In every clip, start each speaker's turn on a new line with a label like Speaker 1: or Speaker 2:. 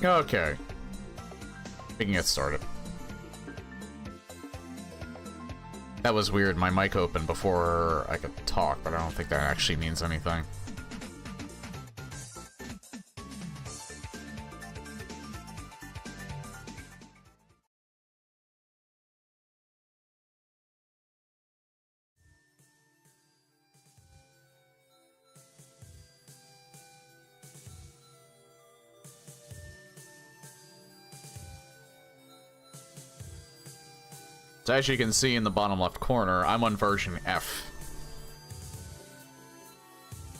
Speaker 1: Okay. We can get started. That was weird. My mic opened before I could talk, but I don't think that actually means anything. So as you can see in the bottom left corner, I'm on version F.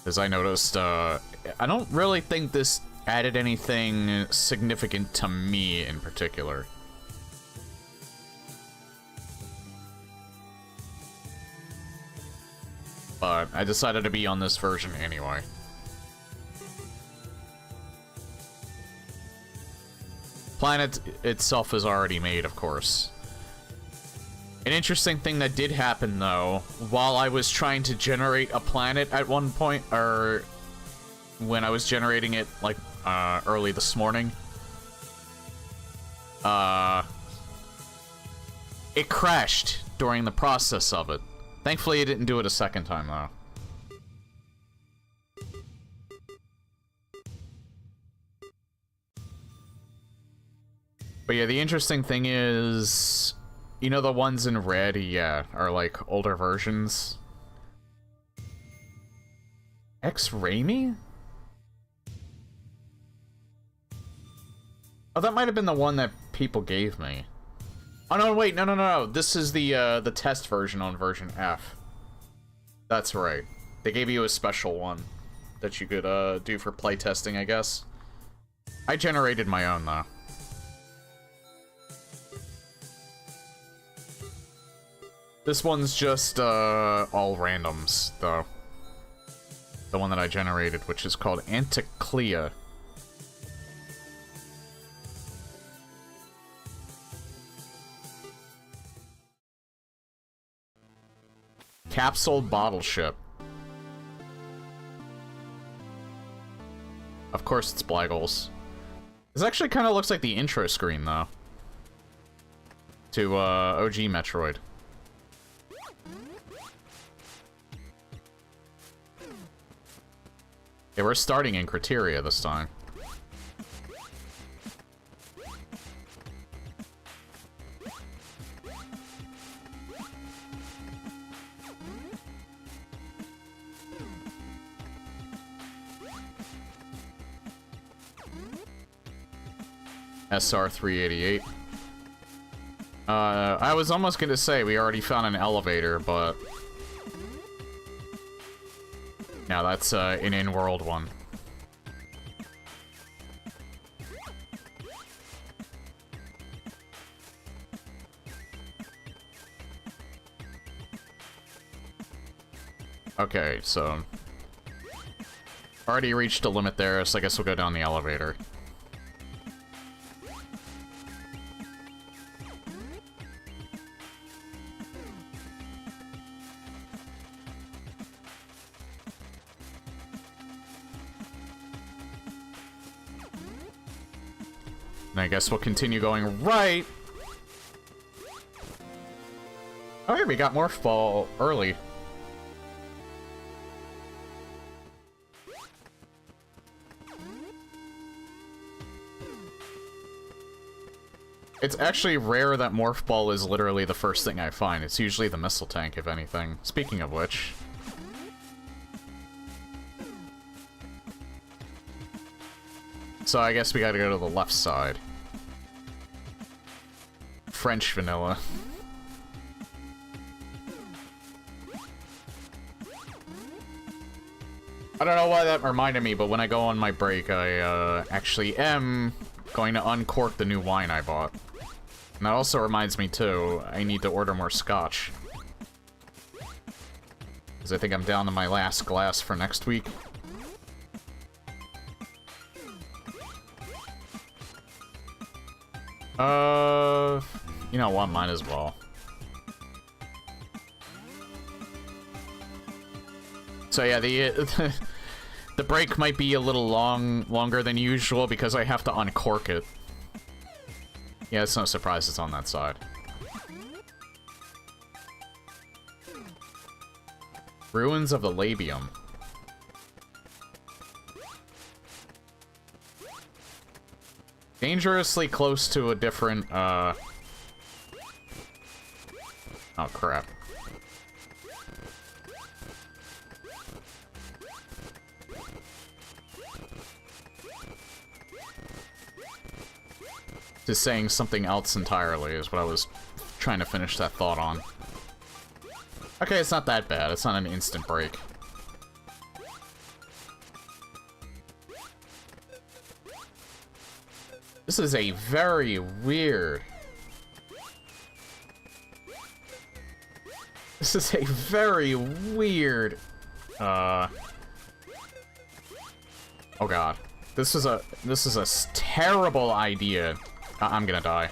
Speaker 1: As I noticed, I don't really think this added anything significant to me in particular. But I decided to be on this version anyway. Planet itself is already made, of course. An interesting thing that did happen, though, while I was trying to generate a planet at one point, or when I was generating it, like, early this morning, it crashed during the process of it. Thankfully, it didn't do it a second time, though. But yeah, the interesting thing is... You know the ones in red, yeah, are like older versions. X-Raimi? Oh, that might have been the one that people gave me. Oh no, wait, no. This is the test version on version F. That's right. They gave you a special one that you could do for playtesting, I guess. I generated my own though. This one's just, all randoms, though. The one that I generated, which is called Anticlea. Capsule Bottle Ship. Of course it's Blaggles. This actually kind of looks like the intro screen, though. To, OG Metroid. Yeah, we're starting in Criteria this time. SR-388. I was almost gonna say we already found an elevator, but... Now that's an in-world one. Okay, so... Already reached a limit there, so I guess we'll go down the elevator. And I guess we'll continue going right. Oh, here we got Morph Ball early. It's actually rare that Morph Ball is literally the first thing I find. It's usually the missile tank, if anything. Speaking of which... So I guess we gotta go to the left side. French vanilla. I don't know why that reminded me, but when I go on my break, I actually am going to uncork the new wine I bought. And that also reminds me, too, I need to order more scotch. Because I think I'm down to my last glass for next week. You know what, might as well. So yeah, the The break might be a little longer than usual because I have to uncork it. Yeah, it's no surprise it's on that side. Ruins of the Labium. Dangerously close to a different, Oh, crap. Just saying something else entirely is what I was trying to finish that thought on. Okay, it's not that bad. It's not an instant break. This is a very weird... This is a very weird... Oh god. This is a terrible idea. I'm gonna die.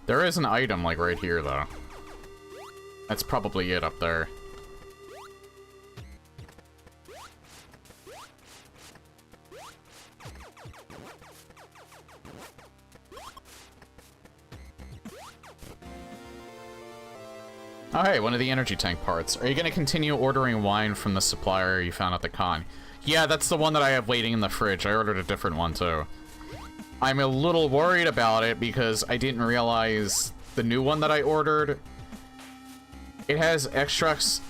Speaker 1: There is an item, like, right here, though. That's probably it up there. Oh, hey, one of the energy tank parts. Are you going to continue ordering wine from the supplier you found at the con? Yeah, that's the one that I have waiting in the fridge. I ordered a different one, too. I'm a little worried about it because I didn't realize the new one that I ordered. It has extracts,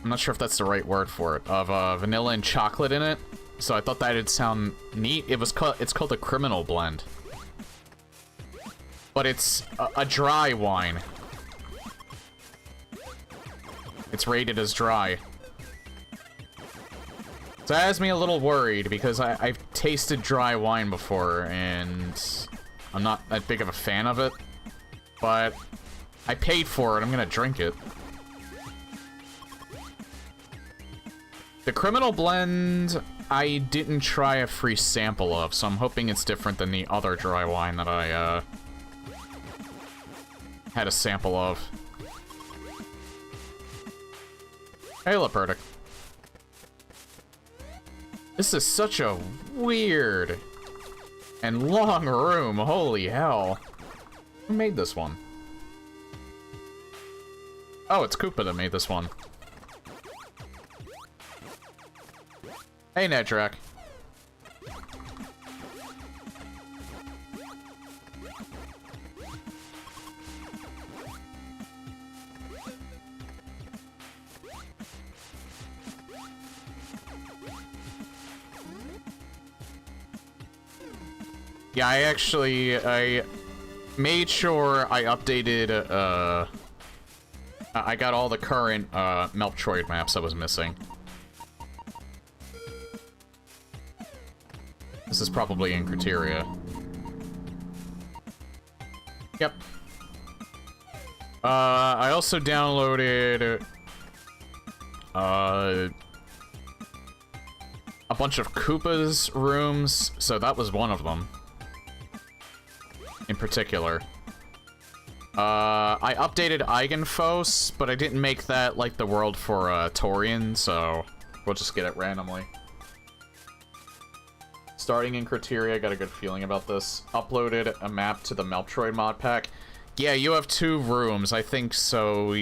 Speaker 1: I'm not sure if that's the right word for it, of vanilla and chocolate in it. So I thought that'd sound neat. It's called a Criminal Blend. But it's a dry wine. It's rated as dry. So that has me a little worried, because I've tasted dry wine before, and I'm not that big of a fan of it. But I paid for it, I'm gonna drink it. The Criminal Blend, I didn't try a free sample of, so I'm hoping it's different than the other dry wine that I, had a sample of. Hey, Lepertic. This is such a weird and long room. Holy hell. Who made this one? Oh, it's Koopa that made this one. Hey, Nedrak. Yeah, I made sure I updated, I got all the current, Meltroid maps I was missing. This is probably in Criteria. Yep. I also downloaded, a bunch of Koopa's rooms, so that was one of them. In particular. I updated Eigenfos, but I didn't make that, like, the world for, Torian, so we'll just get it randomly. Starting in Criteria, I got a good feeling about this. Uploaded a map to the Meltroid mod pack. Yeah, you have 2 rooms, I think so.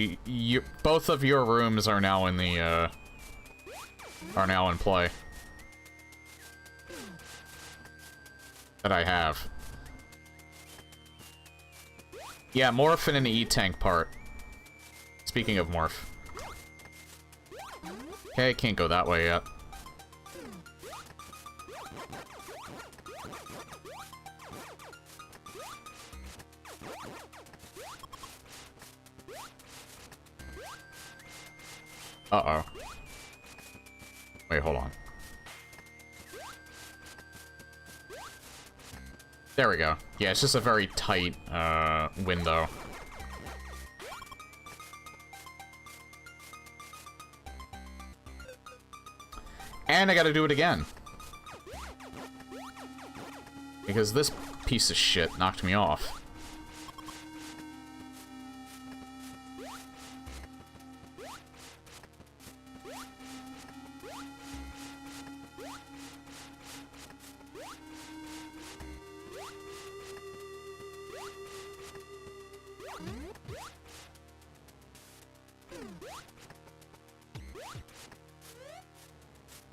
Speaker 1: Both of your rooms are now in the, are now in play. That I have. Yeah, Morph and an E-Tank part. Speaking of Morph. Okay, I can't go that way yet. Uh-oh. Wait, hold on. There we go. Yeah, it's just a very tight, window. And I gotta do it again. Because this piece of shit knocked me off.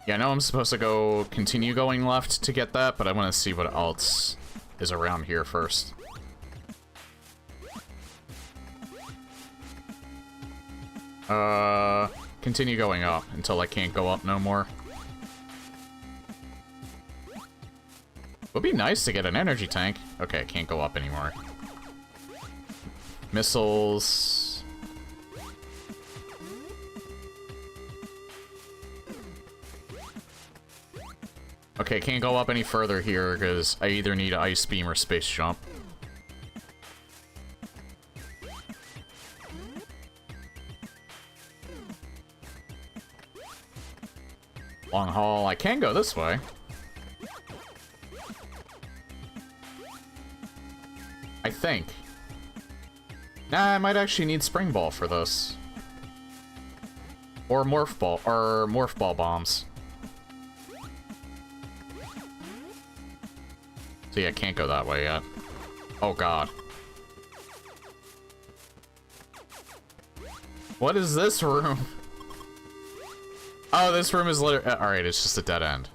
Speaker 1: Yeah, I know I'm supposed to continue going left to get that, but I want to see what else is around here first. Continue going up until I can't go up no more. Would be nice to get an energy tank. Okay, I can't go up anymore. Missiles. Okay, can't go up any further here because I either need Ice Beam or Space Jump. Long haul. I can go this way. I think. Nah, I might actually need Spring Ball for this. Or Morph Ball, or Morph Ball bombs. See, I can't go that way yet. Oh god. What is this room? Oh, this room is literally... Alright, it's just a dead end.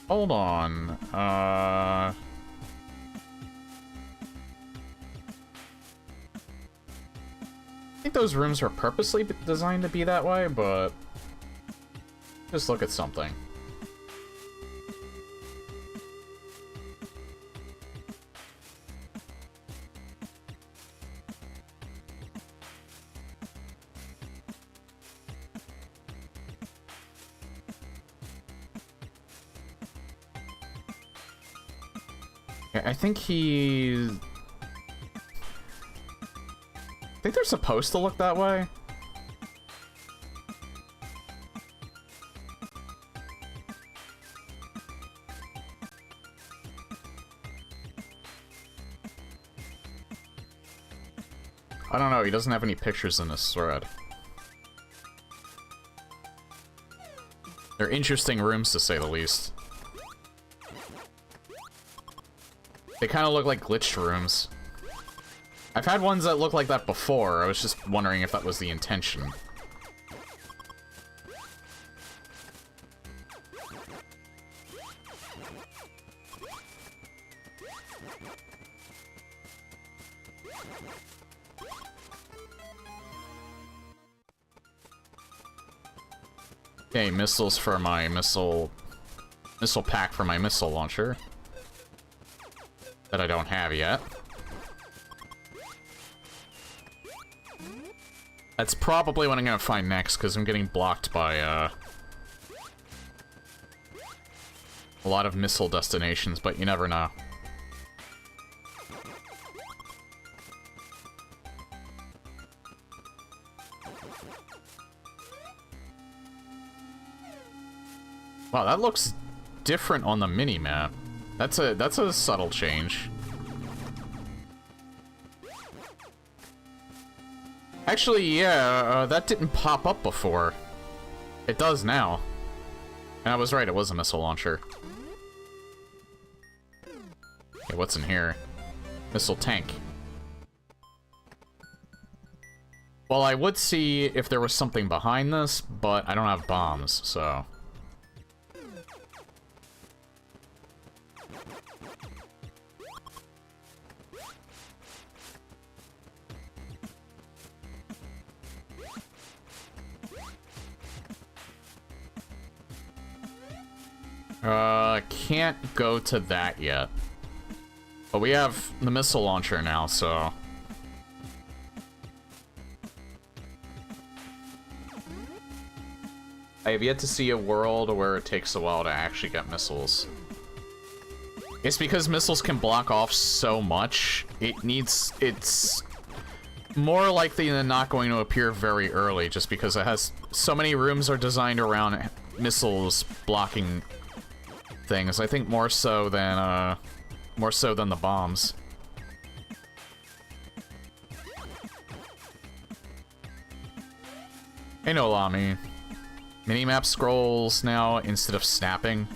Speaker 1: Hold on. I think those rooms are purposely designed to be that way, but... Just look at something. I think he's... I think they're supposed to look that way. I don't know, he doesn't have any pictures in this thread. They're interesting rooms, to say the least. They kind of look like glitched rooms. I've had ones that look like that before, I was just wondering if that was the intention. Okay, missiles for my missile pack for my missile launcher. That I don't have yet. That's probably what I'm gonna find next, because I'm getting blocked by, a lot of missile destinations, but you never know. Wow, that looks different on the mini-map. That's a subtle change. Actually, yeah, that didn't pop up before. It does now. And I was right, it was a missile launcher. Okay, what's in here? Missile tank. Well, I would see if there was something behind this, but I don't have bombs, so... Can't go to that yet. But we have the missile launcher now, so... I have yet to see a world where it takes a while to actually get missiles. It's because missiles can block off so much, it's more likely than not going to appear very early, just because it has so many rooms are designed around missiles blocking things. I think more so than the bombs. Hey Nolami. Minimap scrolls now instead of snapping,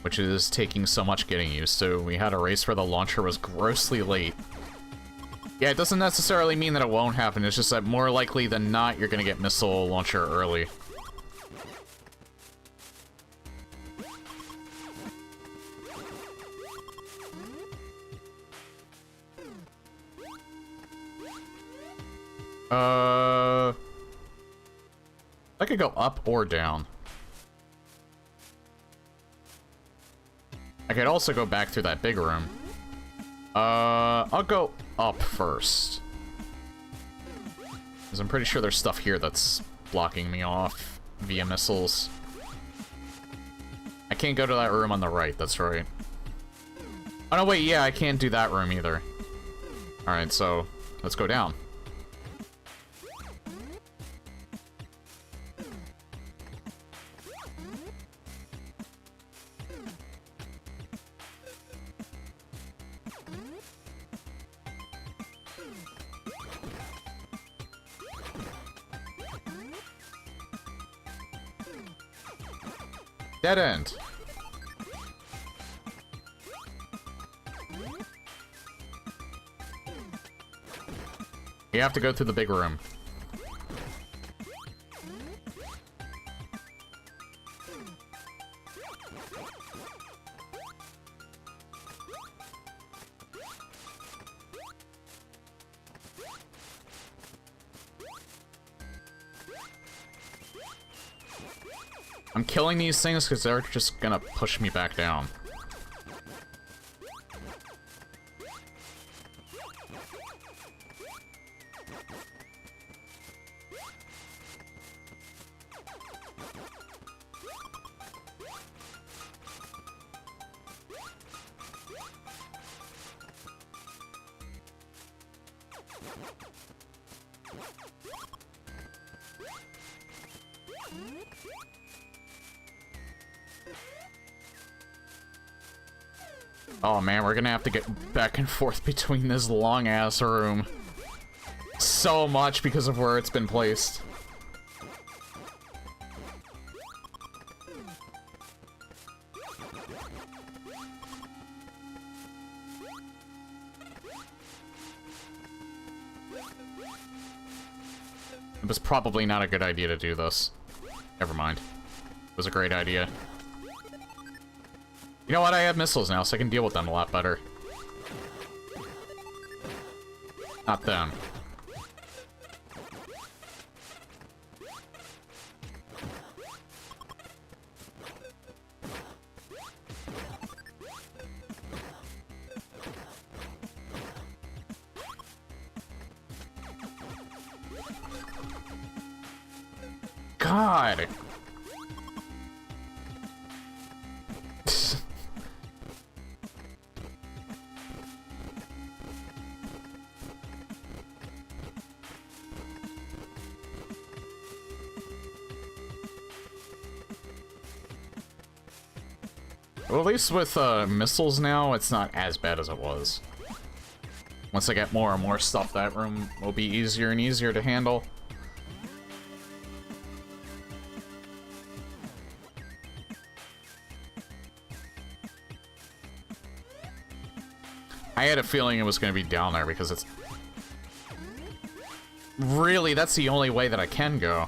Speaker 1: which is taking so much getting used to. We had a race where the launcher was grossly late. Yeah, it doesn't necessarily mean that it won't happen, it's just that more likely than not, you're gonna get missile launcher early. I could go up or down. I could also go back through that big room. I'll go up first. Because I'm pretty sure there's stuff here that's blocking me off via missiles. I can't go to that room on the right, that's right. Oh no, wait, yeah, I can't do that room either. Alright, so let's go down. Dead end. You have to go through the big room. I'm killing these things because they're just gonna push me back down. Oh man, we're gonna have to get back and forth between this long-ass room. So much because of where it's been placed. It was probably not a good idea to do this. Never mind. It was a great idea. You know what? I have missiles now, so I can deal with them a lot better. Not them. God! Well, at least with missiles now, it's not as bad as it was. Once I get more and more stuff, that room will be easier and easier to handle. I had a feeling it was going to be down there because it's... Really, that's the only way that I can go.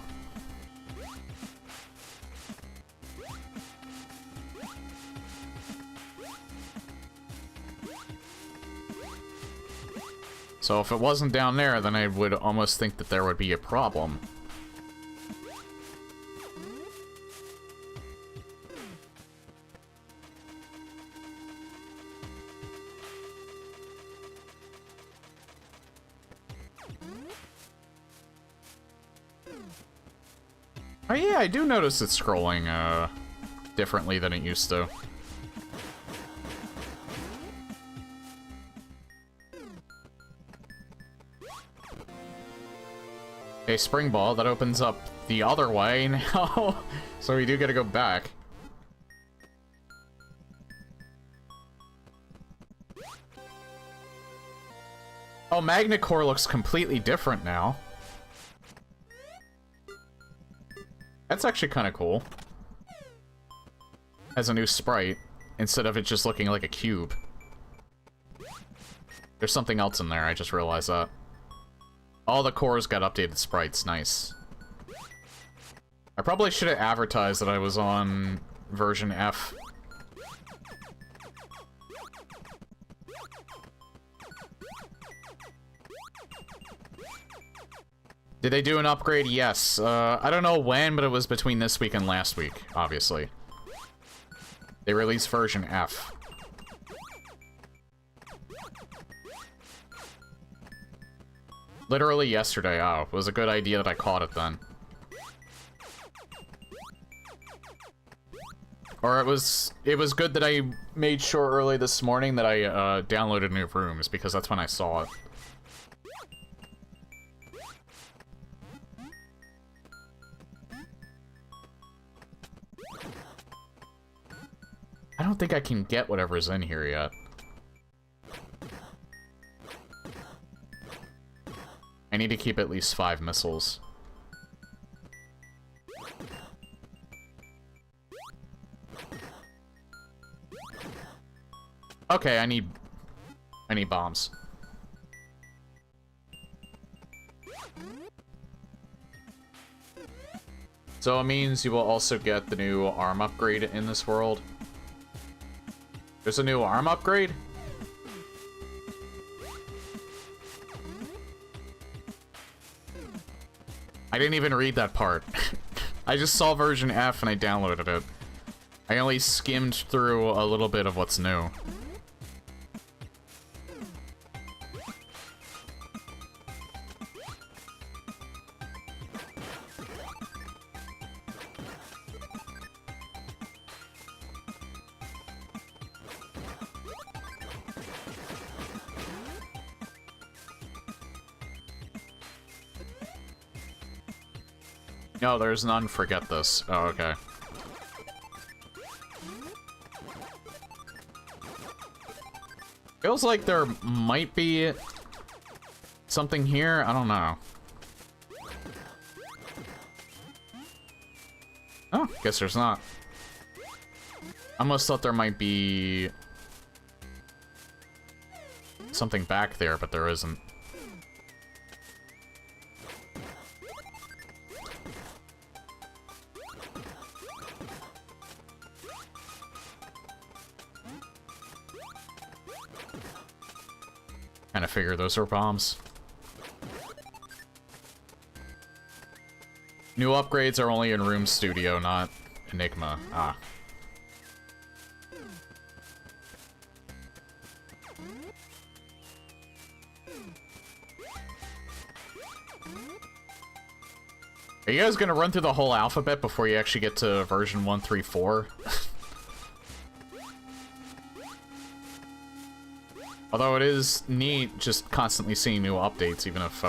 Speaker 1: So if it wasn't down there, then I would almost think that there would be a problem. Oh yeah, I do notice it's scrolling, differently than it used to. A spring ball that opens up the other way now. So we do gotta go back. Oh, Magnacore looks completely different now. That's actually kind of cool. Has a new sprite, instead of it just looking like a cube. There's something else in there, I just realized that. All the cores got updated sprites, nice. I probably should have advertised that I was on version F. Did they do an upgrade? Yes. I don't know when, but it was between this week and last week, obviously. They released version F. Literally yesterday. Oh, it was a good idea that I caught it then. Or it was good that I made sure early this morning that I downloaded new rooms, because that's when I saw it. I don't think I can get whatever's in here yet. I need to keep at least 5 missiles. Okay, I need bombs. So it means you will also get the new arm upgrade in this world. There's a new arm upgrade? I didn't even read that part. I just saw version F and I downloaded it. I only skimmed through a little bit of what's new. No, there's none. Forget this. Oh, okay. Feels like there might be something here. I don't know. Oh, guess there's not. I almost thought there might be something back there, but there isn't. Kinda figure those are bombs. New upgrades are only in Room Studio, not Enigma. Ah. Are you guys gonna run through the whole alphabet before you actually get to version 134? Although it is neat just constantly seeing new updates, even if,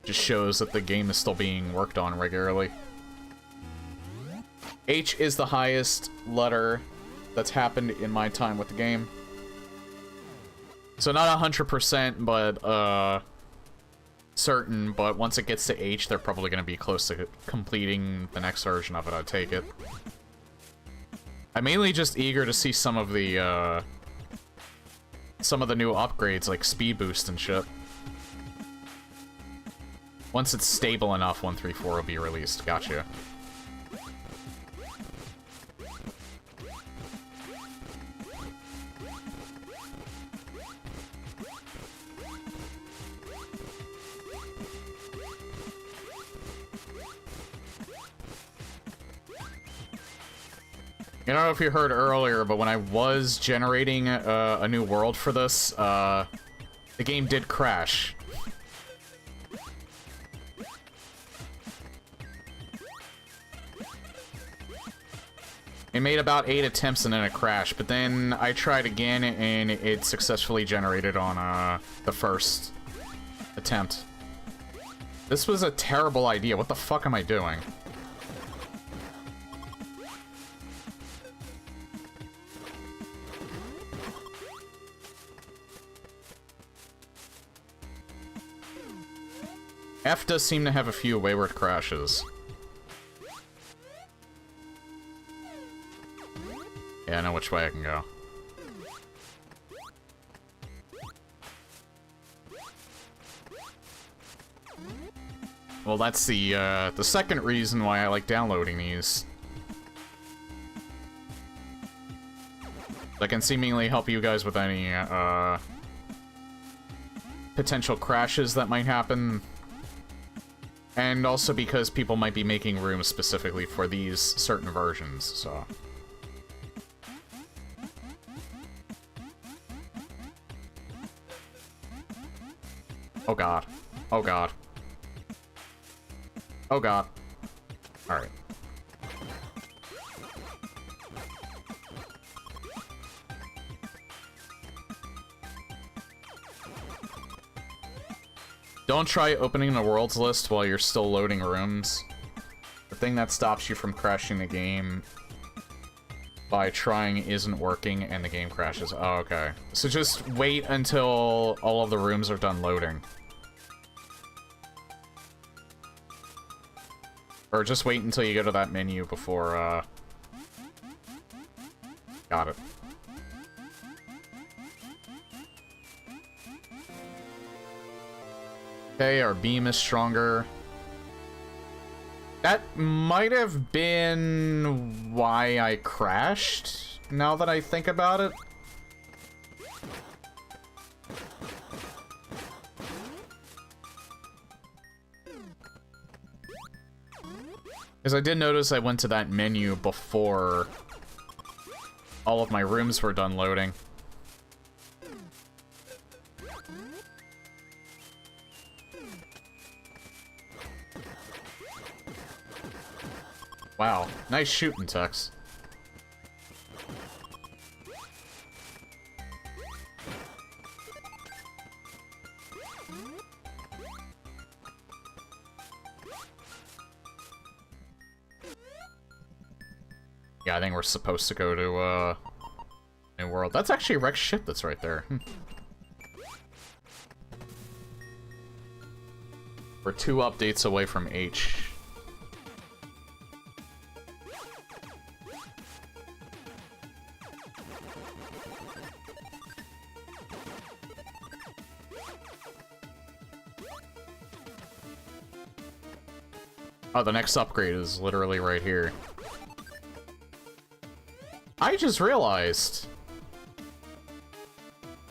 Speaker 1: just shows that the game is still being worked on regularly. H is the highest letter that's happened in my time with the game. So not 100%, but, certain, but once it gets to H, they're probably going to be close to completing the next version of it, I take it. I'm mainly just eager to see some of the new upgrades, like speed boost and shit. Once it's stable enough, 134 will be released. Gotcha. I don't know if you heard earlier, but when I was generating a new world for this, the game did crash. It made about 8 attempts and then it crashed, but then I tried again and it successfully generated on the first attempt. This was a terrible idea. What the fuck am I doing? F does seem to have a few wayward crashes. Yeah, I know which way I can go. Well, that's the second reason why I like downloading these. I can seemingly help you guys with any, potential crashes that might happen. And also because people might be making rooms specifically for these certain versions, so... Oh god. Oh god. Oh god. Alright. Don't try opening the worlds list while you're still loading rooms. The thing that stops you from crashing the game by trying isn't working and the game crashes. Oh, okay. So just wait until all of the rooms are done loading. Or just wait until you go to that menu before, Got it. Okay, our beam is stronger. That might have been why I crashed, now that I think about it. Because I did notice I went to that menu before all of my rooms were done loading. Wow, nice shooting, Tux. Yeah, I think we're supposed to go to, New World. That's actually a wrecked ship that's right there. We're 2 updates away from H. Oh, the next upgrade is literally right here. I just realized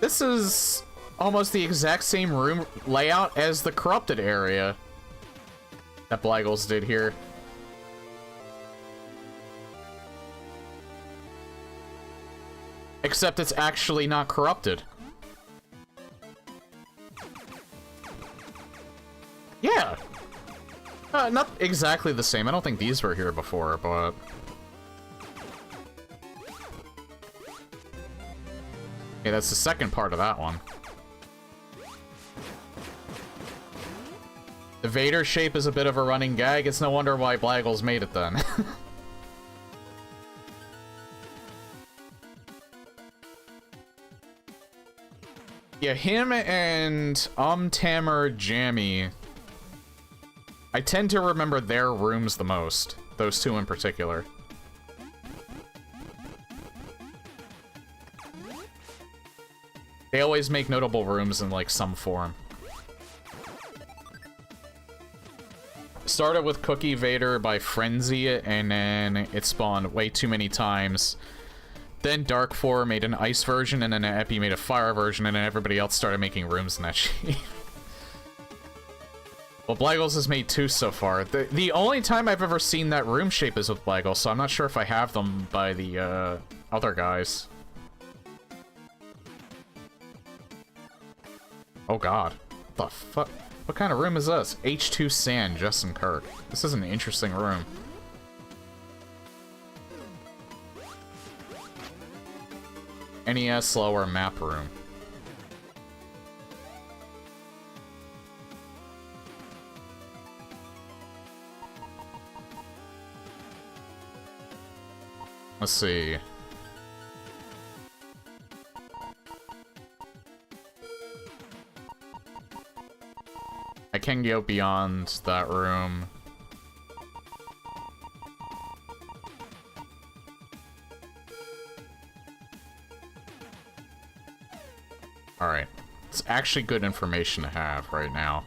Speaker 1: this is almost the exact same room layout as the corrupted area that Blaggles did here. Except it's actually not corrupted. Yeah. Not exactly the same. I don't think these were here before, but... Okay, that's the second part of that one. The Vader shape is a bit of a running gag. It's no wonder why Blaggles made it then. Yeah, him and Tamer Jammy. I tend to remember their rooms the most. Those two in particular. They always make notable rooms in, like, some form. Started with Cookie Vader by Frenzy, and then it spawned way too many times. Then Dark 4 made an ice version, and then Epi made a fire version, and then everybody else started making rooms in that shape. Well, Blaggles has made 2 so far. The only time I've ever seen that room shape is with Blaggles, so I'm not sure if I have them by the, other guys. Oh god. What the fuck? What kind of room is this? H2 Sand, Justin Kirk. This is an interesting room. NES lower map room. Let's see. I can go beyond that room. Alright. It's actually good information to have right now.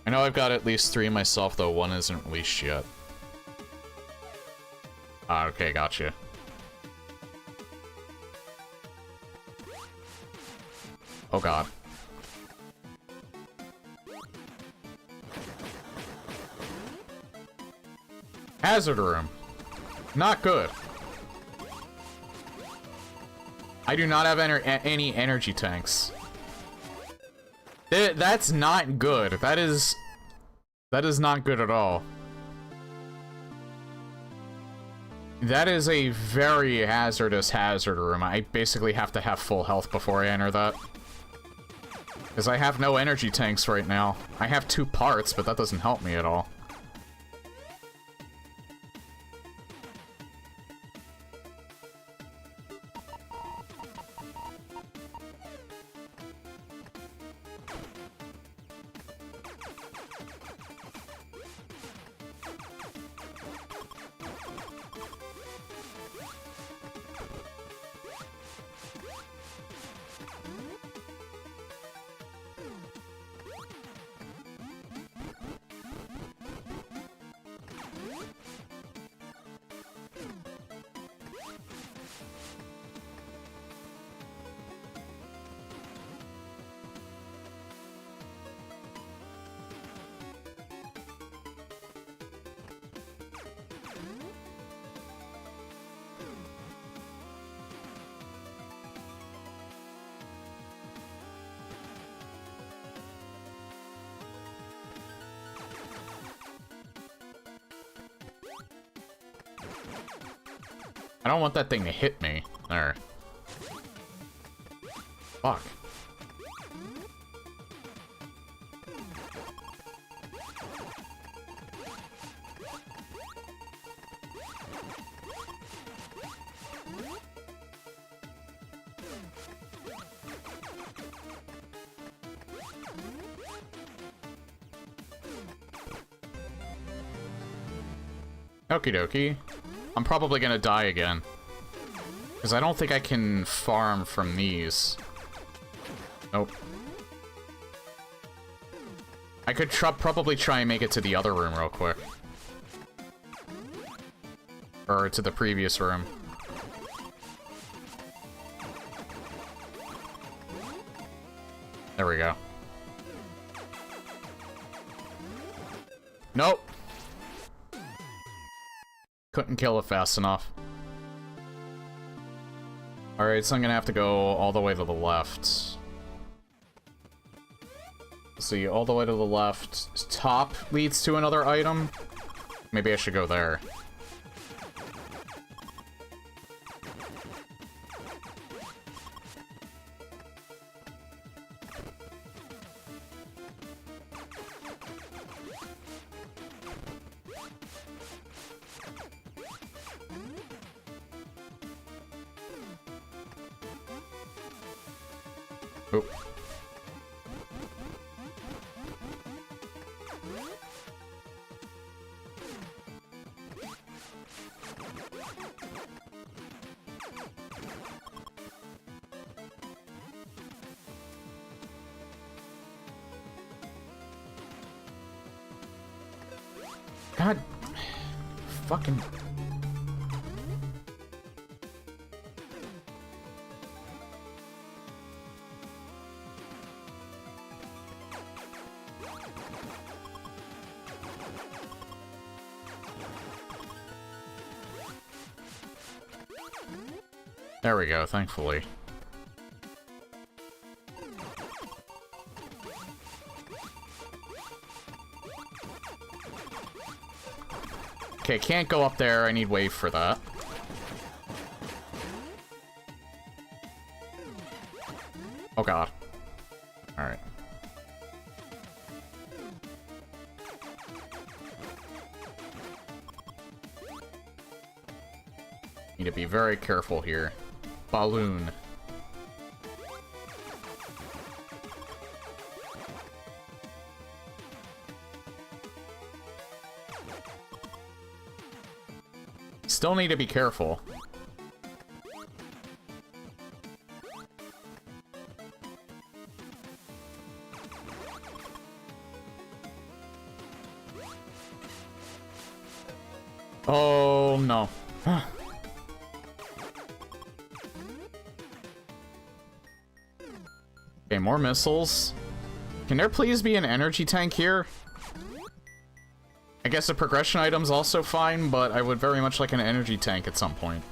Speaker 1: I know I've got at least 3 myself, though one isn't released yet. Ah, okay, gotcha. Oh god. Hazard room. Not good. I do not have any energy tanks. That's not good. That is not good at all. That is a very hazardous hazard room. I basically have to have full health before I enter that. Because I have no energy tanks right now. I have 2 parts, but that doesn't help me at all. I don't want that thing to hit me. There. Fuck. Okie dokie. I'm probably gonna die again. Because I don't think I can farm from these. Nope. I could probably try and make it to the other room real quick. Or to the previous room. There we go. Nope. Couldn't kill it fast enough. Alright, so I'm gonna have to go all the way to the left. Let's see, all the way to the left. Top leads to another item. Maybe I should go there. Oop. God. Fucking... There we go, thankfully. Okay, can't go up there. I need wave for that. Oh god. Alright. Need to be very careful here. Balloon. Still need to be careful. Oh no. Okay, more missiles. Can there please be an energy tank here? I guess a progression item's also fine, but I would very much like an energy tank at some point.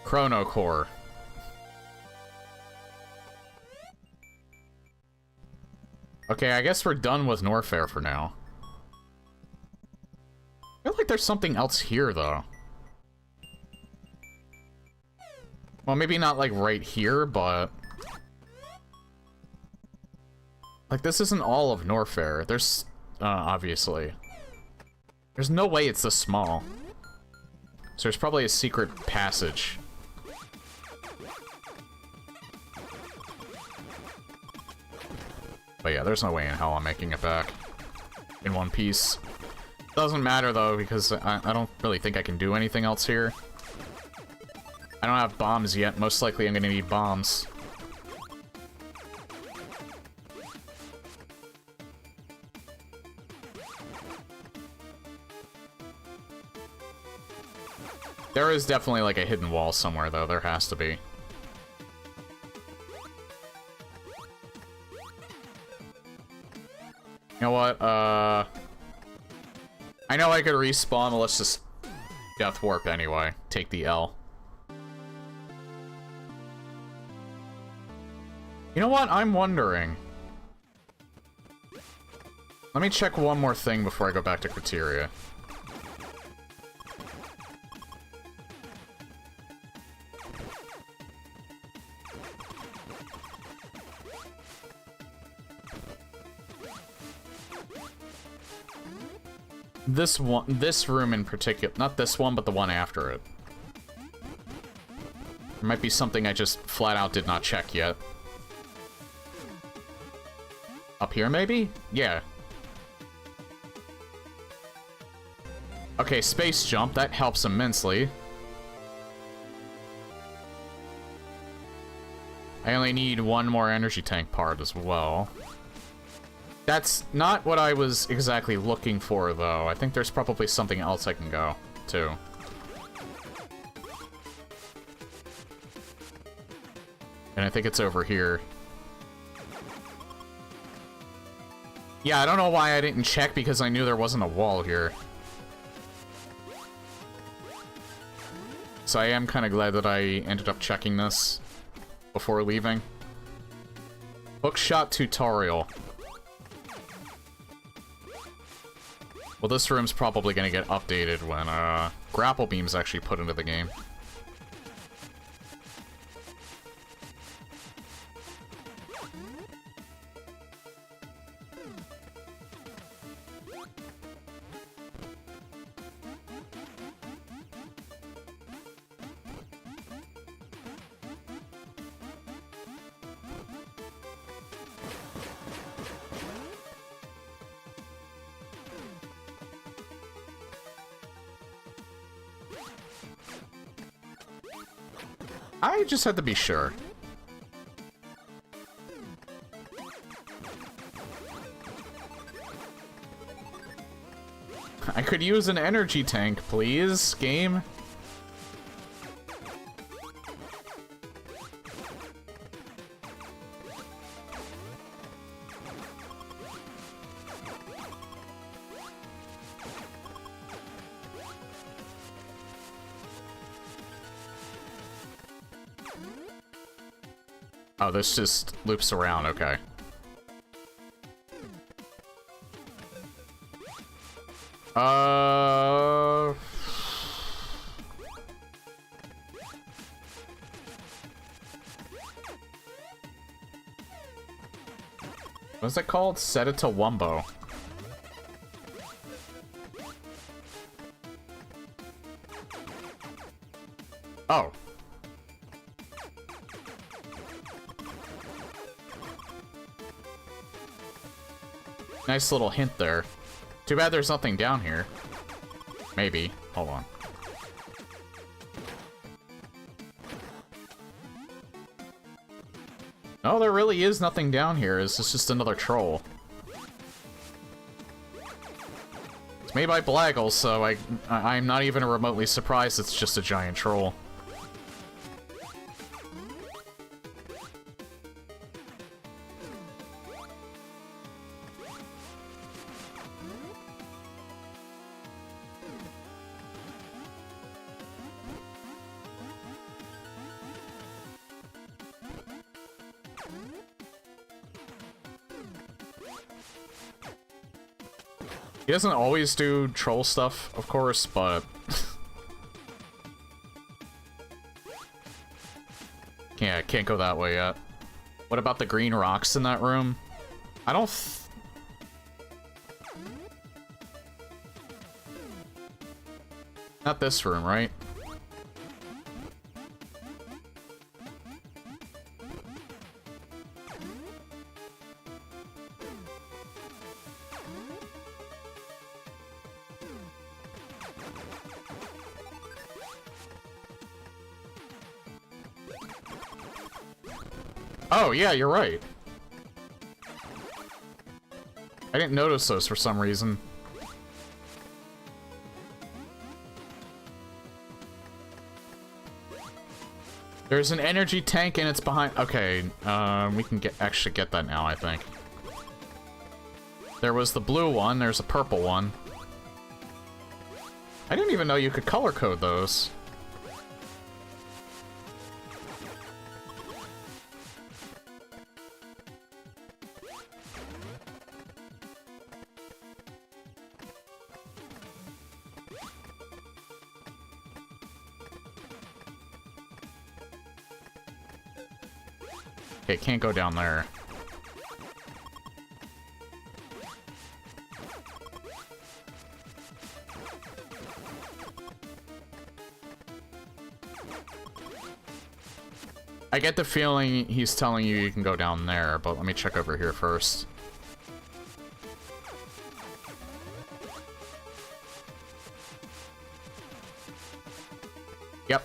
Speaker 1: Chrono Core. Okay, I guess we're done with Norfair for now. I feel like there's something else here, though. Well, maybe not, like, right here, but... like, this isn't all of Norfair. There's... obviously. There's no way it's this small. So there's probably a secret passage. But yeah, there's no way in hell I'm making it back in one piece. Doesn't matter, though, because I don't really think I can do anything else here. I don't have bombs yet. Most likely I'm gonna need bombs. There is definitely, like, a hidden wall somewhere, though. There has to be. You know what, I know I could respawn, but let's just Death Warp anyway. Take the L. You know what? I'm wondering. Let me check one more thing before I go back to Criteria. This room in particular, not this one, but the one after it. There might be something I just flat out did not check yet. Up here, maybe? Yeah. Okay, space jump, that helps immensely. I only need one more energy tank part as well. That's not what I was exactly looking for, though. I think there's probably something else I can go to. And I think it's over here. Yeah, I don't know why I didn't check, because I knew there wasn't a wall here. So I am kind of glad that I ended up checking this before leaving. Hookshot tutorial. Well, this room's probably gonna get updated when, Grapple Beam's actually put into the game. I just had to be sure. I could use an energy tank, please, game. Oh, this just loops around, okay. What's it called? Set it to Wumbo. Oh. Nice little hint there. Too bad there's nothing down here. Maybe. Hold on. No, there really is nothing down here. It's just another troll. It's made by Blaggle, so I'm not even remotely surprised it's just a giant troll. He doesn't always do troll stuff, of course, but... yeah, can't go that way yet. What about the green rocks in that room? I don't... Not this room, right? Oh, yeah, you're right. I didn't notice those for some reason. There's an energy tank and it's behind... Okay, we can actually get that now, I think. There was the blue one, there's a purple one. I didn't even know you could color code those. Okay, can't go down there. I get the feeling he's telling you can go down there, but let me check over here first. Yep.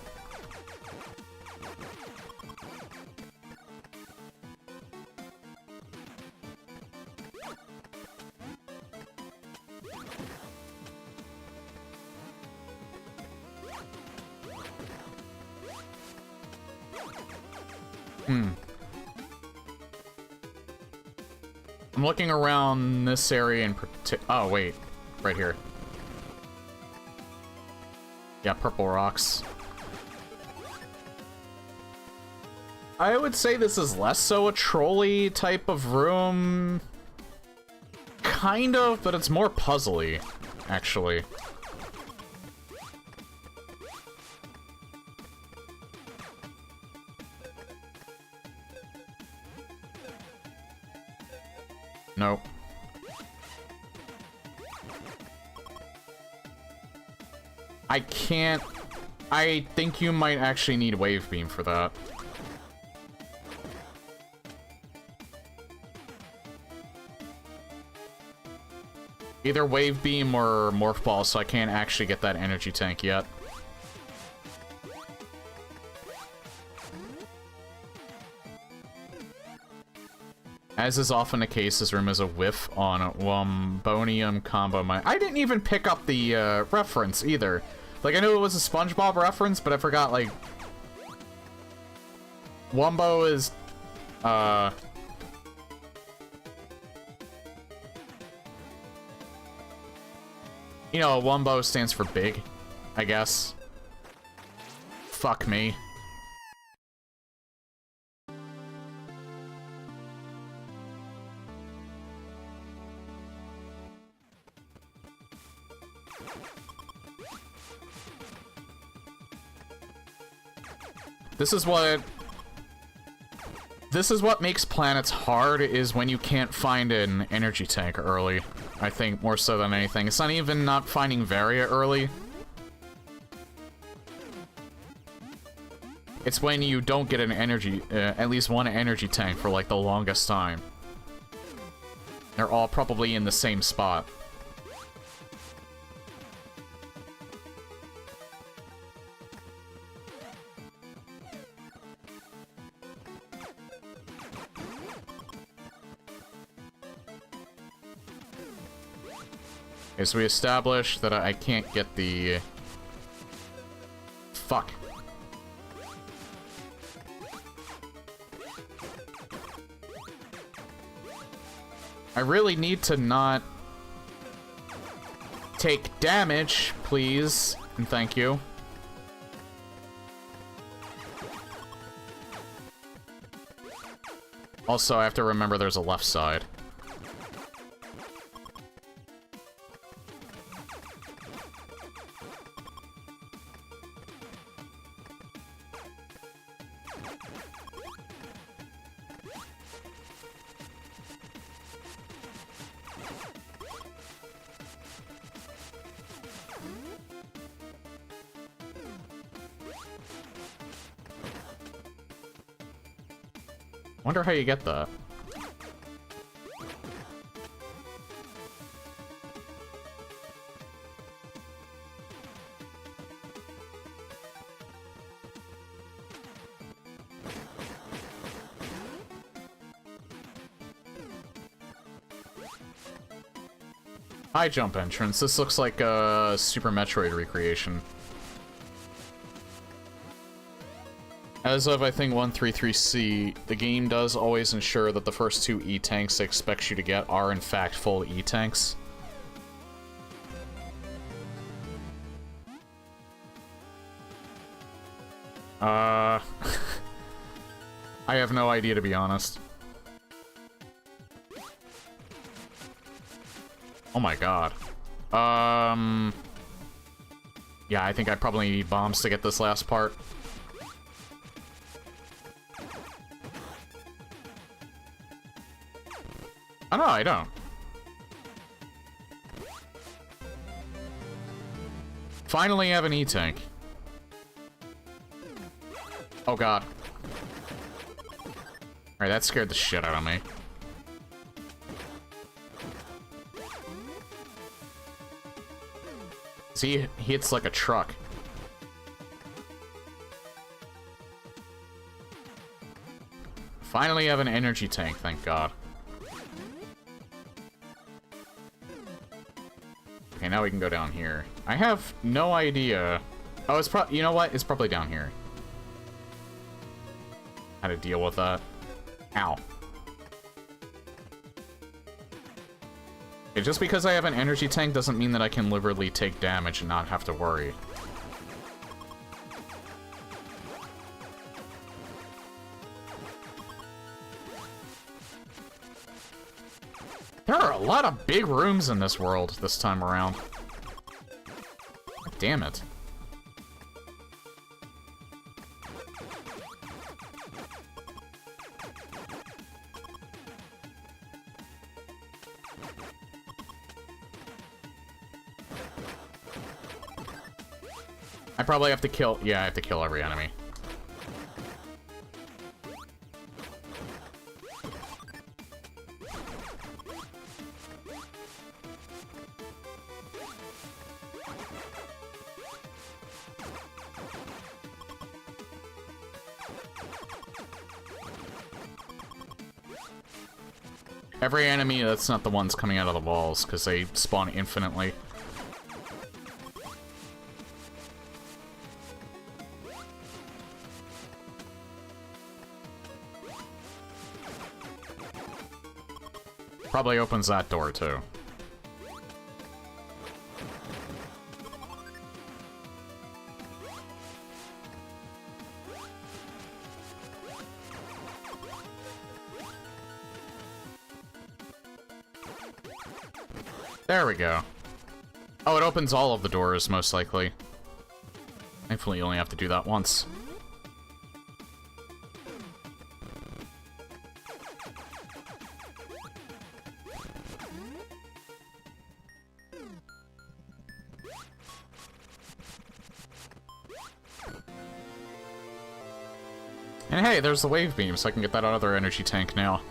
Speaker 1: I'm looking around this area in particular. Oh, wait. Right here. Yeah, purple rocks. I would say this is less so a trolley type of room. Kind of, but it's more puzzly, actually. Nope. I can't... I think you might actually need Wave Beam for that. Either Wave Beam or Morph Ball, so I can't actually get that energy tank yet. As is often the case, this room is a whiff on Wombonium combo mine. I didn't even pick up the reference either. Like, I knew it was a SpongeBob reference, but I forgot, like... Wumbo is... You know, Wumbo stands for big, I guess. Fuck me. This is what makes planets hard, is when you can't find an energy tank early. I think more so than anything. It's not even not finding Varia early. It's when you don't get an energy, at least one energy tank for like the longest time. They're all probably in the same spot. Okay, so we established that I can't get the... Fuck. I really need to not take damage, please, and thank you. Also, I have to remember there's a left side. Wonder how you get that. High jump entrance. This looks like a Super Metroid recreation. As of, I think, 133C, the game does always ensure that the first two E-tanks it expects you to get are, in fact, full E-tanks. I have no idea, to be honest. Oh my god. Yeah, I think I probably need bombs to get this last part. Oh, no, I don't. Finally have an E-tank. Oh, God. Alright, that scared the shit out of me. See, he hits like a truck. Finally have an energy tank, thank God. Okay, now we can go down here. I have no idea. Oh, it's probably, you know what? It's probably down here. How to deal with that. Ow. Okay, just because I have an energy tank doesn't mean that I can liberally take damage and not have to worry. There are a lot of big rooms in this world this time around. Damn it. I probably have to kill... Yeah, I have to kill every enemy. Every enemy that's not the ones coming out of the walls, because they spawn infinitely. Probably opens that door, too. There we go. Oh, it opens all of the doors, most likely. Thankfully, you only have to do that once. And hey, there's the wave beam, so I can get that other energy tank now.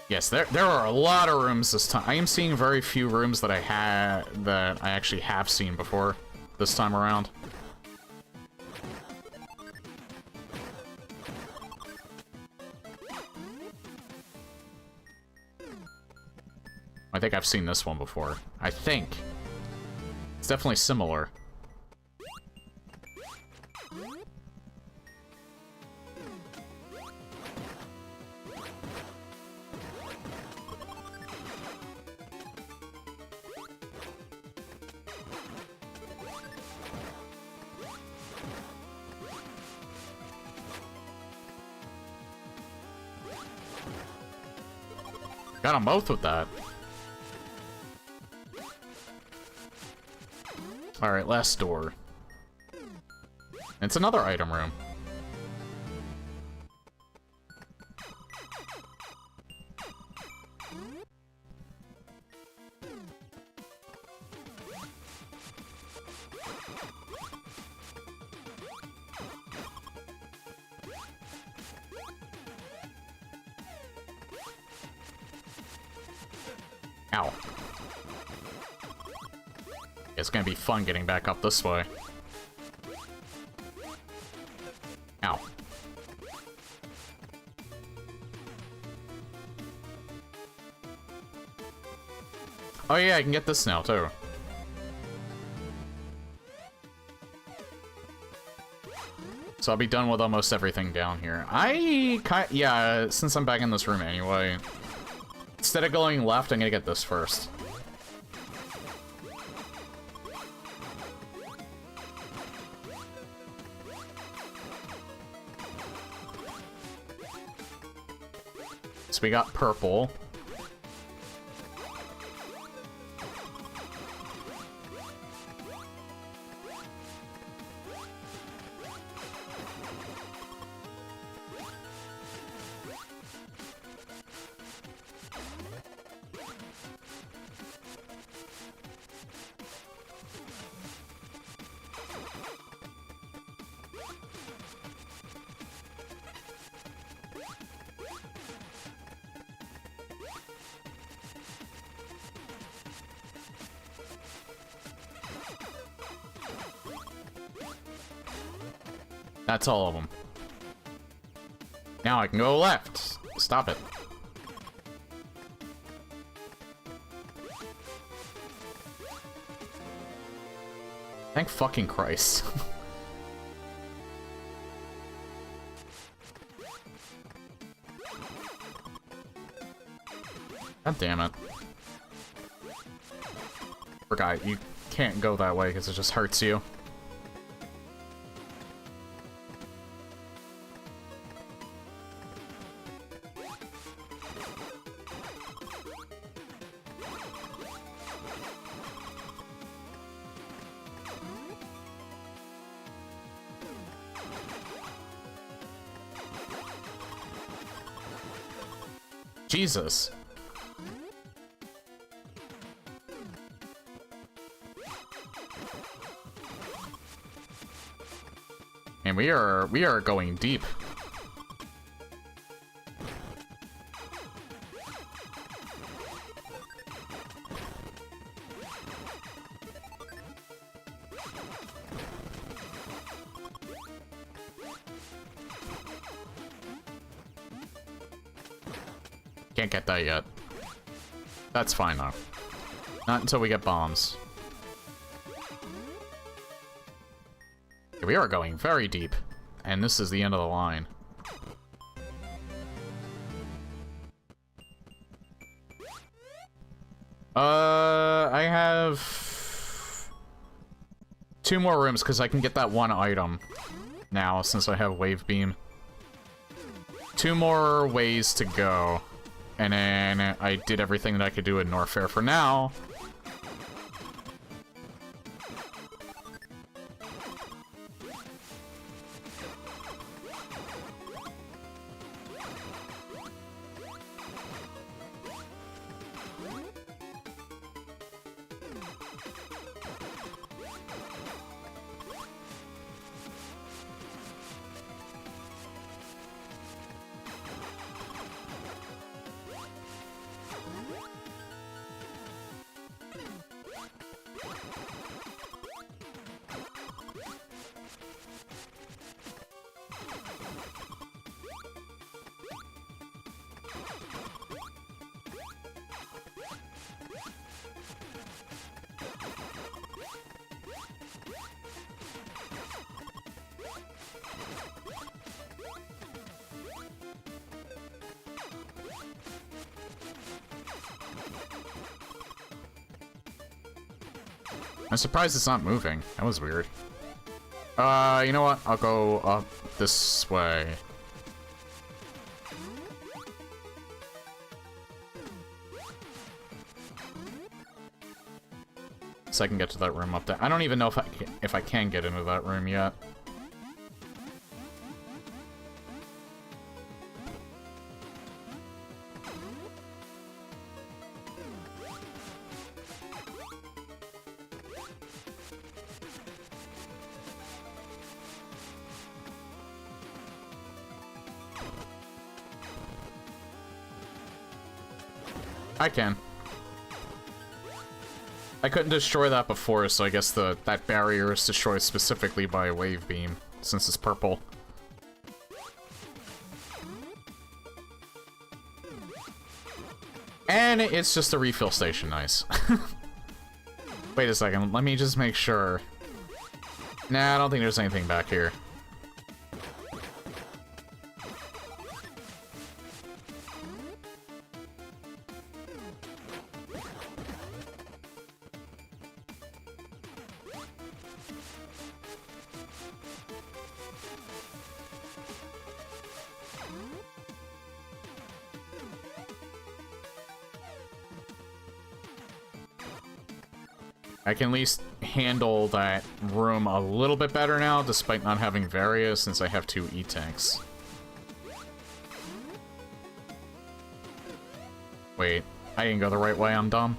Speaker 1: Yes, there are a lot of rooms this time. I am seeing very few rooms that I actually have seen before this time around. I think I've seen this one before. I think. It's definitely similar. Got them both with that. Alright, last door. It's another item room. Ow. It's gonna be fun getting back up this way. Ow. Oh yeah, I can get this now, too. So I'll be done with almost everything down here. Yeah, since I'm back in this room anyway, instead of going left, I'm gonna get this first. So we got purple. That's all of them. Now I can go left. Stop it. Thank fucking Christ. God damn it. Forgot, you can't go that way because it just hurts you. Jesus. And we are going deep. Can't get that yet. That's fine, though. Not until we get bombs. We are going very deep. And this is the end of the line. have 2 more rooms because I can get that 1 item now since I have Wave Beam. 2 more ways to go. And then I did everything that I could do in Norfair for now. I'm surprised it's not moving. That was weird. You know what? I'll go up this way. So I can get to that room up there. I don't even know if I can get into that room yet. I can. I couldn't destroy that before, so I guess that barrier is destroyed specifically by a Wave Beam, since it's purple. And it's just a refill station, nice. Wait a second, let me just make sure. Nah, I don't think there's anything back here. I can at least handle that room a little bit better now, despite not having Varia, since I have 2 E-Tanks. Wait, I didn't go the right way, I'm dumb.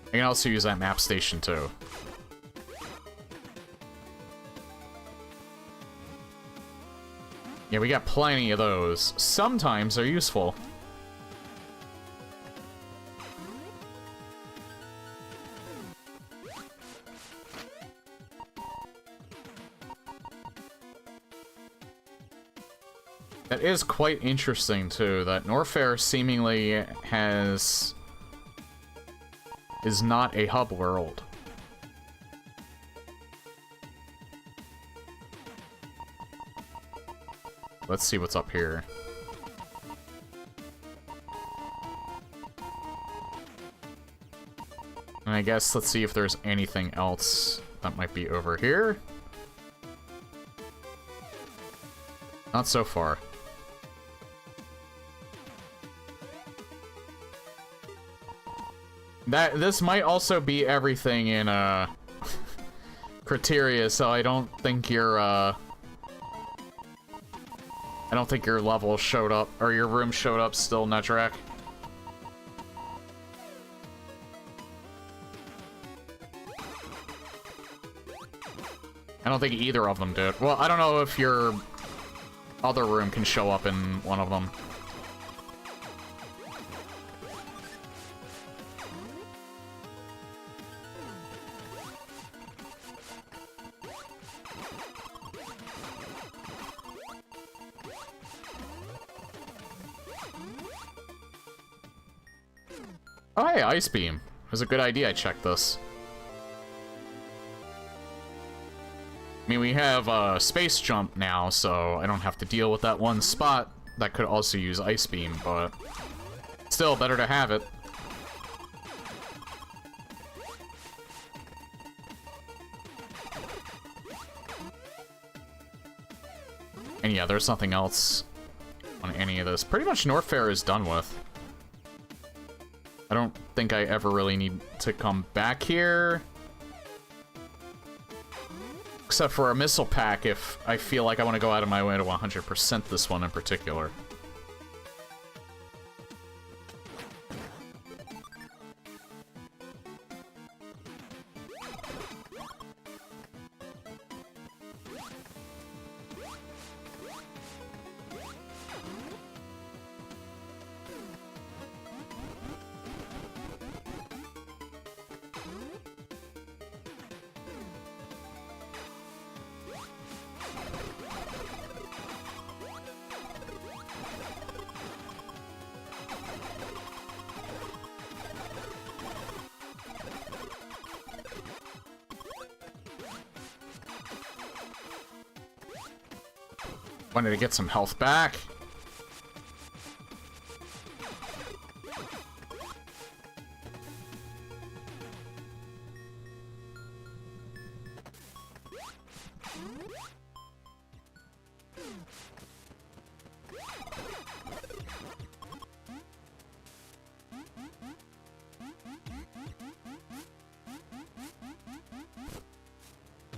Speaker 1: I can also use that map station, too. Yeah, we got plenty of those. Sometimes they're useful. That is quite interesting, too, that Norfair seemingly is not a hub world. Let's see what's up here. And I guess let's see if there's anything else that might be over here. Not so far. This might also be everything in, Criteria, so I don't think your level showed up, or your room showed up still, Netrak. I don't think either of them did. Well, I don't know if your other room can show up in one of them. Oh, hey, Ice Beam. It was a good idea I checked this. I mean, we have Space Jump now, so I don't have to deal with that one spot that could also use Ice Beam, but still better to have it. And yeah, there's nothing else on any of this. Pretty much Norfair is done with. I don't think I ever really need to come back here. Except for a missile pack if I feel like I want to go out of my way to 100% this one in particular. Wanted to get some health back.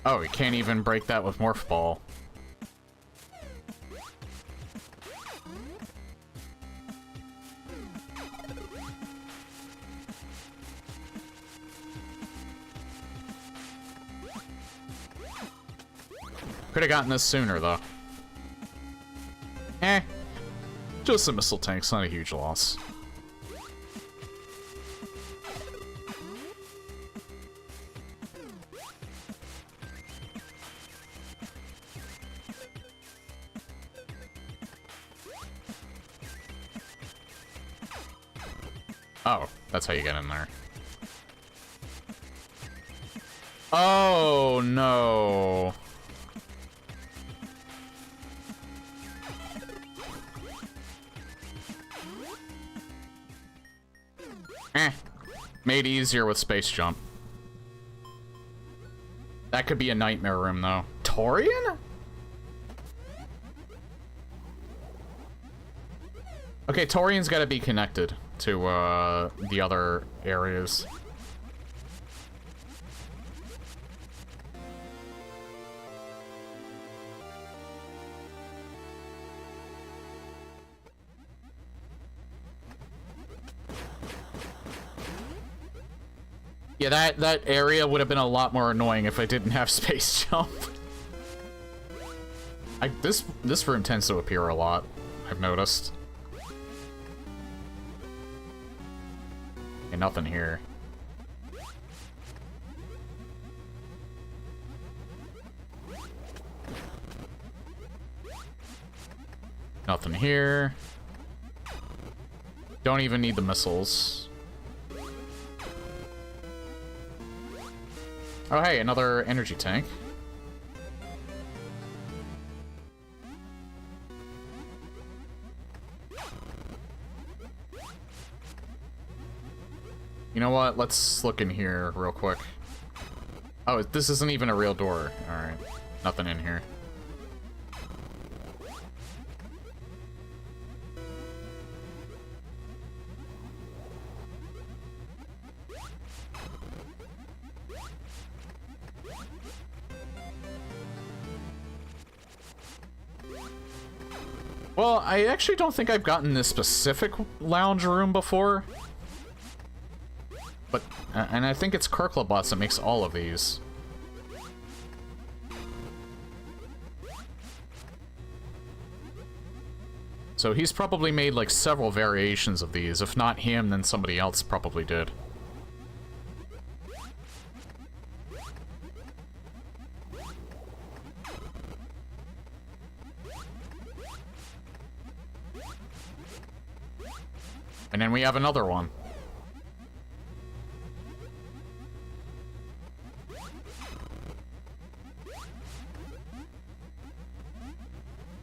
Speaker 1: Oh, we can't even break that with Morph Ball. Could have gotten this sooner, though. Eh. Just a missile tank's not a huge loss. Oh, that's how you get in there. Oh, no. Made easier with Space Jump. That could be a nightmare room, though. Torian? Okay, Torian's gotta be connected to, the other areas. Yeah, that area would have been a lot more annoying if I didn't have Space Jump. This room tends to appear a lot, I've noticed. Okay, nothing here. Nothing here. Don't even need the missiles. Oh, hey, another energy tank. You know what? Let's look in here real quick. Oh, this isn't even a real door. Alright. Nothing in here. Well, I actually don't think I've gotten this specific lounge room before. But, and I think it's Kirklobots that makes all of these. So he's probably made like several variations of these. If not him, then somebody else probably did. And then we have another one.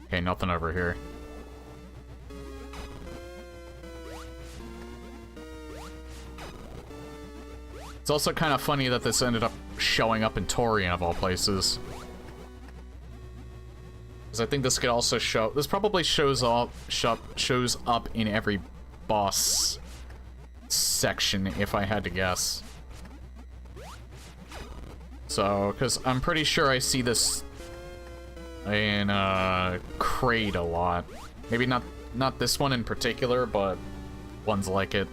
Speaker 1: Okay, nothing over here. It's also kind of funny that this ended up showing up in Torian, of all places. Because I think this could also show... This probably shows up in every boss section, if I had to guess. So, because I'm pretty sure I see this in Kraid a lot. Maybe not this one in particular, but ones like it.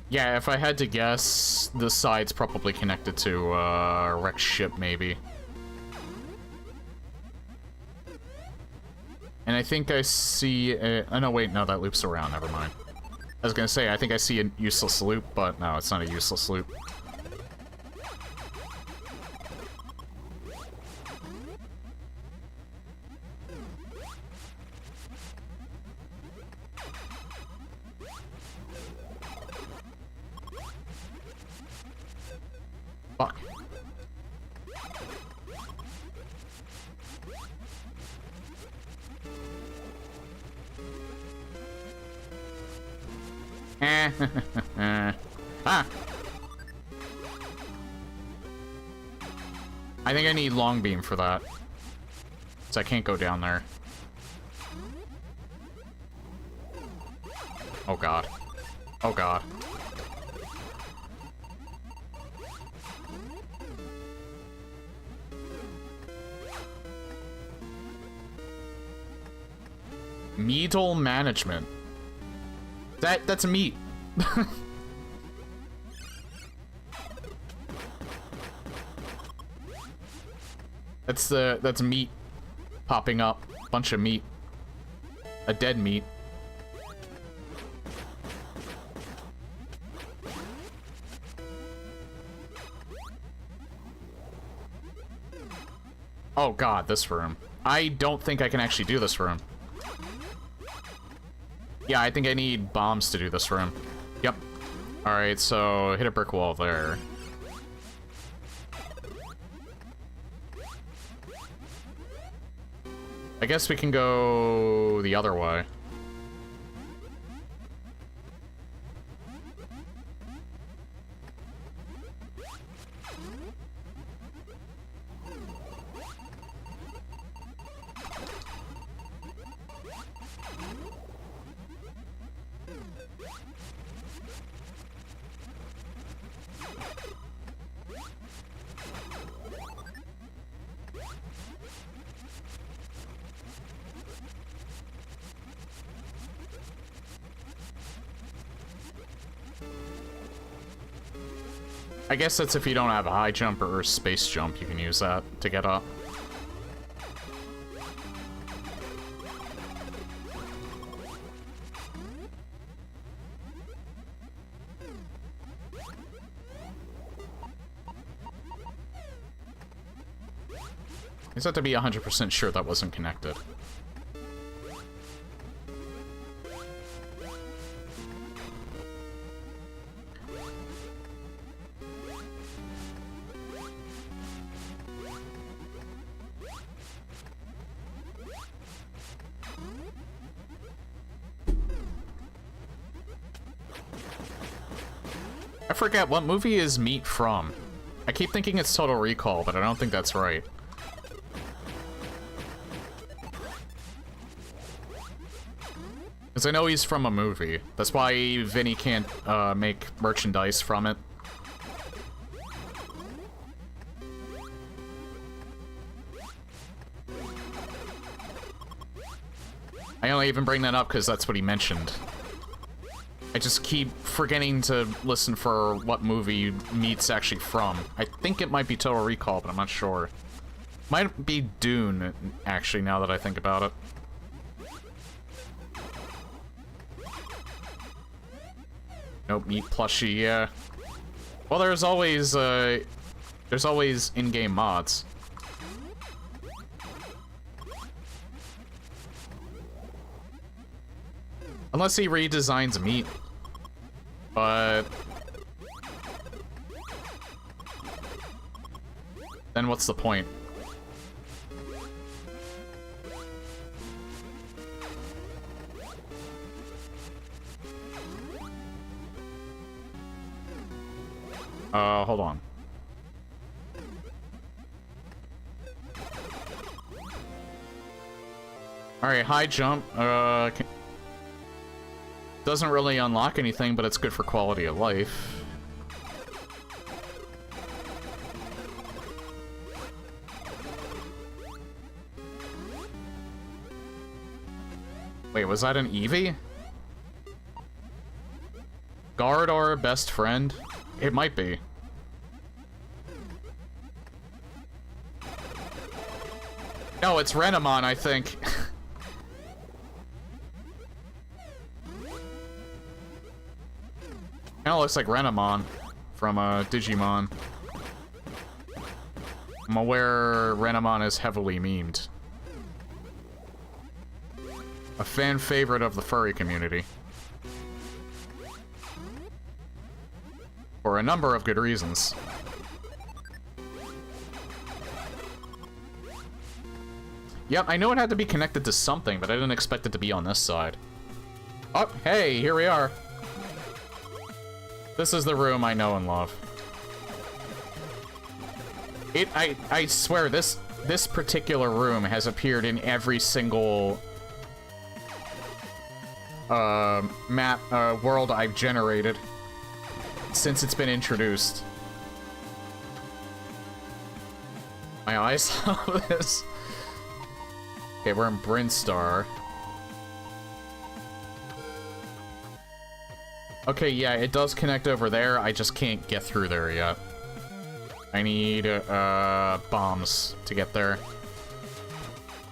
Speaker 1: Yeah, if I had to guess, this side's probably connected to Rex ship, maybe. And I think I see oh no, wait, no, that loops around, never mind. I was gonna say, I think I see a useless loop, but no, it's not a useless loop. Fuck. Ah! I think I need long beam for that. So I can't go down there. Oh god. Oh god. Meadle management. That's a meat. That's meat popping up. Bunch of meat. A dead meat. Oh god, this room. I don't think I can actually do this room. Yeah, I think I need bombs to do this room. Yep. Alright, so hit a brick wall there. I guess we can go the other way. I guess that's if you don't have a high jump or a space jump, you can use that to get up. I just have to be 100% sure that wasn't connected. I forget, what movie is Meat from? I keep thinking it's Total Recall, but I don't think that's right. Because I know he's from a movie. That's why Vinny can't make merchandise from it. I only even bring that up because that's what he mentioned. I just keep forgetting to listen for what movie Meat's actually from. I think it might be Total Recall, but I'm not sure. Might be Dune, actually, now that I think about it. Nope, Meat plushie, yeah. Well, there's always in-game mods. Unless he redesigns meat. But... then what's the point? Hold on. Alright, high jump. Doesn't really unlock anything, but it's good for quality of life. Wait, was that an Eevee? Guard our best friend? It might be. No, it's Renamon, I think. Kinda looks like Renamon from Digimon. I'm aware Renamon is heavily memed. A fan favorite of the furry community. For a number of good reasons. Yep, I know it had to be connected to something, but I didn't expect it to be on this side. Oh, hey, here we are. This is the room I know and love. I swear, this particular room has appeared in every single world I've generated since it's been introduced. My eyes love this. Okay, we're in Brinstar. Okay, yeah, it does connect over there. I just can't get through there yet. I need, bombs to get there.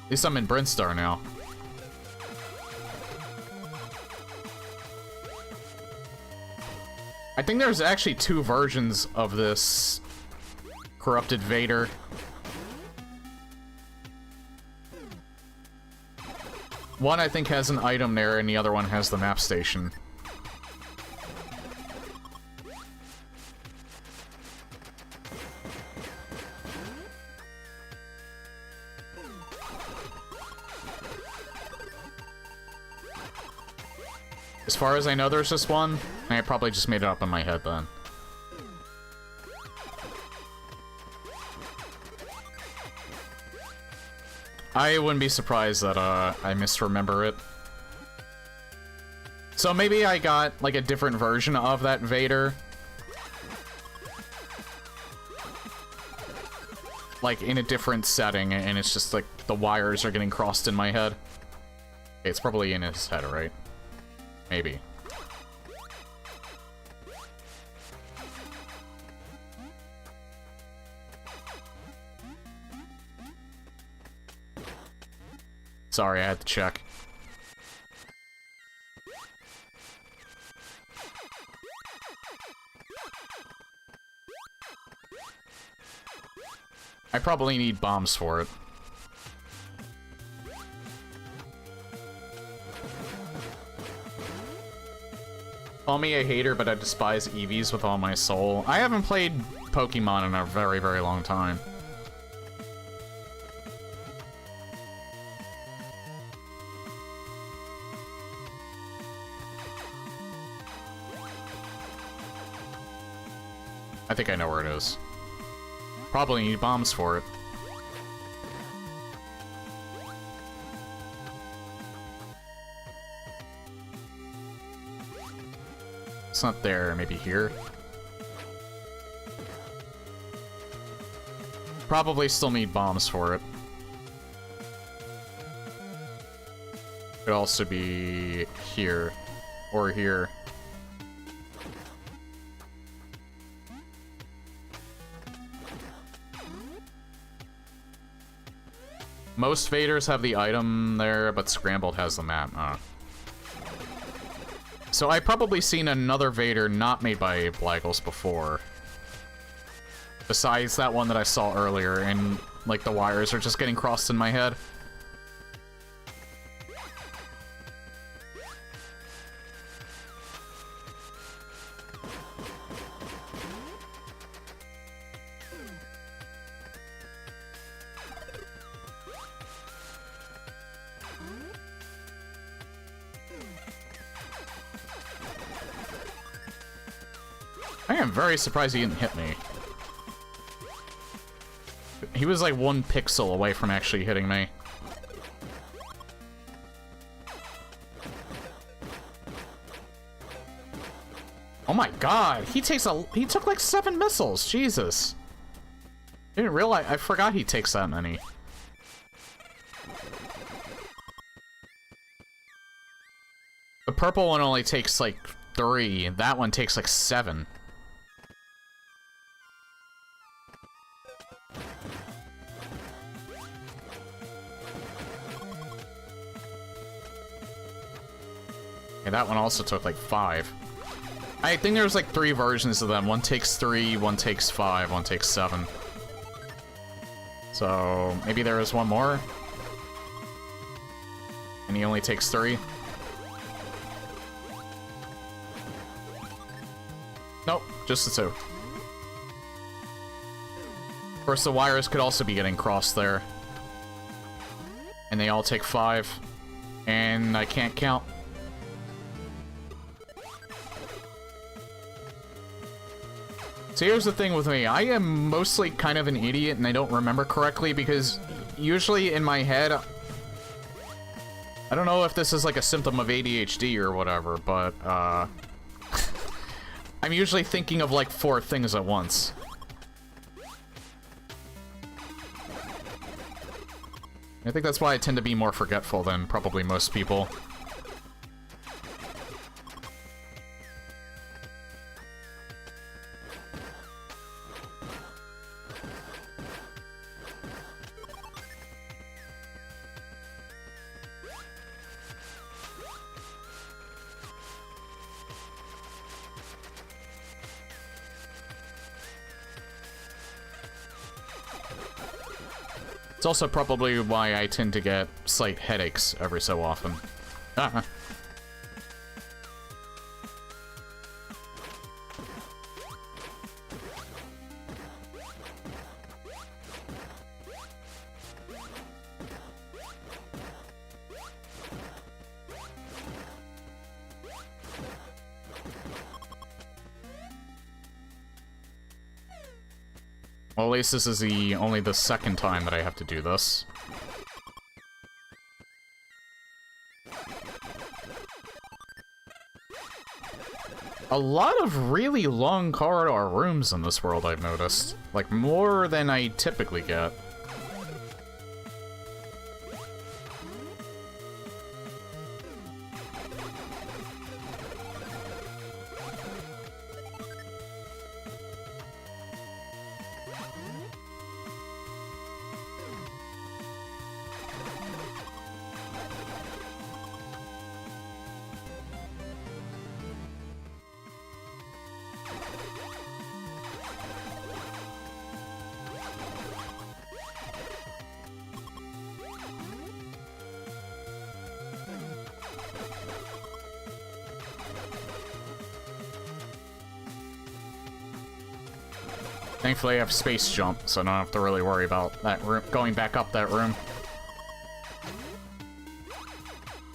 Speaker 1: At least I'm in Brinstar now. I think there's actually two versions of this corrupted Vader. One, I think, has an item there, and the other one has the map station. As far as I know, there's just one, and I probably just made it up in my head then. I wouldn't be surprised that, I misremember it. So maybe I got, like, a different version of that Vader. Like, in a different setting, and it's just, like, the wires are getting crossed in my head. Okay, it's probably in his head, right? Maybe. Sorry, I had to check. I probably need bombs for it. Call me a hater, but I despise Eevees with all my soul. I haven't played Pokemon in a very, very long time. I think I know where it is. Probably need bombs for it. It's not there, maybe here. Probably still need bombs for it. Could also be here, or here. Most Vaders have the item there, but Scrambled has the map. So I've probably seen another Vader not made by Blaggles before. Besides that one that I saw earlier, and, like, the wires are just getting crossed in my head. I am very surprised he didn't hit me. He was like 1 pixel away from actually hitting me. Oh my god, he took like 7 missiles, Jesus. Didn't realize, I forgot he takes that many. The purple one only takes like 3, and that one takes like 7. And that one also took like 5. I think there's like 3 versions of them. One takes 3, one takes 5, one takes 7. So maybe there is one more. And he only takes 3. Nope, just the 2. Of course, the wires could also be getting crossed there. And they all take 5. And I can't count. So here's the thing with me, I am mostly kind of an idiot and I don't remember correctly because usually in my head, I don't know if this is like a symptom of ADHD or whatever, but I'm usually thinking of like 4 things at once. I think that's why I tend to be more forgetful than probably most people. It's also probably why I tend to get slight headaches every so often. Well, at least this is only the 2nd time that I have to do this. A lot of really long corridor rooms in this world, I've noticed. Like, more than I typically get. Thankfully I have space jump, so I don't have to really worry about that room, going back up that room.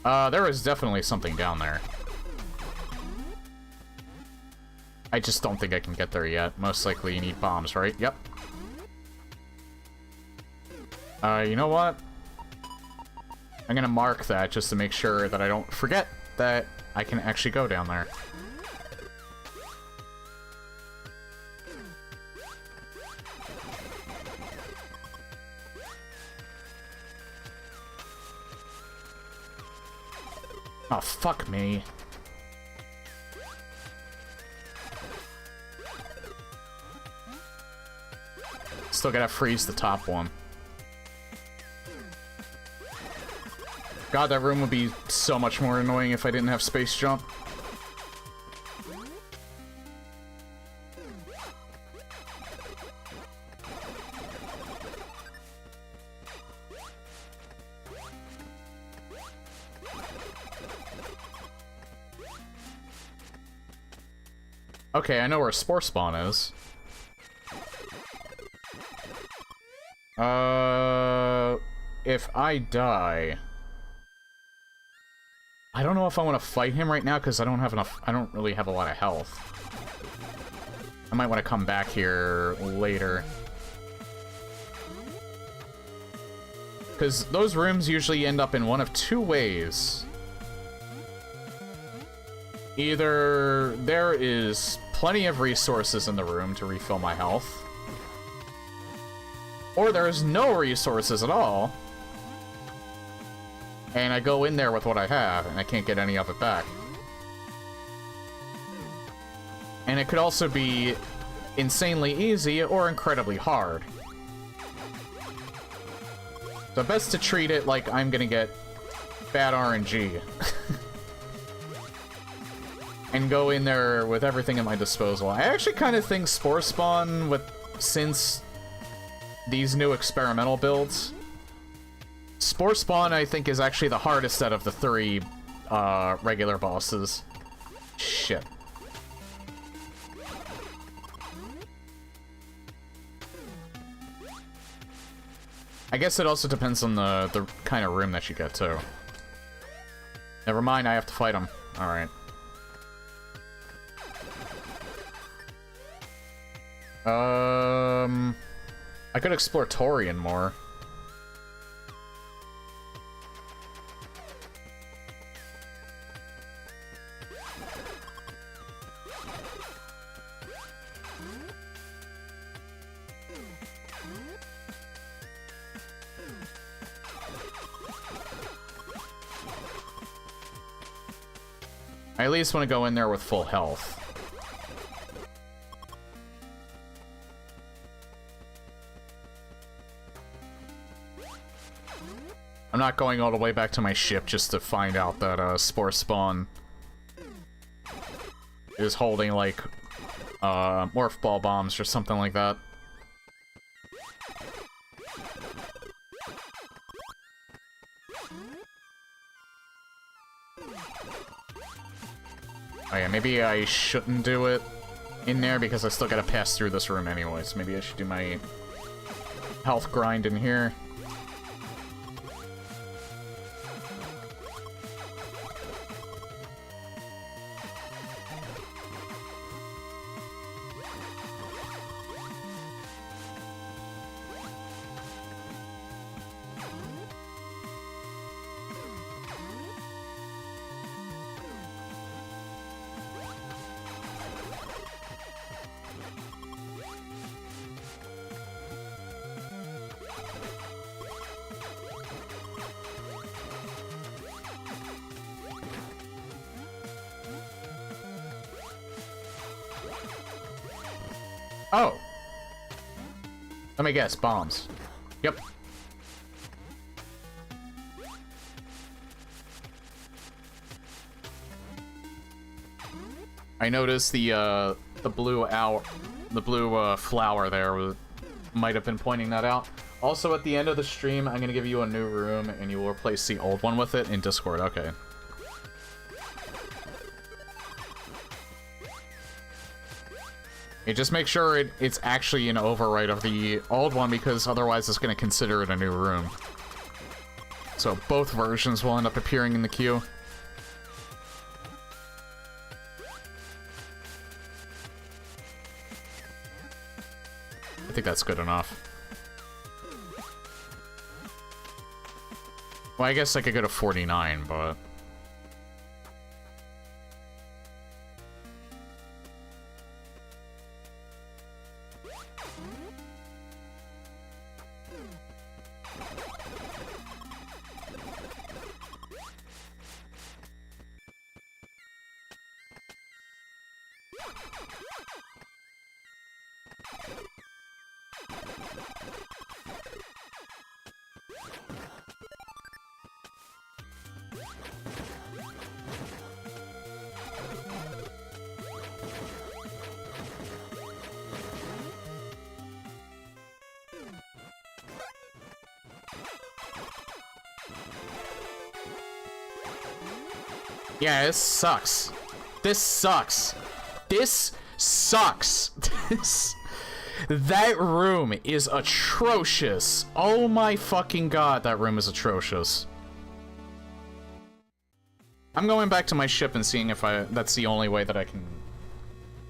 Speaker 1: There is definitely something down there. I just don't think I can get there yet. Most likely you need bombs, right? Yep. You know what? I'm gonna mark that just to make sure that I don't forget that I can actually go down there. Oh, fuck me. Still gotta freeze the top one. God, that room would be so much more annoying if I didn't have space jump. Okay, I know where Spore Spawn is. If I die... I don't know if I want to fight him right now, because I don't have enough... I don't really have a lot of health. I might want to come back here later. Because those rooms usually end up in one of two ways. Either there is plenty of resources in the room to refill my health, or there's no resources at all, and I go in there with what I have, and I can't get any of it back. And it could also be insanely easy or incredibly hard. So best to treat it like I'm gonna get bad RNG. And go in there with everything at my disposal. I actually kind of think Spore Spawn, since these new experimental builds, Spore Spawn, I think, is actually the hardest out of the three regular bosses. Shit. I guess it also depends on the kind of room that you get, too. Never mind, I have to fight him. Alright. I could explore Torian more. I at least want to go in there with full health. I'm not going all the way back to my ship just to find out that Spore Spawn is holding, like, Morph Ball bombs or something like that. Oh yeah, maybe I shouldn't do it in there because I still gotta pass through this room anyways. Maybe I should do my health grind in here. Oh. Let me guess, bombs. Yep. I noticed the blue flower there might have been pointing that out. Also, at the end of the stream, I'm gonna give you a new room, and you will replace the old one with it in Discord. Okay. Just make sure it's actually an overwrite of the old one, because otherwise it's going to consider it a new room. So both versions will end up appearing in the queue. I think that's good enough. Well, I guess I could go to 49, but... Yeah, this sucks. This sucks. This sucks. That room is atrocious. Oh my fucking god, that room is atrocious. I'm going back to my ship and seeing if that's the only way that I can...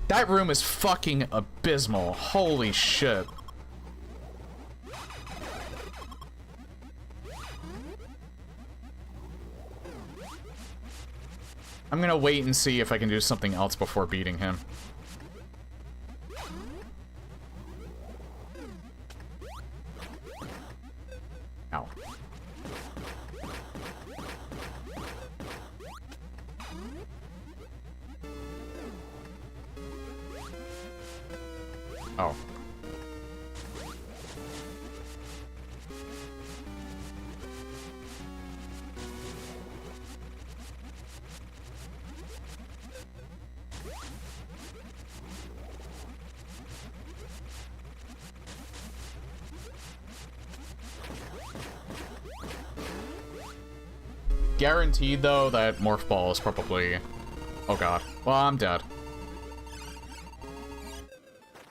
Speaker 1: That room is fucking abysmal. Holy shit. I'm gonna wait and see if I can do something else before beating him. Ow. Oh. Guaranteed, though, that Morph Ball is probably... Oh god. Well, I'm dead.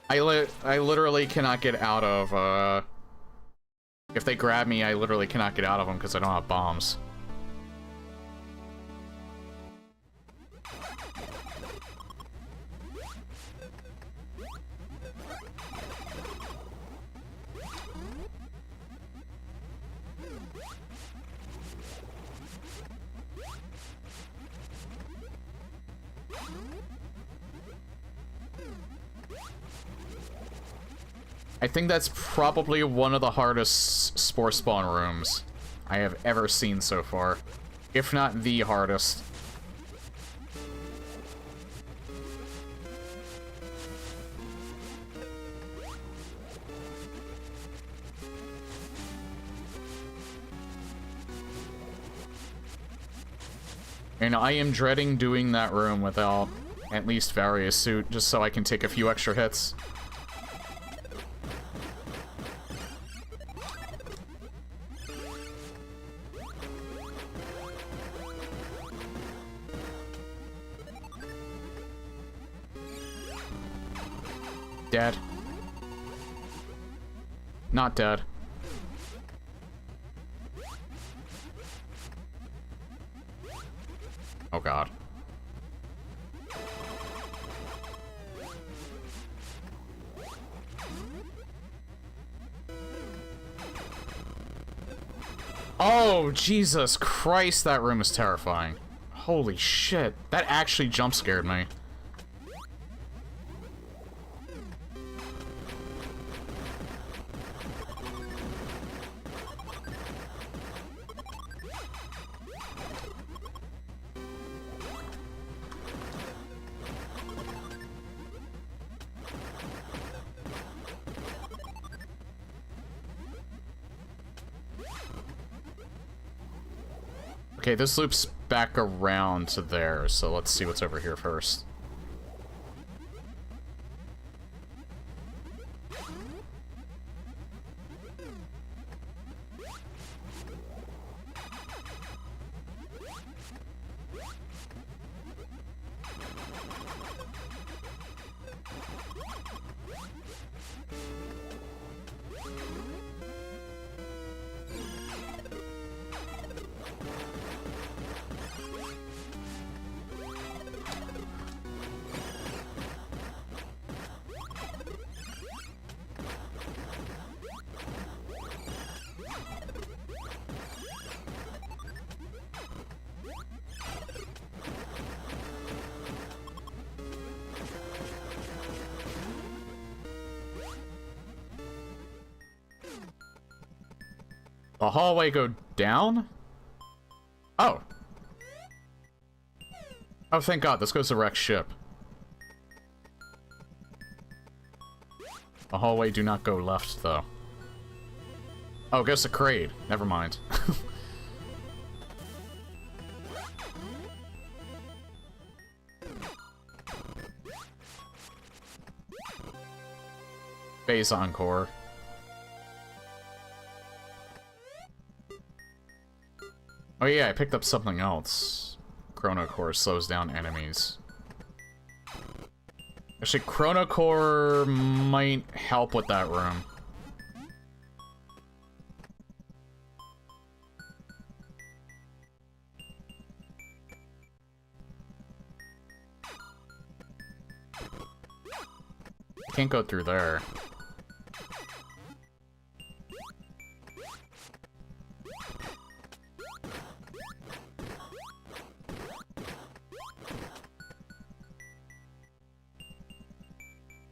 Speaker 1: I literally cannot get out of, If they grab me, I literally cannot get out of them because I don't have bombs. I think that's probably one of the hardest Spore Spawn rooms I have ever seen so far. If not the hardest. And I am dreading doing that room without at least Various Suit, just so I can take a few extra hits. Dead. Not dead. Oh god. Oh, Jesus Christ, that room is terrifying. Holy shit. That actually jump scared me. Okay, this loops back around to there, so let's see what's over here first. The hallway go down? Oh. Oh, thank God. This goes to Rex's ship. The hallway do not go left, though. Oh, it goes to Kraid. Never mind. Phase Encore. Oh yeah, I picked up something else. Chrono Core slows down enemies. Actually, Chrono Core might help with that room. Can't go through there.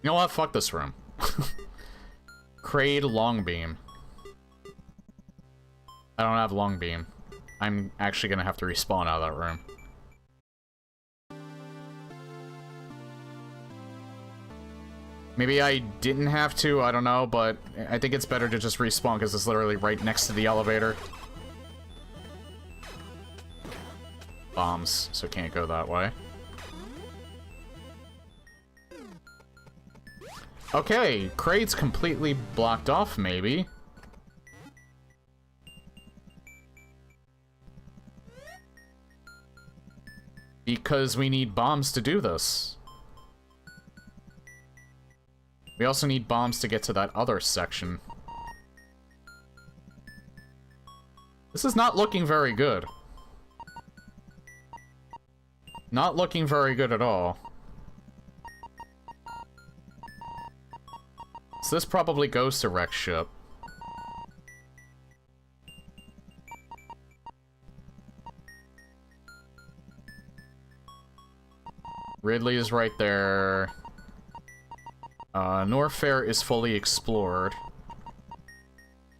Speaker 1: You know what? Fuck this room. Kraid Longbeam. I don't have Longbeam. I'm actually gonna have to respawn out of that room. Maybe I didn't have to, I don't know, but I think it's better to just respawn because it's literally right next to the elevator. Bombs, so can't go that way. Okay, Kraid's completely blocked off, maybe. Because we need bombs to do this. We also need bombs to get to that other section. This is not looking very good. Not looking very good at all. So this probably goes to Rex ship. Ridley is right there. Norfair is fully explored.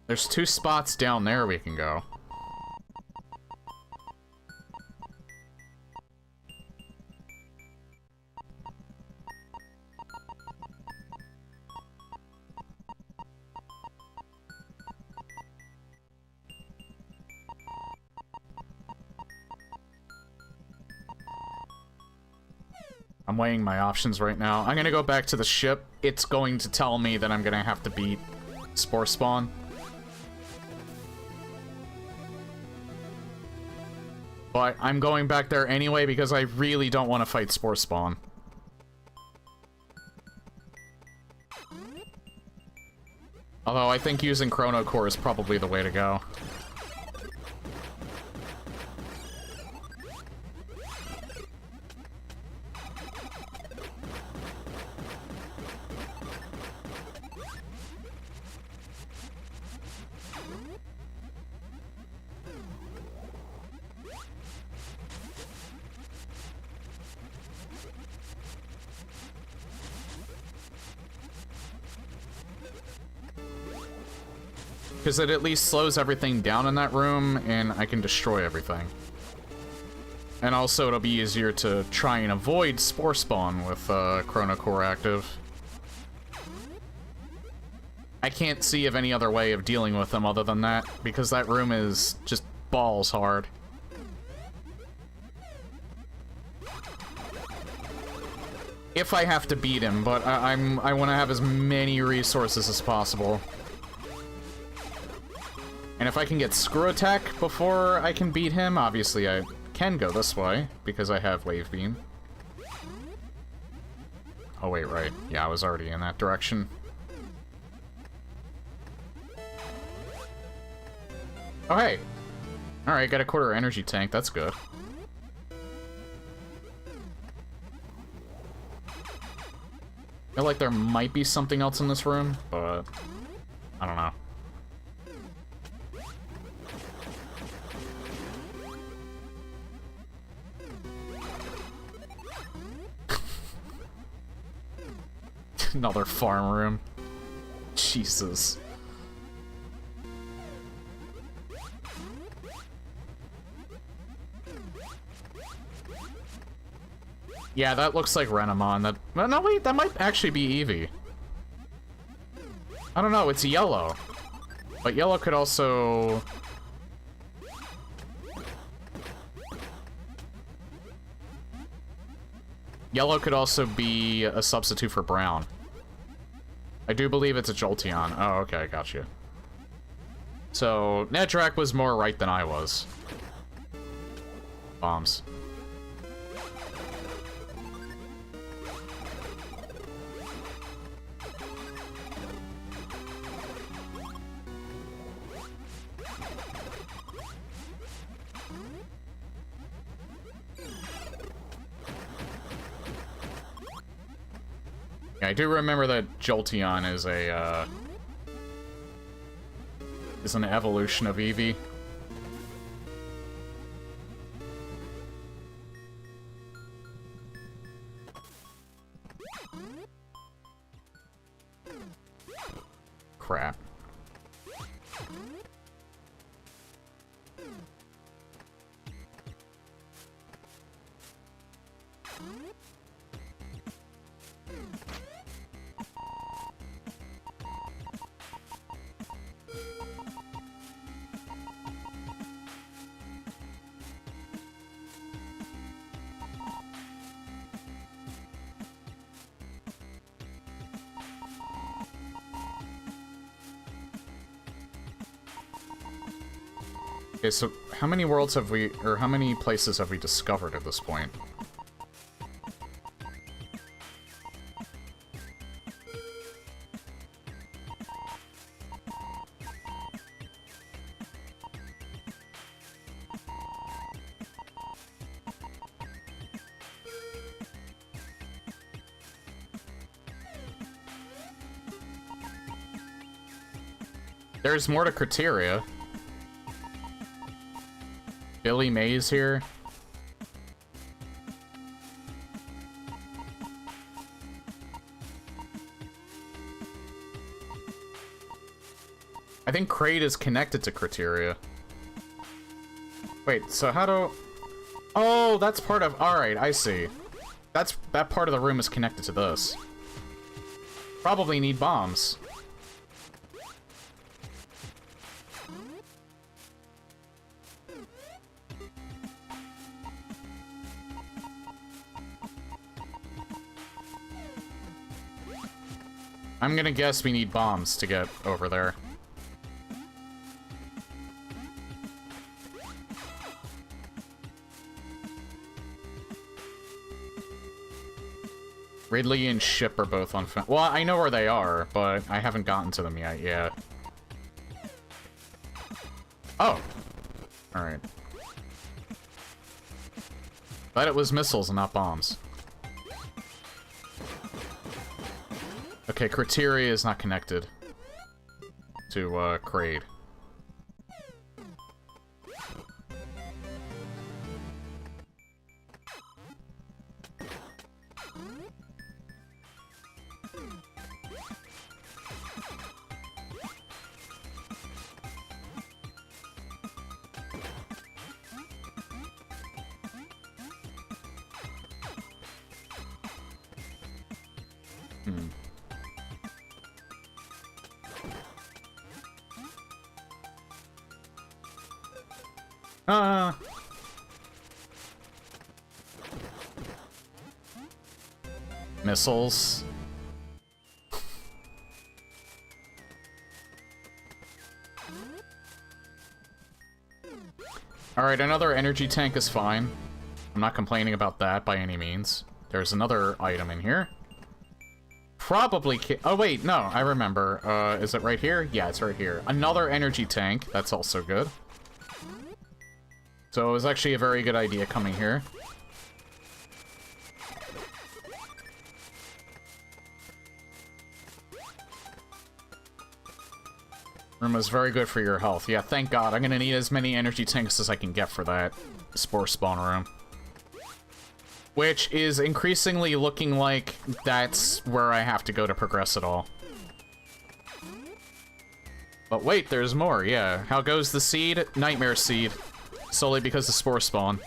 Speaker 1: There's 2 spots down there we can go. I'm weighing my options right now. I'm gonna go back to the ship. It's going to tell me that I'm gonna have to beat Spore Spawn. But I'm going back there anyway because I really don't want to fight Spore Spawn. Although I think using Chrono Core is probably the way to go. Because it at least slows everything down in that room, and I can destroy everything. And also, it'll be easier to try and avoid Spore Spawn with Chrono Core active. I can't see of any other way of dealing with them other than that, because that room is just balls hard. If I have to beat him, but I want to have as many resources as possible. And if I can get Screw Attack before I can beat him, obviously I can go this way, because I have Wave Beam. Oh wait, right. Yeah, I was already in that direction. Oh hey! Alright, got a quarter energy tank, that's good. I feel like there might be something else in this room, but I don't know. Another farm room. Jesus. Yeah, that looks like Renamon. That no wait, that might actually be Eevee. I don't know, it's yellow. But yellow could also... Yellow could also be a substitute for brown. I do believe it's a Jolteon. Oh, okay, I got you. So, Nedrak was more right than I was. Bombs. Yeah, I do remember that Jolteon is an evolution of Eevee. Crap. Okay, so how many worlds have we, or how many places have we discovered at this point? There's more to Criteria. Billy Mays here. I think Kraid is connected to Criteria. Wait, so how do... Oh, that's part of... Alright, I see. That part of the room is connected to this. Probably need bombs. I'm gonna guess we need bombs to get over there. Ridley and Ship are both on... Well, I know where they are, but I haven't gotten to them yet, yeah. Oh! Alright. But it was missiles and not bombs. Okay, Criteria is not connected to, Kraid. Missiles. Alright, another energy tank is fine. I'm not complaining about that by any means. There's another item in here. Probably oh wait, no, I remember. Is it right here? Yeah, it's right here. Another energy tank. That's also good. So it was actually a very good idea coming here. Room is very good for your health. Yeah, thank God. I'm gonna need as many energy tanks as I can get for that Spore Spawn room. Which is increasingly looking like that's where I have to go to progress it all. But wait, there's more, yeah. How goes the seed? Nightmare Seed. Solely because of Spore Spawn.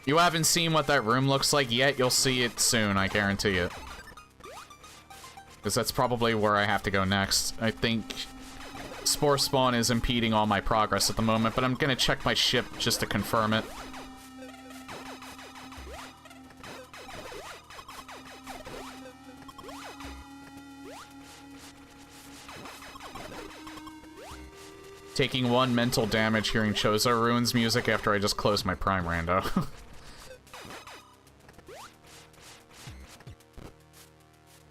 Speaker 1: You haven't seen what that room looks like yet, you'll see it soon, I guarantee it. Because that's probably where I have to go next. I think Spore Spawn is impeding all my progress at the moment, but I'm gonna check my ship just to confirm it. Taking 1 mental damage hearing Chozo Ruins music after I just closed my Prime Rando.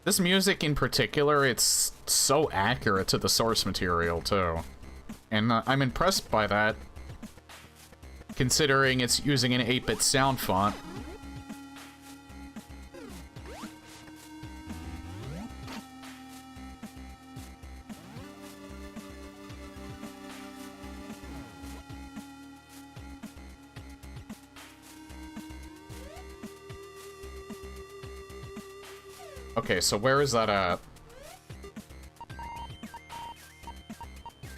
Speaker 1: This music in particular, it's so accurate to the source material, too. And I'm impressed by that, considering it's using an 8-bit sound font. Okay, so where is that at?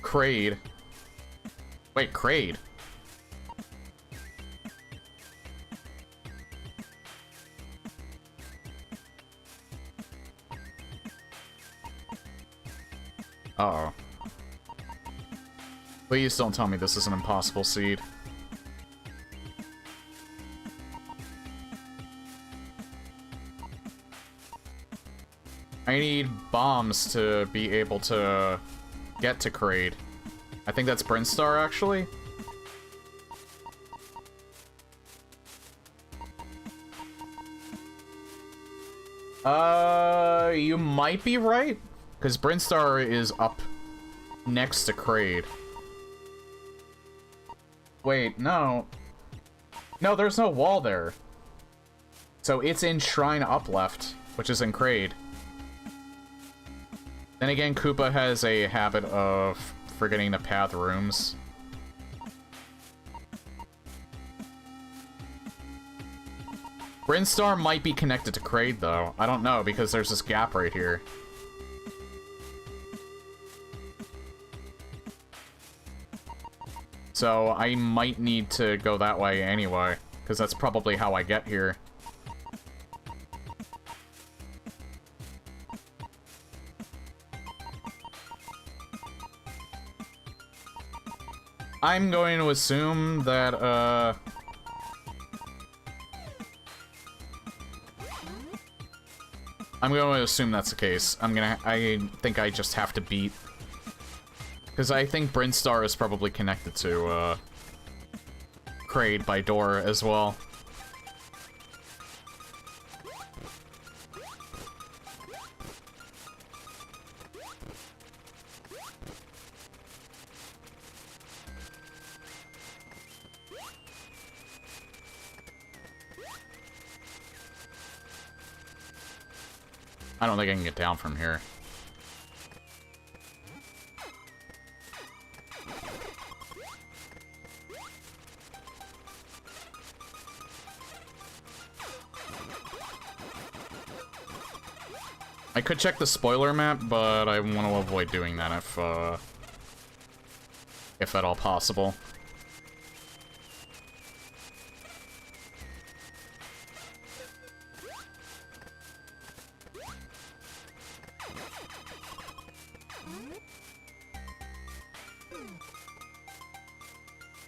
Speaker 1: Kraid. Wait, Kraid. Uh-oh. Please don't tell me this is an impossible seed. I need bombs to be able to get to Kraid. I think that's Brinstar, actually. You might be right, because Brinstar is up next to Kraid. Wait, no. No, there's no wall there. So it's in Shrine up left, which is in Kraid. Then again, Koopa has a habit of forgetting to path rooms. Brinstar might be connected to Kraid, though. I don't know, because there's this gap right here. So I might need to go that way anyway, because that's probably how I get here. I'm going to assume that, I'm going to assume that's the case. I think I just have to beat... Because I think Brinstar is probably connected to, Kraid by door as well. I don't think I can get down from here. I could check the spoiler map, but I want to avoid doing that if at all possible.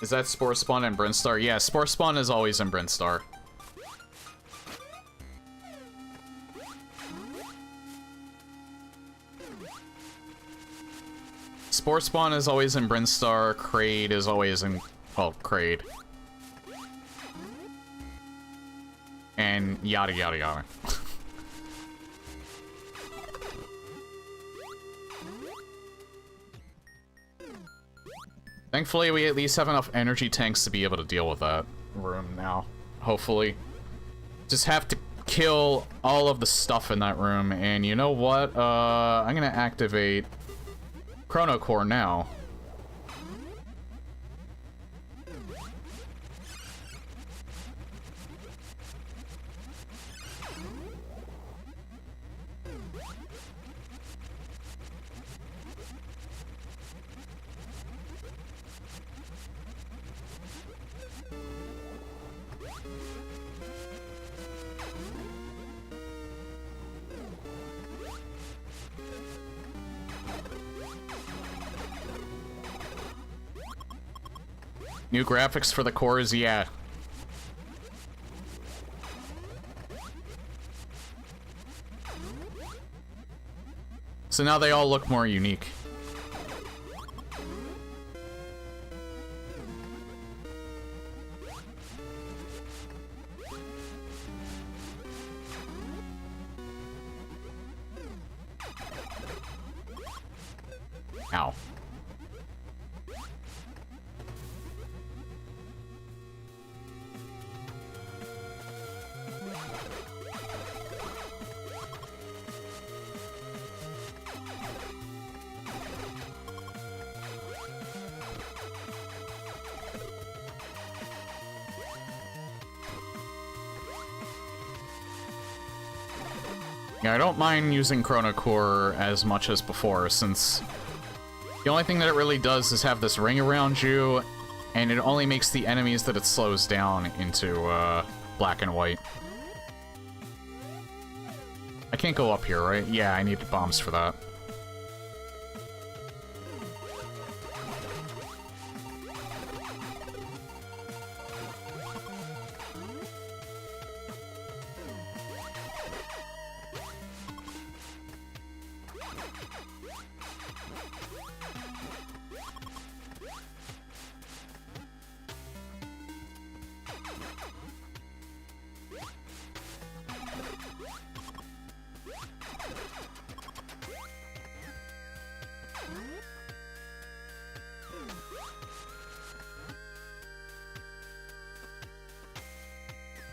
Speaker 1: Is that Spore Spawn and Brinstar? Yeah, Spore Spawn is always in Brinstar. Spore Spawn is always in Brinstar, Kraid is always in... well, Kraid. And yada yada yada. Thankfully, we at least have enough energy tanks to be able to deal with that room now. Hopefully. Just have to kill all of the stuff in that room, and you know what? I'm gonna activate Chrono Core now. New graphics for the cores, yeah. So now they all look more unique. Ow. Yeah, I don't mind using Chrono Core as much as before, since the only thing that it really does is have this ring around you, and it only makes the enemies that it slows down into black and white. I can't go up here, right? Yeah, I need bombs for that.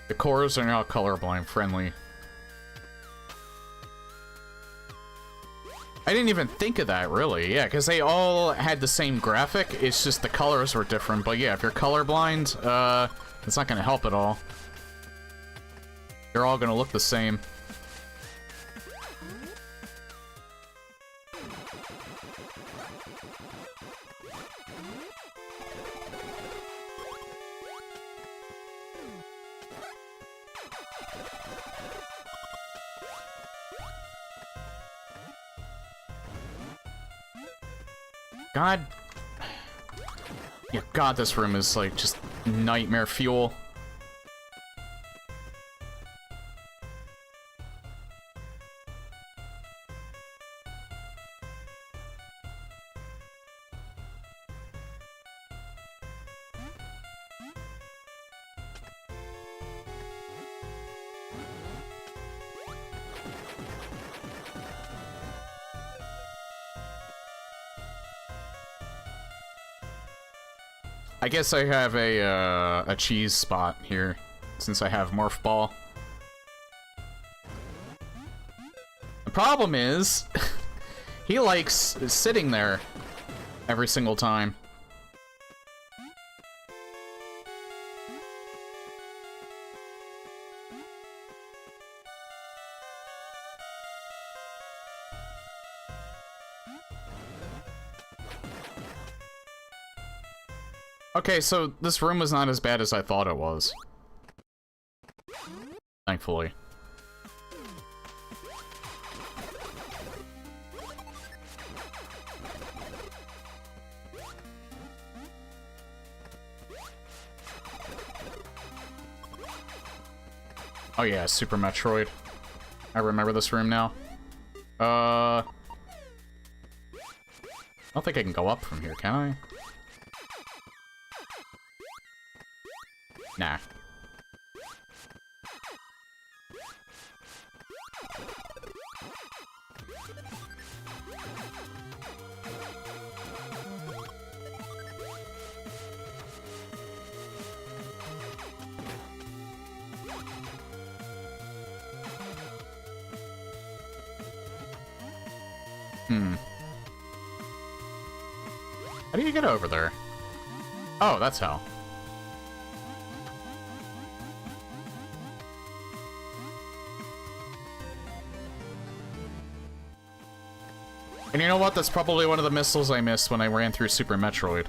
Speaker 1: The cores are now colorblind friendly. I didn't even think of that, really. Yeah, because they all had the same graphic. It's just the colors were different. But yeah, if you're colorblind, it's not going to help at all. They're all going to look the same. God. Yeah, God, this room is, like, just nightmare fuel. I guess I have a cheese spot here, since I have Morph Ball. The problem is, he likes sitting there every single time. Okay, so this room was not as bad as I thought it was. Thankfully. Oh yeah, Super Metroid. I remember this room now. I don't think I can go up from here, can I? Nah. How do you get over there? Oh, that's how. And you know what? That's probably one of the missiles I missed when I ran through Super Metroid.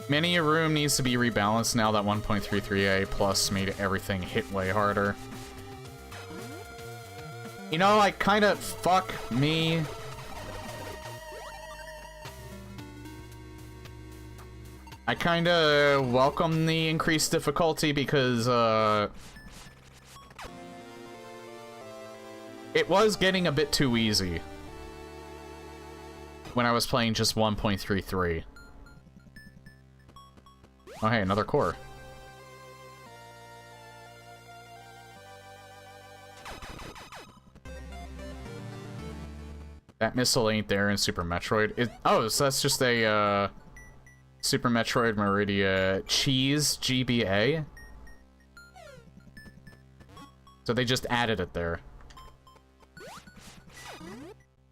Speaker 1: Many a room needs to be rebalanced now that 1.33a plus made everything hit way harder. You know, I kinda... fuck me. I kinda welcome the increased difficulty because, it was getting a bit too easy when I was playing just 1.33. Oh hey, another core. That missile ain't there in Super Metroid. Oh, so that's just a, Super Metroid Meridia Cheese GBA? So they just added it there.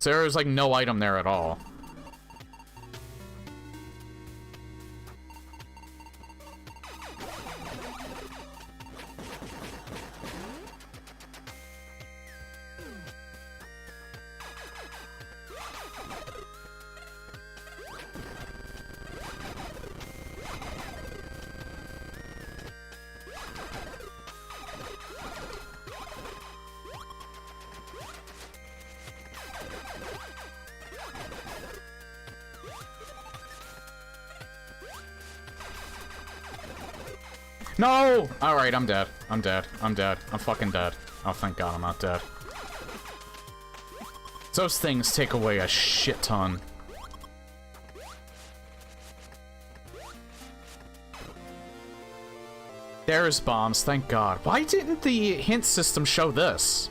Speaker 1: So there was, like, no item there at all. No! Alright, I'm dead. I'm dead. I'm dead. I'm fucking dead. Oh, thank God I'm not dead. Those things take away a shit ton. There's bombs, thank God. Why didn't the hint system show this?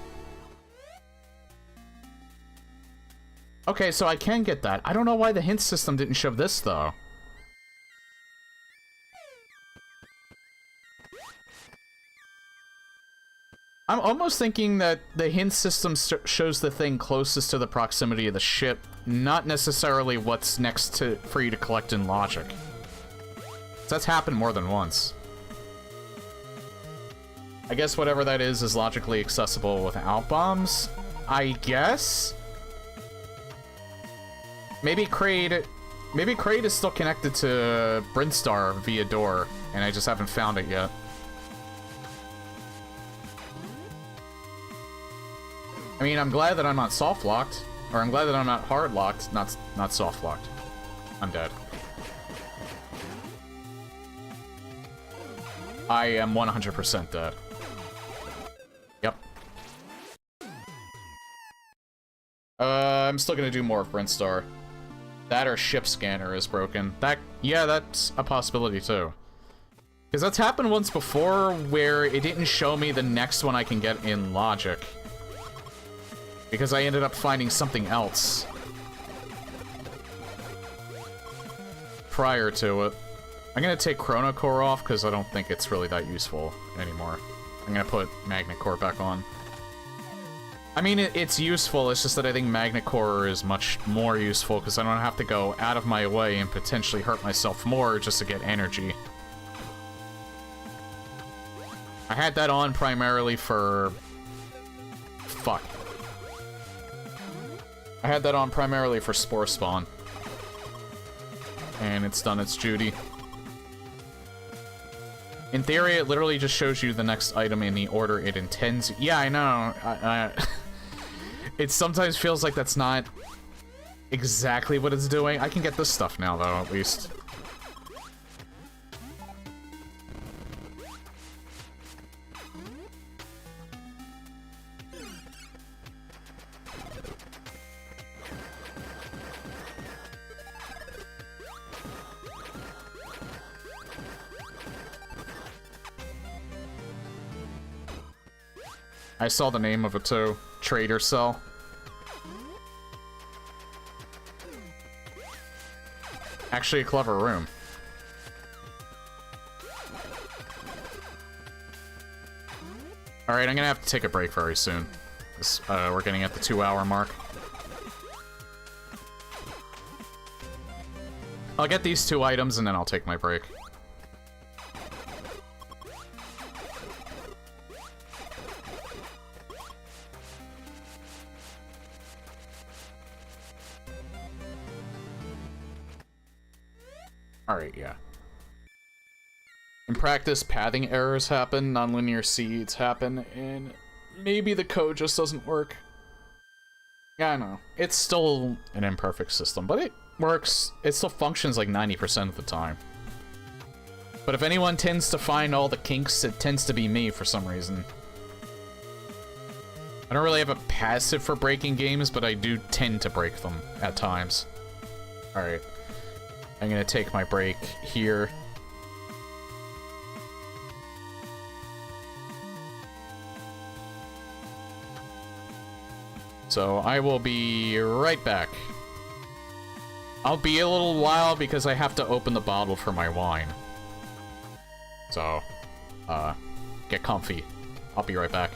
Speaker 1: Okay, so I can get that. I don't know why the hint system didn't show this, though. I'm almost thinking that the hint system shows the thing closest to the proximity of the ship, not necessarily what's next to for you to collect in logic. That's happened more than once. I guess whatever that is logically accessible without bombs? I guess? Maybe Kraid is still connected to Brinstar via door, and I just haven't found it yet. I mean, I'm glad that I'm not soft-locked. Or I'm glad that I'm not hard-locked, not soft-locked. I'm dead. I am 100% dead. Yep. I'm still gonna do more of Brinstar. That or ship scanner is broken. Yeah, that's a possibility too. Because that's happened once before where it didn't show me the next one I can get in logic. Because I ended up finding something else prior to it. I'm gonna take Chrono Core off because I don't think it's really that useful anymore. I'm gonna put Magnet Core back on. I mean, it's useful, it's just that I think Magnet Core is much more useful because I don't have to go out of my way and potentially hurt myself more just to get energy. I had that on primarily for... Fuck. I had that on primarily for Spore Spawn. And it's done its duty. In theory, it literally just shows you the next item in the order it intends. Yeah, I know. It sometimes feels like that's not exactly what it's doing. I can get this stuff now, though, at least. I saw the name of it too. Trader Cell. Actually a clever room. Alright, I'm gonna have to take a break very soon. We're getting at the 2-hour mark. I'll get these 2 items and then I'll take my break. Alright, yeah. In practice, pathing errors happen, nonlinear seeds happen, and maybe the code just doesn't work. Yeah, I know. It's still an imperfect system, but it works. It still functions like 90% of the time. But if anyone tends to find all the kinks, it tends to be me for some reason. I don't really have a passive for breaking games, but I do tend to break them at times. Alright. I'm gonna take my break here. So I will be right back. I'll be a little while because I have to open the bottle for my wine. So, get comfy. I'll be right back.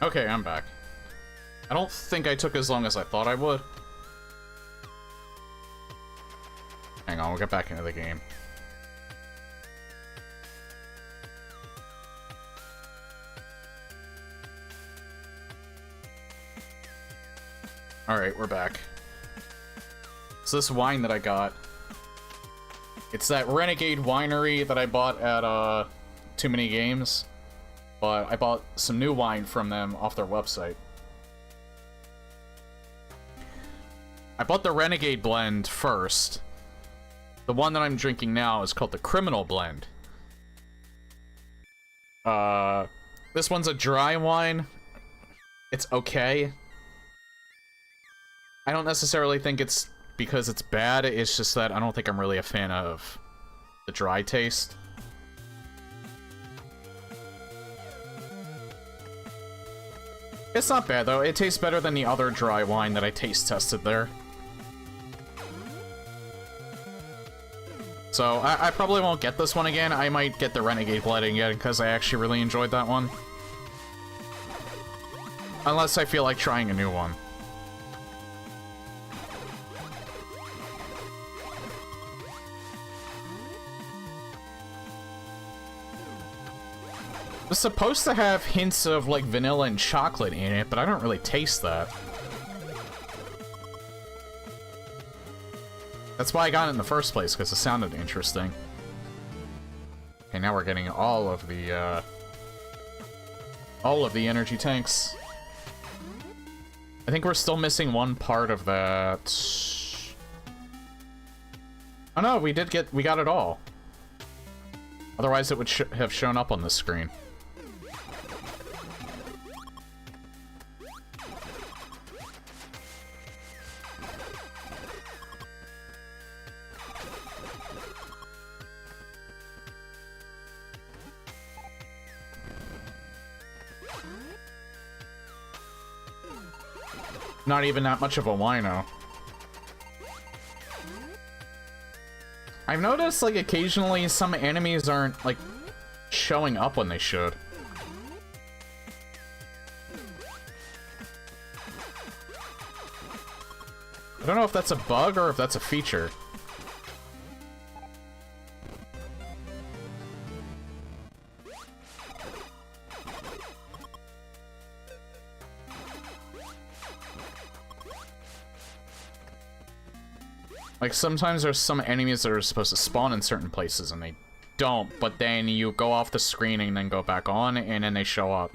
Speaker 1: Okay, I'm back. I don't think I took as long as I thought I would. Hang on, we'll get back into the game. Alright, we're back. So this wine that I got, it's that Renegade Winery that I bought at, Too Many Games. But I bought some new wine from them off their website. I bought the Renegade blend first. The one that I'm drinking now is called the Criminal Blend. This one's a dry wine. It's okay. I don't necessarily think it's because it's bad, it's just that I don't think I'm really a fan of the dry taste. It's not bad, though. It tastes better than the other dry wine that I taste tested there. So, I probably won't get this one again. I might get the Renegade Blend again, because I actually really enjoyed that one. Unless I feel like trying a new one. It's supposed to have hints of, like, vanilla and chocolate in it, but I don't really taste that. That's why I got it in the first place, because it sounded interesting. Okay, now we're getting all of the energy tanks. I think we're still missing one part of that. Oh no, we got it all. Otherwise it would have shown up on the screen. Not even that much of a wino. I've noticed, like, occasionally some enemies aren't, like, showing up when they should. I don't know if that's a bug or if that's a feature. Like, sometimes there's some enemies that are supposed to spawn in certain places and they don't, but then you go off the screen and then go back on, and then they show up.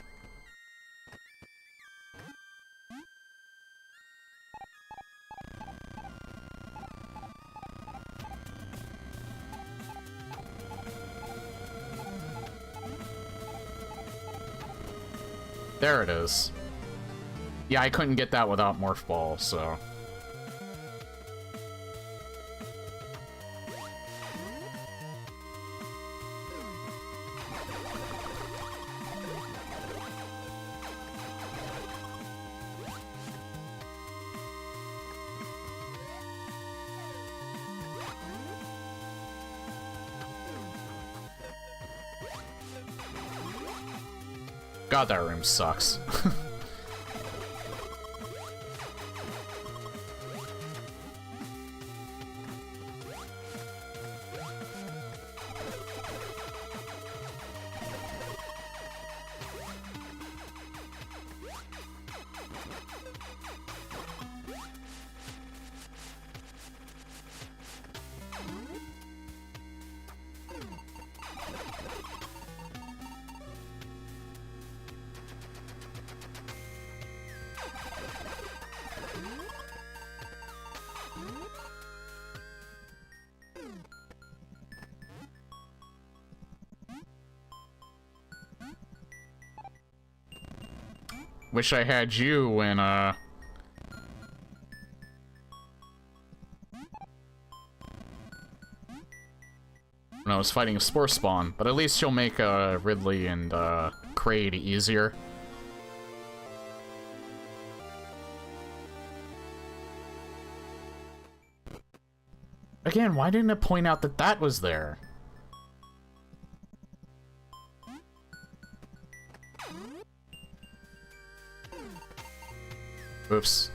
Speaker 1: There it is. Yeah, I couldn't get that without Morph Ball, so... God, that room sucks. Wish I had you when, when I was fighting Spore Spawn, but at least you'll make, Ridley and, Kraid easier. Again, why didn't it point out that that was there? Oops.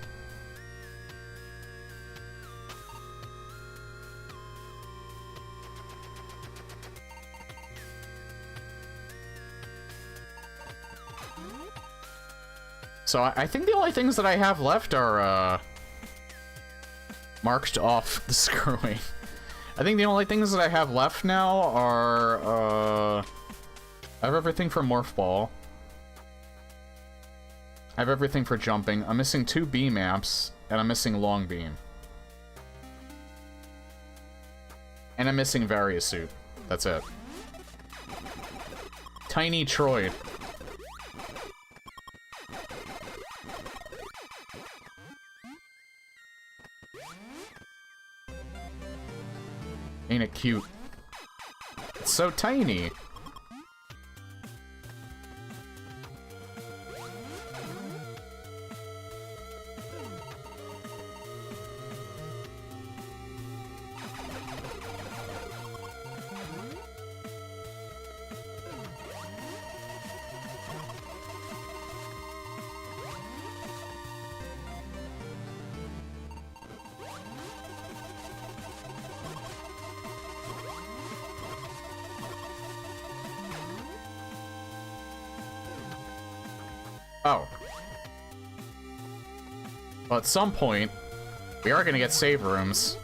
Speaker 1: So I think the only things that I have left are, marked off the screwing. I think the only things that I have left now are, I have everything for Morph Ball. I have everything for jumping. I'm missing 2 beam apps, and I'm missing Long Beam. And I'm missing Varia Suit. That's it. Tiny Troid. Ain't it cute? It's so tiny. Oh. Well, at some point, we are going to get save rooms.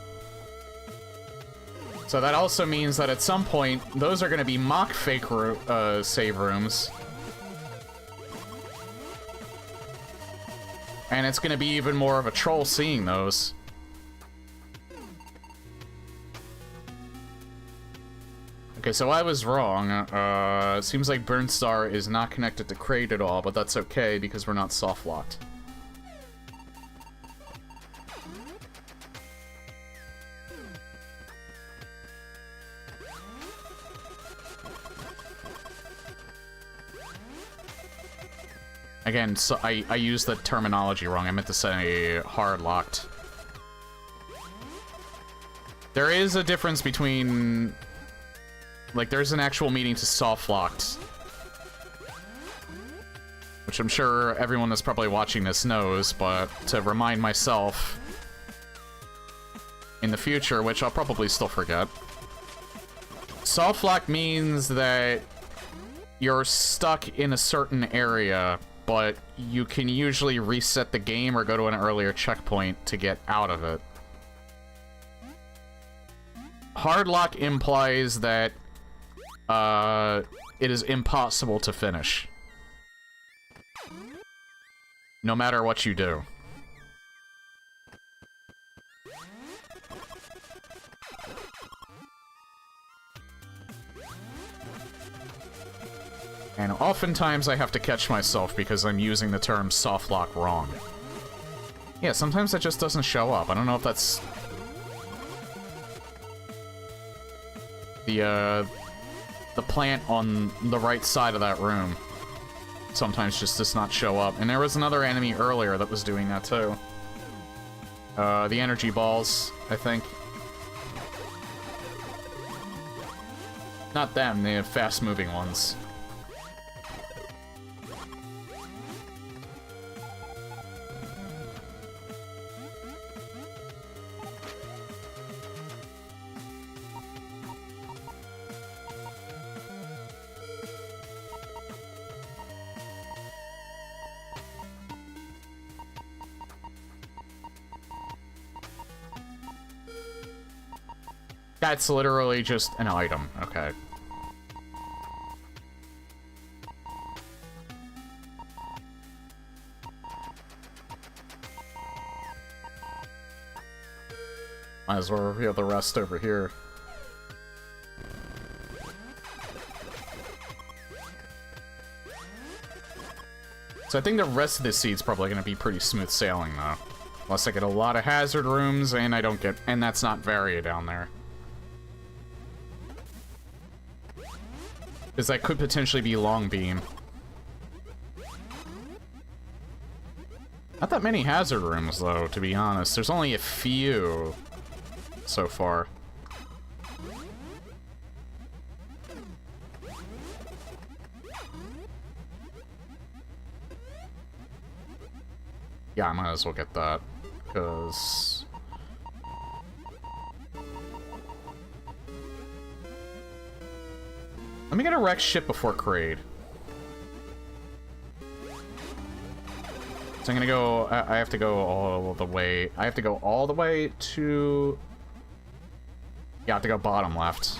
Speaker 1: So that also means that at some point, those are going to be mock fake save rooms. And it's going to be even more of a troll seeing those. Okay, so I was wrong. It seems like Burnstar is not connected to Kraid at all, but that's okay because we're not soft-locked. Again, so I used the terminology wrong. I meant to say hard-locked. There is a difference between... Like, there's an actual meaning to soft-locked. Which I'm sure everyone that's probably watching this knows, but to remind myself in the future, which I'll probably still forget. Soft-lock means that you're stuck in a certain area, but you can usually reset the game or go to an earlier checkpoint to get out of it. Hardlock implies that it is impossible to finish. No matter what you do. And oftentimes I have to catch myself because I'm using the term soft lock wrong. Yeah, sometimes it just doesn't show up. I don't know if that's... The plant on the right side of that room sometimes just does not show up. And there was another enemy earlier that was doing that too. The energy balls, I think. Not them, the fast-moving ones. That's literally just an item, okay. Might as well reveal the rest over here. So I think the rest of this seed's probably going to be pretty smooth sailing, though. Unless I get a lot of hazard rooms, and I don't get... And that's not Varia down there. Because that could potentially be Long Beam. Not that many hazard rooms, though, to be honest. There's only a few so far. Yeah, I might as well get that, because... Let me get a wrecked ship before Kraid. So I'm gonna go... I have to go all the way... I have to go all the way to... Yeah, I have to go bottom left.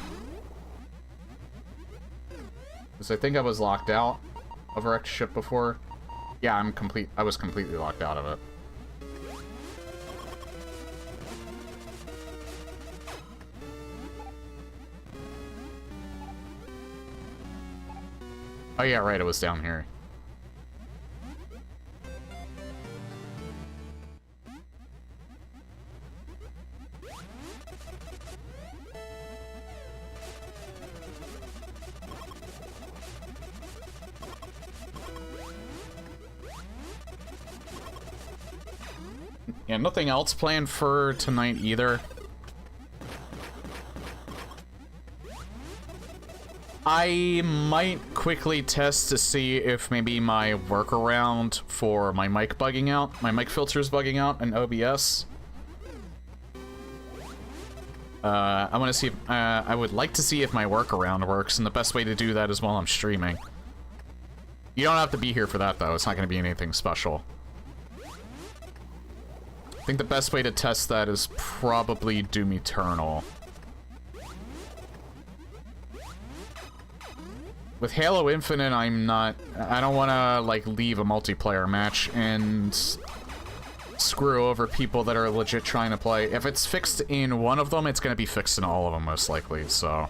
Speaker 1: Because I think I was locked out of a wrecked ship before. Yeah, I was completely locked out of it. Oh yeah, right, it was down here. Yeah, nothing else planned for tonight either. I might quickly test to see if maybe my workaround for my mic bugging out, my mic filters bugging out in OBS. I want to see if, I would like to see if my workaround works, and the best way to do that is while I'm streaming. You don't have to be here for that, though. It's not going to be anything special. I think the best way to test that is probably Doom Eternal. With Halo Infinite, I don't want to, like, leave a multiplayer match and screw over people that are legit trying to play. If it's fixed in one of them, it's going to be fixed in all of them, most likely, so...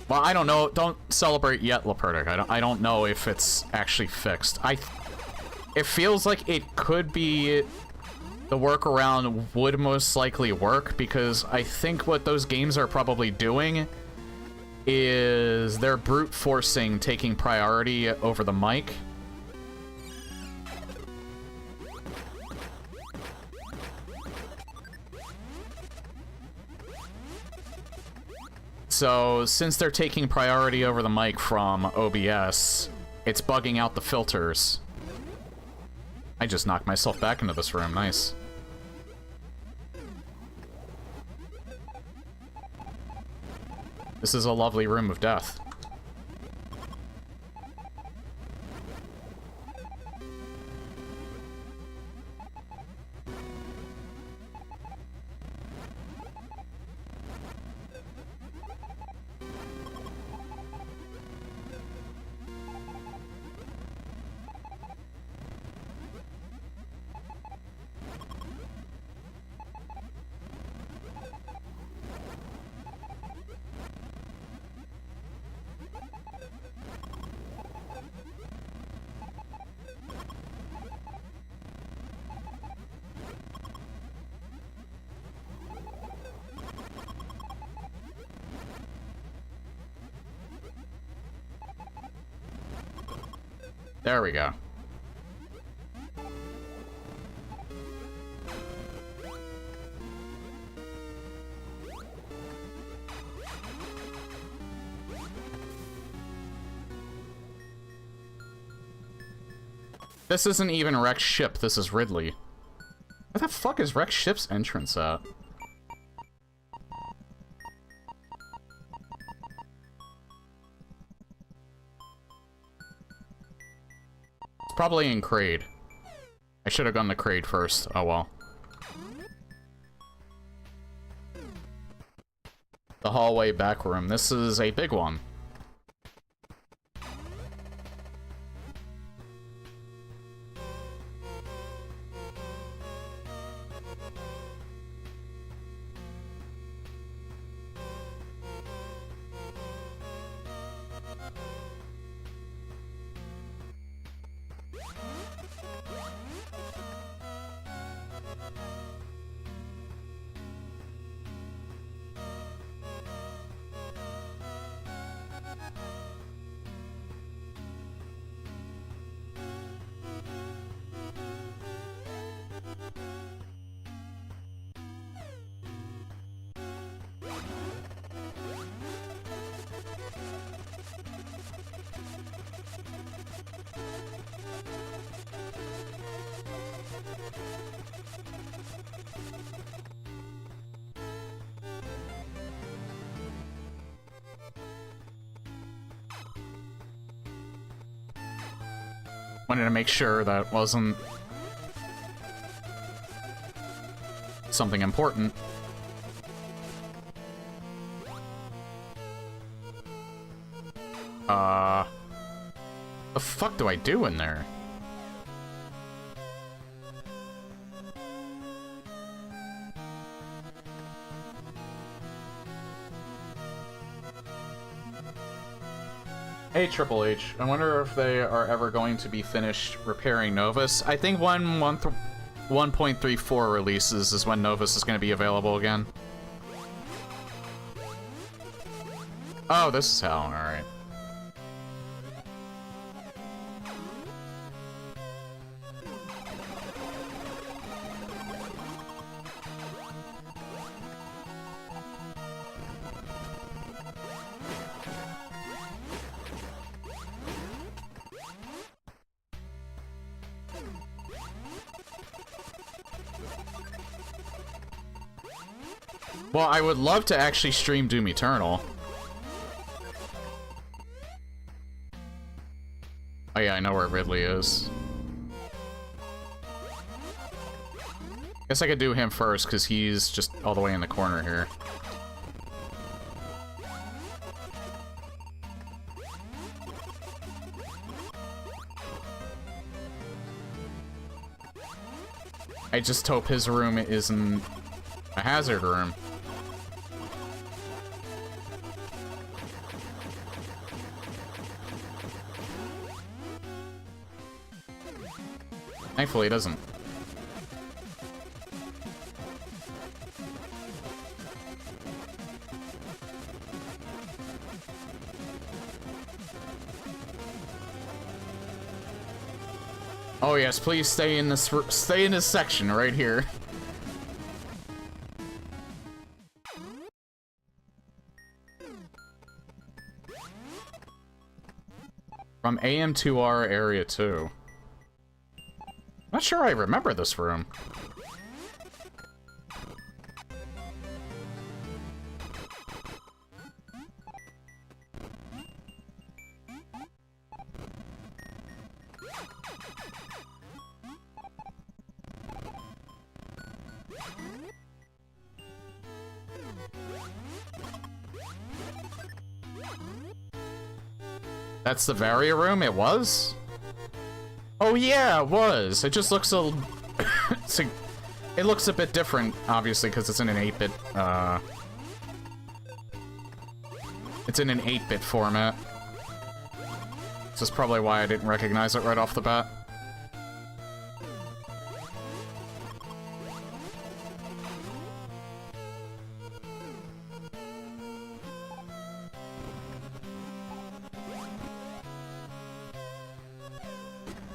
Speaker 1: Well, I don't know. Don't celebrate yet, Lepertic. I don't know if it's actually fixed. It feels like it could be... The workaround would most likely work, because I think what those games are probably doing is they're brute forcing taking priority over the mic. So, since they're taking priority over the mic from OBS, it's bugging out the filters. I just knocked myself back into this room. Nice. This is a lovely room of death. There we go. This isn't even Rex ship, this is Ridley. Where the fuck is Rex ship's entrance at? It's probably in Kraid. I should have gone to Kraid first. Oh well. The hallway back room. This is a big one. Wanted to make sure that wasn't something important. The fuck do I do in there? Hey, Triple H. I wonder if they are ever going to be finished repairing Novus. I think 1.34 releases is when Novus is going to be available again. Oh, this is how. Alright. Well, I would love to actually stream Doom Eternal. Oh yeah, I know where Ridley is. Guess I could do him first, because he's just all the way in the corner here. I just hope his room isn't a hazard room. Thankfully, it doesn't. Oh yes, please stay in this section right here. From AM2R Area 2. Not sure I remember this room. That's the Varia room? It was? Oh yeah, it was. It just looks a... it looks a bit different, obviously, because it's in an 8-bit, It's in an 8-bit format. This is probably why I didn't recognize it right off the bat.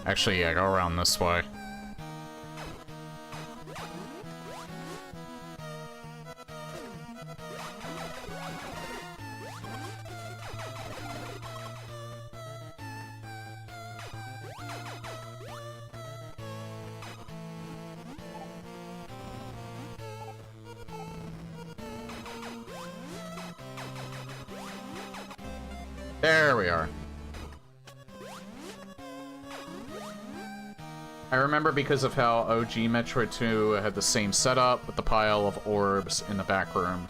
Speaker 1: Actually, yeah, go around this way. There we are. I remember because of how OG Metroid 2 had the same setup with the pile of orbs in the back room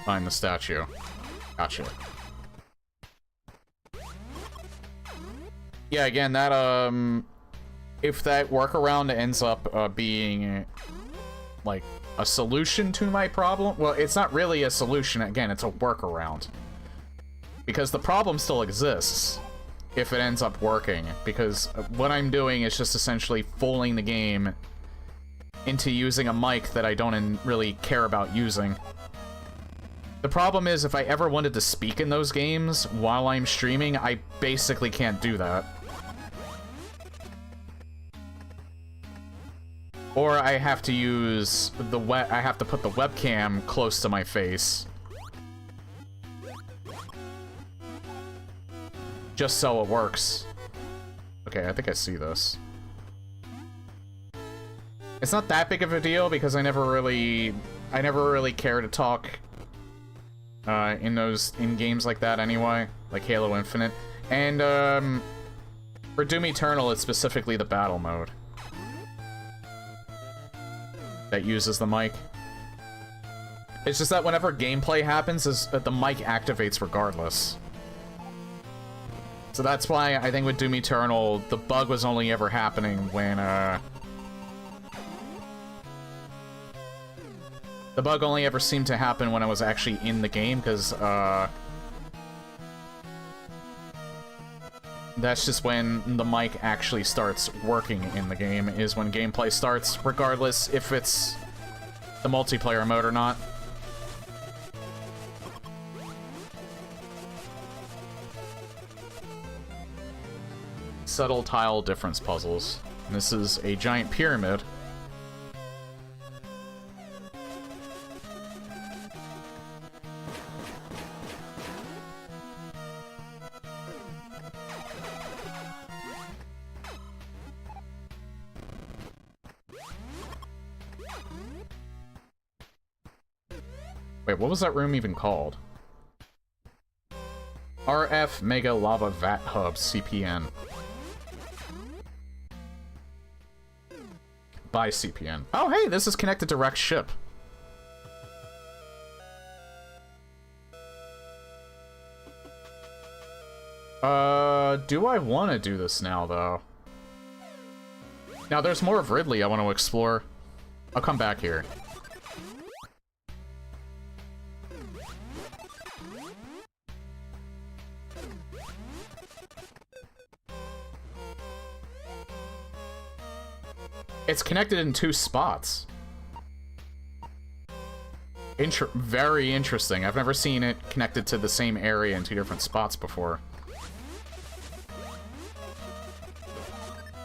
Speaker 1: behind the statue. Gotcha. Yeah, again, that, if that workaround ends up, being, like, a solution to my problem, well, it's not really a solution, again, it's a workaround. Because the problem still exists. If it ends up working, because what I'm doing is just essentially fooling the game into using a mic that I don't really care about using. The problem is, if I ever wanted to speak in those games while I'm streaming, I basically can't do that. Or I have to use I have to put the webcam close to my face. Just so it works. Okay, I think I see this. It's not that big of a deal because I never really care to talk in games like that anyway, like Halo Infinite. And For Doom Eternal, it's specifically the battle mode that uses the mic. It's just that whenever gameplay happens, the mic activates regardless. So that's why I think with Doom Eternal, the bug was only ever happening when, the bug only ever seemed to happen when I was actually in the game, because, that's just when the mic actually starts working in the game, is when gameplay starts, regardless if it's the multiplayer mode or not. Subtle tile difference puzzles. And this is a giant pyramid. Wait, what was that room even called? RF Mega Lava Vat Hub, CPN. By CPN. Oh, hey, this is connected to Rex ship. Do I want to do this now, though? Now, there's more of Ridley I want to explore. I'll come back here. It's connected in 2 spots. Very interesting. I've never seen it connected to the same area in 2 different spots before.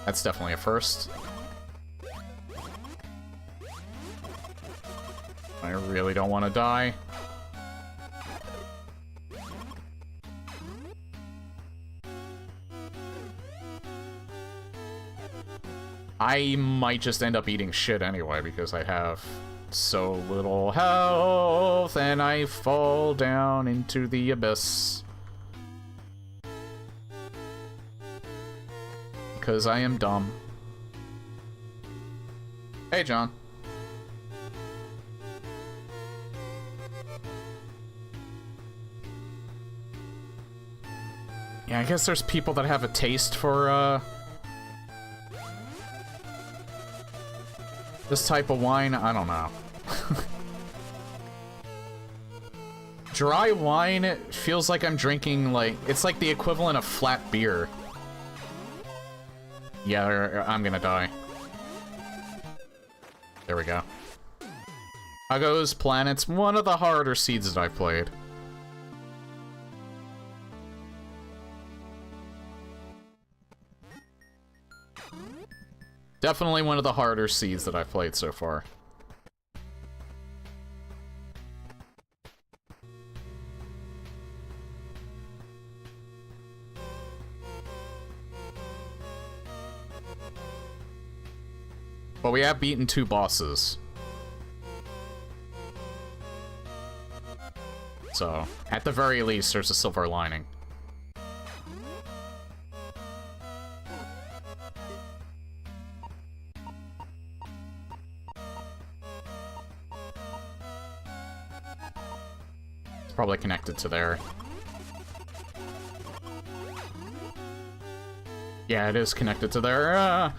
Speaker 1: That's definitely a first. I really don't want to die. I might just end up eating shit anyway because I have so little health and I fall down into the abyss. Because I am dumb. Hey, John. Yeah, I guess there's people that have a taste for, this type of wine, I don't know. Dry wine feels like I'm drinking, like, it's like the equivalent of flat beer. Yeah, I'm gonna die. There we go. Huggo's Planet's one of the harder seeds that I've played. Definitely one of the harder seeds that I've played so far. But we have beaten 2 bosses. So, at the very least, there's a silver lining. It's probably connected to there. Yeah, it is connected to there.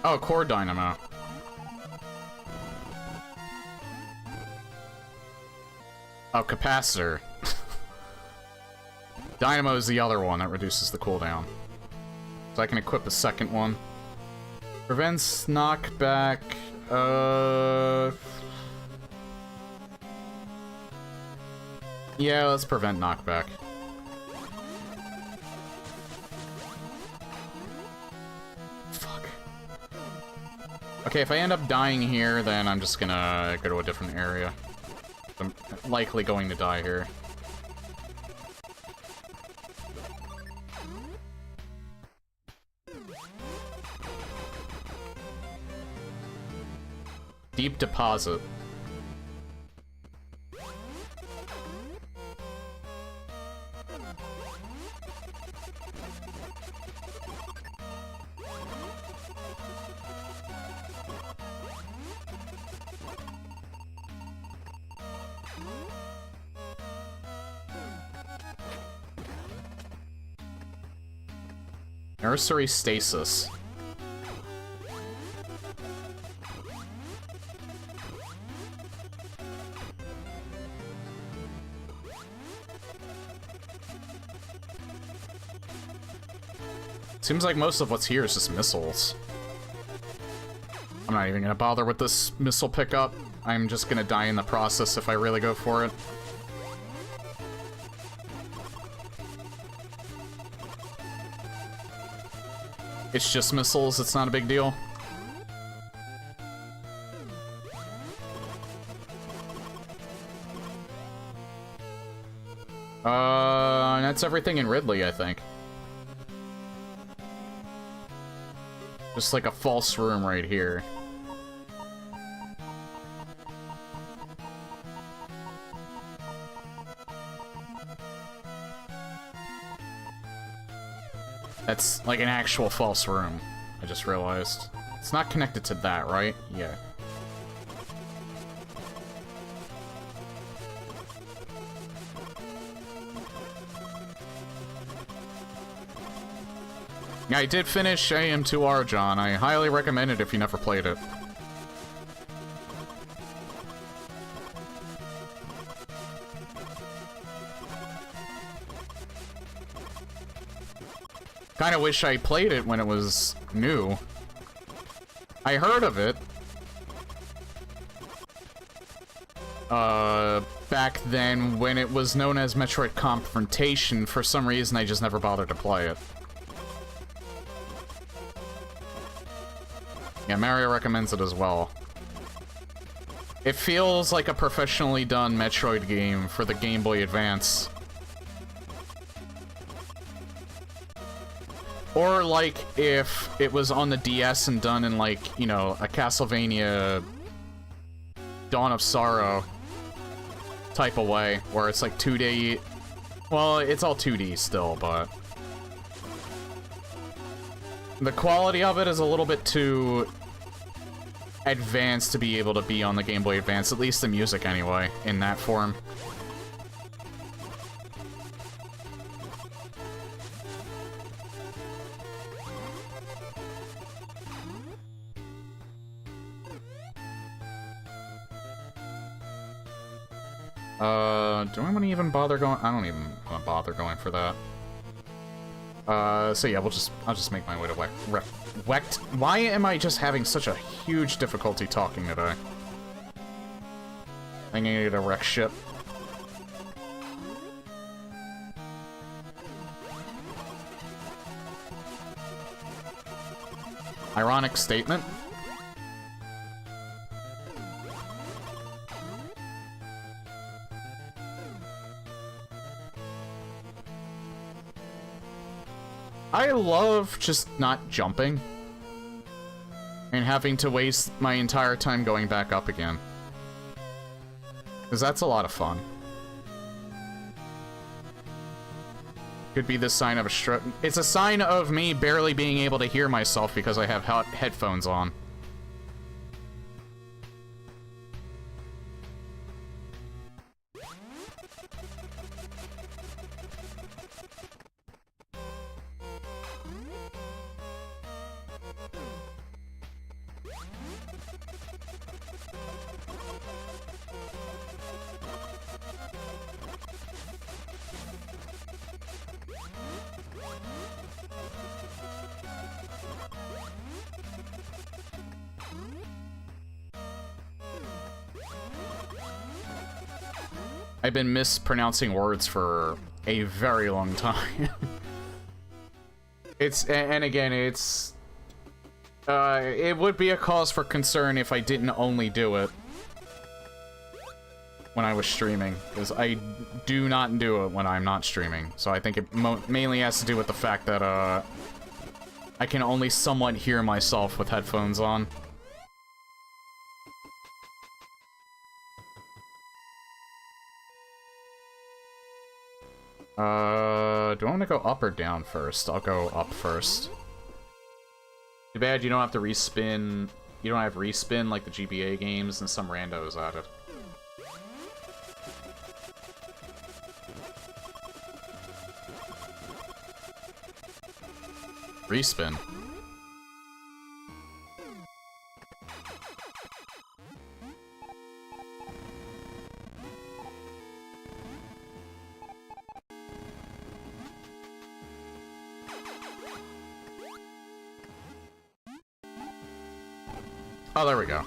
Speaker 1: Oh, Core Dynamo. Oh, capacitor. Dynamo is the other one that reduces the cooldown. So I can equip a second one. Prevents knockback. Yeah, let's prevent knockback. Fuck. Okay, if I end up dying here, then I'm just gonna go to a different area. I'm likely going to die here. Deep deposit. Nursery stasis. Seems like most of what's here is just missiles. I'm not even gonna bother with this missile pickup. I'm just gonna die in the process if I really go for it. It's just missiles, it's not a big deal. And that's everything in Ridley, I think. Just like a false room right here. That's like an actual false room, I just realized. It's not connected to that, right? Yeah. Yeah, I did finish AM2R, John. I highly recommend it if you never played it. Kinda wish I played it when it was new. I heard of it. Back then when it was known as Metroid Confrontation. For some reason, I just never bothered to play it. Yeah, Mario recommends it as well. It feels like a professionally done Metroid game for the Game Boy Advance. Or, like, if it was on the DS and done in, like, you know, a Castlevania Dawn of Sorrow type of way, where it's, like, 2D... Well, it's all 2D still, but... the quality of it is a little bit too advanced to be able to be on the Game Boy Advance, at least the music anyway, in that form. Do I want to even bother going? I don't even want to bother going for that. So yeah, I'll just make my way to Wecht. Why am I just having such a huge difficulty talking today? I need a wreck ship. Ironic statement. I love just not jumping and having to waste my entire time going back up again. Because that's a lot of fun. Could be the sign of a stroke. It's a sign of me barely being able to hear myself because I have headphones on. I've been mispronouncing words for a very long time. And again, it's... it would be a cause for concern if I didn't only do it when I was streaming, because I do not do it when I'm not streaming. So I think it mainly has to do with the fact that, I can only somewhat hear myself with headphones on. Do I want to go up or down first? I'll go up first. Too bad you don't have to respin. You don't have respin like the GBA games and some randos added. Respin. Oh, there we go.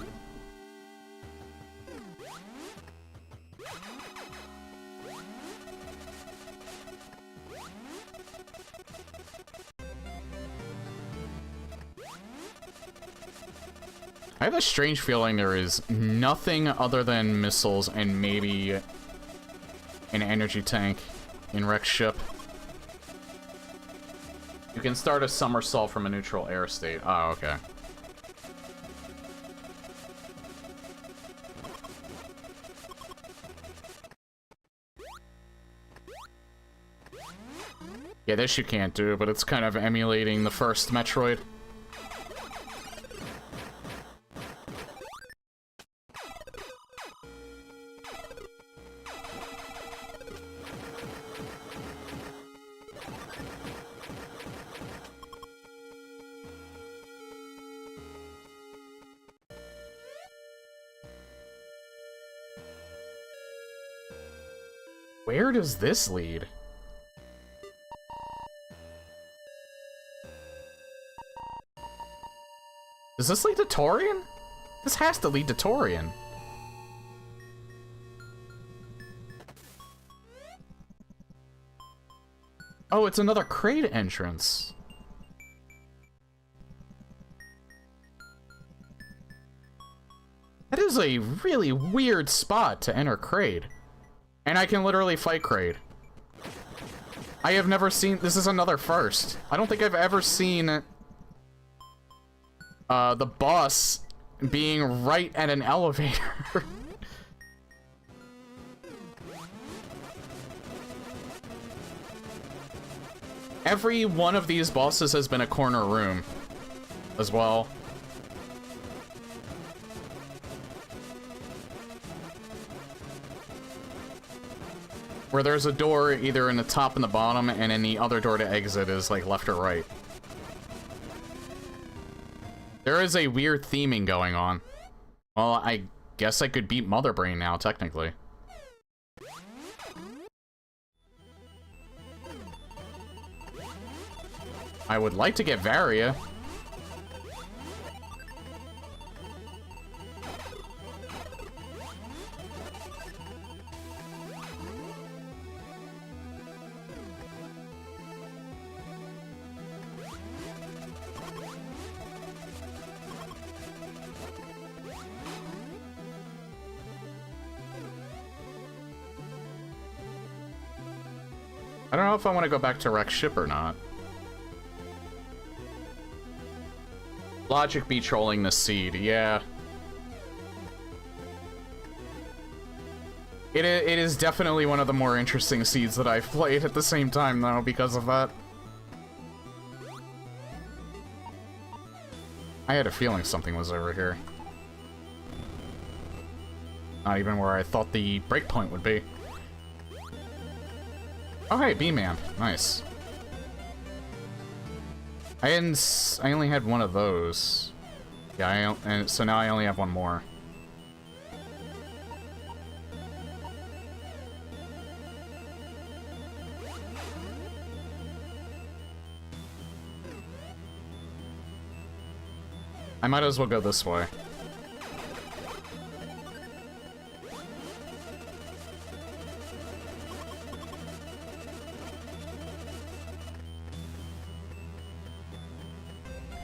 Speaker 1: I have a strange feeling there is nothing other than missiles and maybe an energy tank in Rex ship. You can start a somersault from a neutral air state. Oh, okay. Yeah, this you can't do, but it's kind of emulating the first Metroid. Where does this lead? Does this lead to Torian? This has to lead to Torian. Oh, it's another Kraid entrance. That is a really weird spot to enter Kraid. And I can literally fight Kraid. I have never seen... This is another first. I don't think I've ever seen... the boss being right at an elevator. Every one of these bosses has been a corner room as well. Where there's a door either in the top and the bottom, and then the other door to exit is like left or right. There is a weird theming going on. Well, I guess I could beat Mother Brain now, technically. I would like to get Varia. I don't know if I want to go back to Rex ship or not. Logic be trolling the seed, yeah. It is definitely one of the more interesting seeds that I've played at the same time, though, because of that. I had a feeling something was over here. Not even where I thought the breakpoint would be. Oh, hey, B-Man. Nice. I only had one of those. Yeah, and so now I only have one more. I might as well go this way.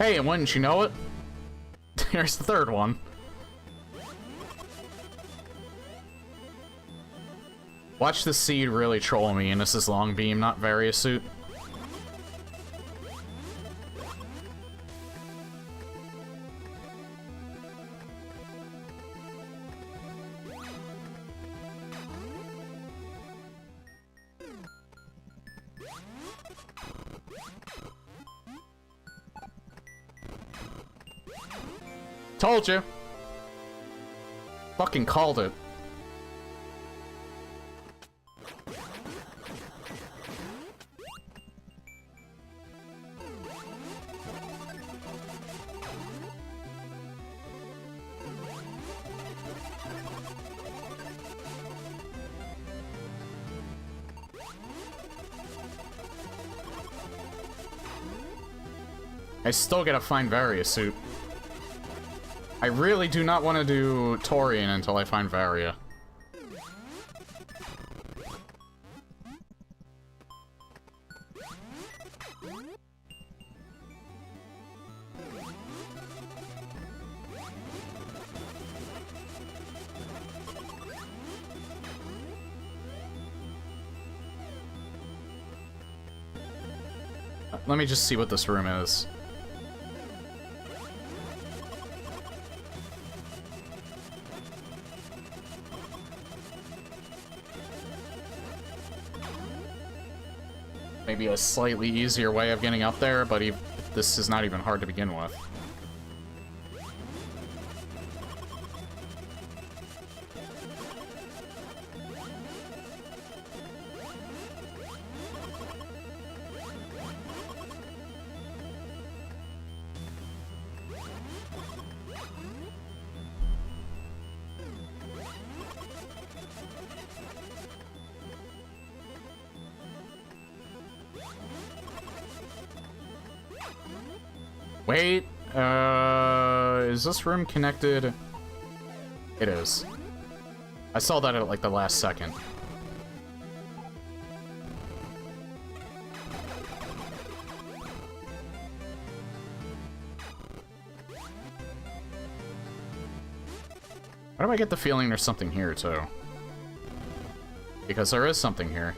Speaker 1: Hey, and wouldn't you know it? Here's the third one. Watch the seed really troll me, and this is Long Beam, not Varia Suit. Told you. Fucking called it. I still gotta find Varia Suit. I really do not want to do Torian until I find Varia. Let me just see what this room is. Maybe a slightly easier way of getting up there, but this is not even hard to begin with. Wait, is this room connected? It is. I saw that at like the last second. Why do I get the feeling there's something here too? Because there is something here.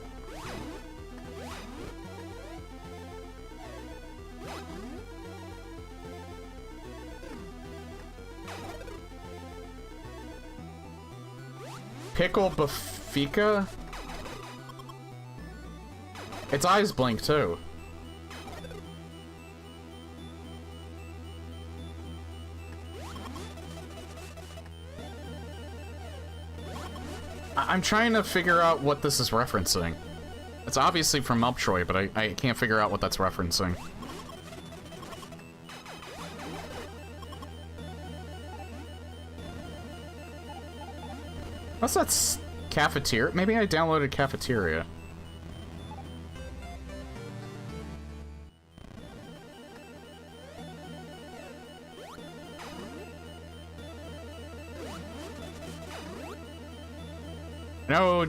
Speaker 1: Pickle Bafika? Its eyes blink too. I'm trying to figure out what this is referencing. It's obviously from Melptroid, but I can't figure out what that's referencing. What's that? Cafeteria? Maybe I downloaded Cafeteria. I know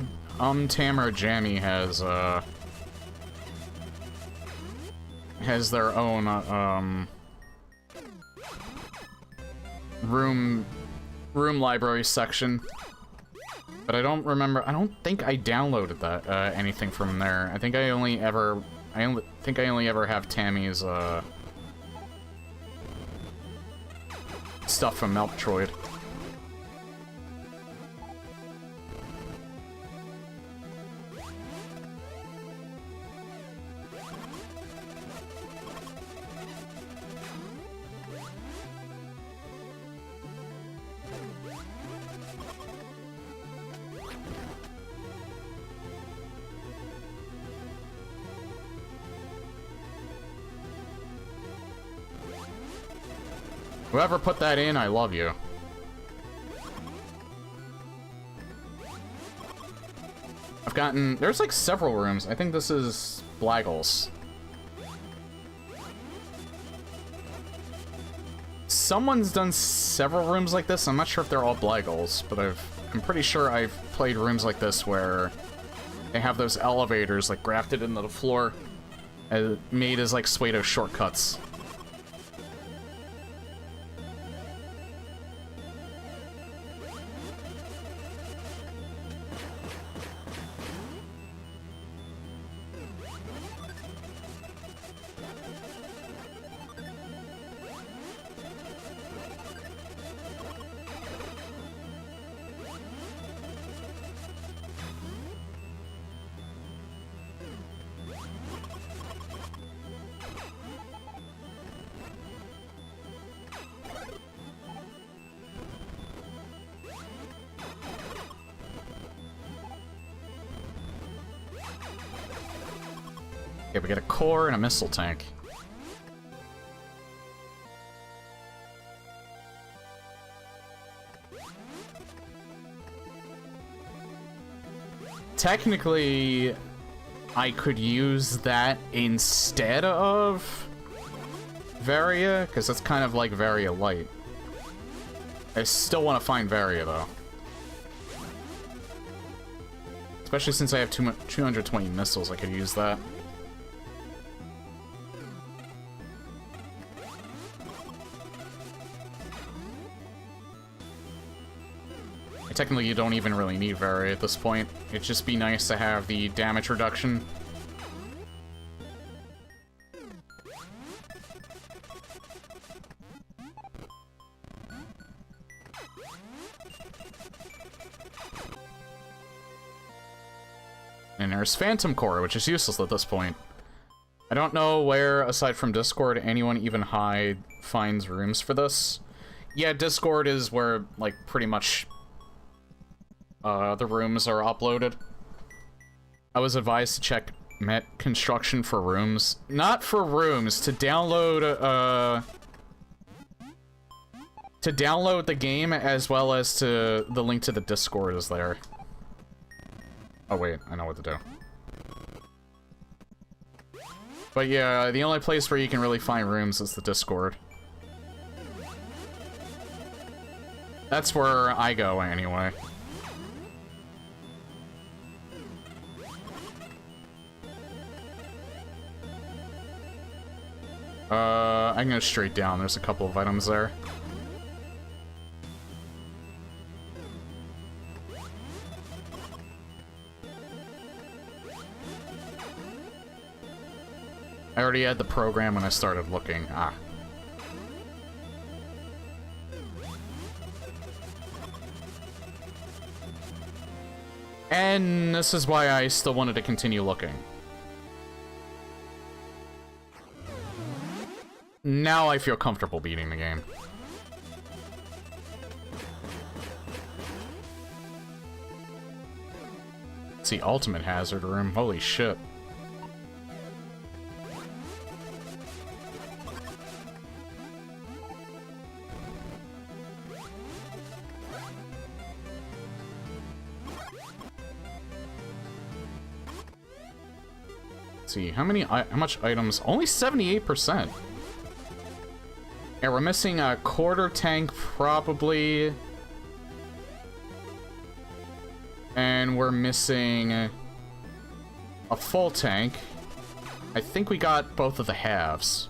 Speaker 1: Tamara Jammy has their own room library section. But I don't remember. I don't think I downloaded that anything from there. I think I only ever have Tammy's stuff from Melptroid. Whoever put that in, I love you. I've gotten... There's like several rooms. I think this is Blaggles. Someone's done several rooms like this. I'm not sure if they're all Blaggles, but I'm pretty sure I've played rooms like this where they have those elevators like grafted into the floor, made as like Suedo shortcuts. Okay, we get a core and a missile tank. Technically, I could use that instead of Varia, because that's kind of like Varia Light. I still want to find Varia, though. Especially since I have 220 missiles, I could use that. Technically, you don't even really need Varia at this point. It'd just be nice to have the damage reduction. And there's Phantom Core, which is useless at this point. I don't know where, aside from Discord, anyone even finds rooms for this. Yeah, Discord is where, like, pretty much the rooms are uploaded. I was advised to check Met Construction for rooms. Not for rooms, to download, the game, as well as to the link to the Discord is there. Oh wait, I know what to do. But yeah, the only place where you can really find rooms is the Discord. That's where I go, anyway. I can go straight down. There's a couple of items there. I already had the program when I started looking. Ah. And this is why I still wanted to continue looking. Now I feel comfortable beating the game. Let's see, Ultimate Hazard Room. Holy shit. Let's see, how much items? Only 78%. Yeah, we're missing a quarter tank, probably. And we're missing a full tank. I think we got both of the halves.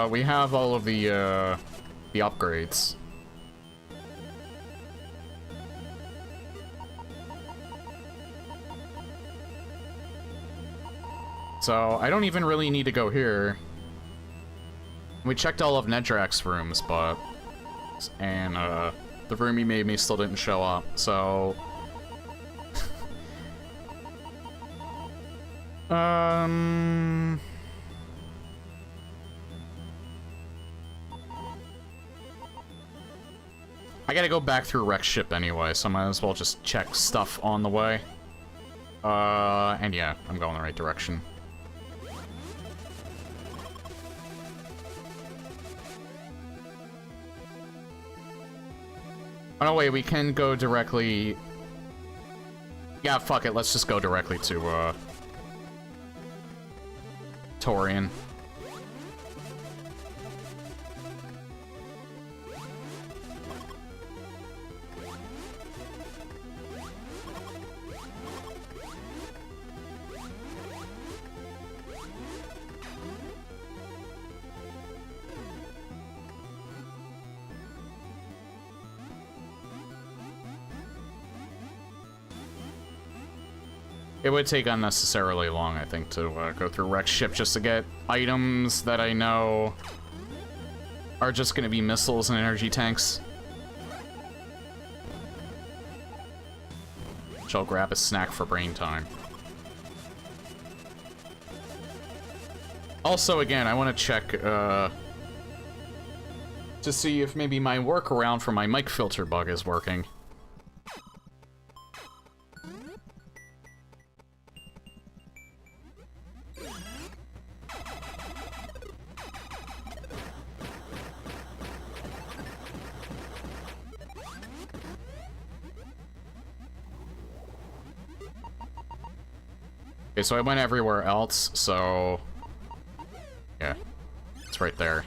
Speaker 1: We have all of the upgrades. So, I don't even really need to go here. We checked all of Nedrak's rooms, but... And, the room he made me still didn't show up, so... I gotta go back through Rex ship anyway, so I might as well just check stuff on the way. And yeah, I'm going the right direction. Oh no, wait, we can go directly... Yeah, fuck it, let's just go directly to, Torian. It would take unnecessarily long, I think, to go through Rex ship just to get items that I know are just going to be missiles and energy tanks. Which I'll grab a snack for brain time. Also, again, I want to check, to see if maybe my workaround for my mic filter bug is working. Okay, so I went everywhere else, so... yeah, it's right there.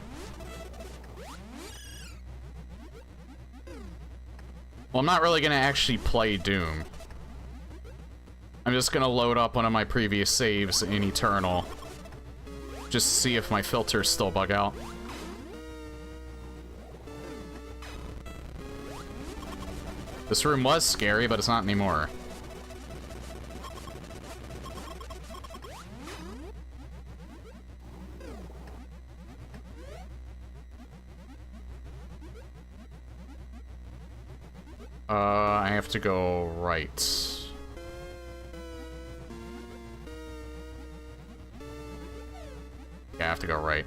Speaker 1: Well, I'm not really gonna actually play Doom. I'm just gonna load up one of my previous saves in Eternal. Just to see if my filters still bug out. This room was scary, but it's not anymore. I have to go right. Yeah, I have to go right.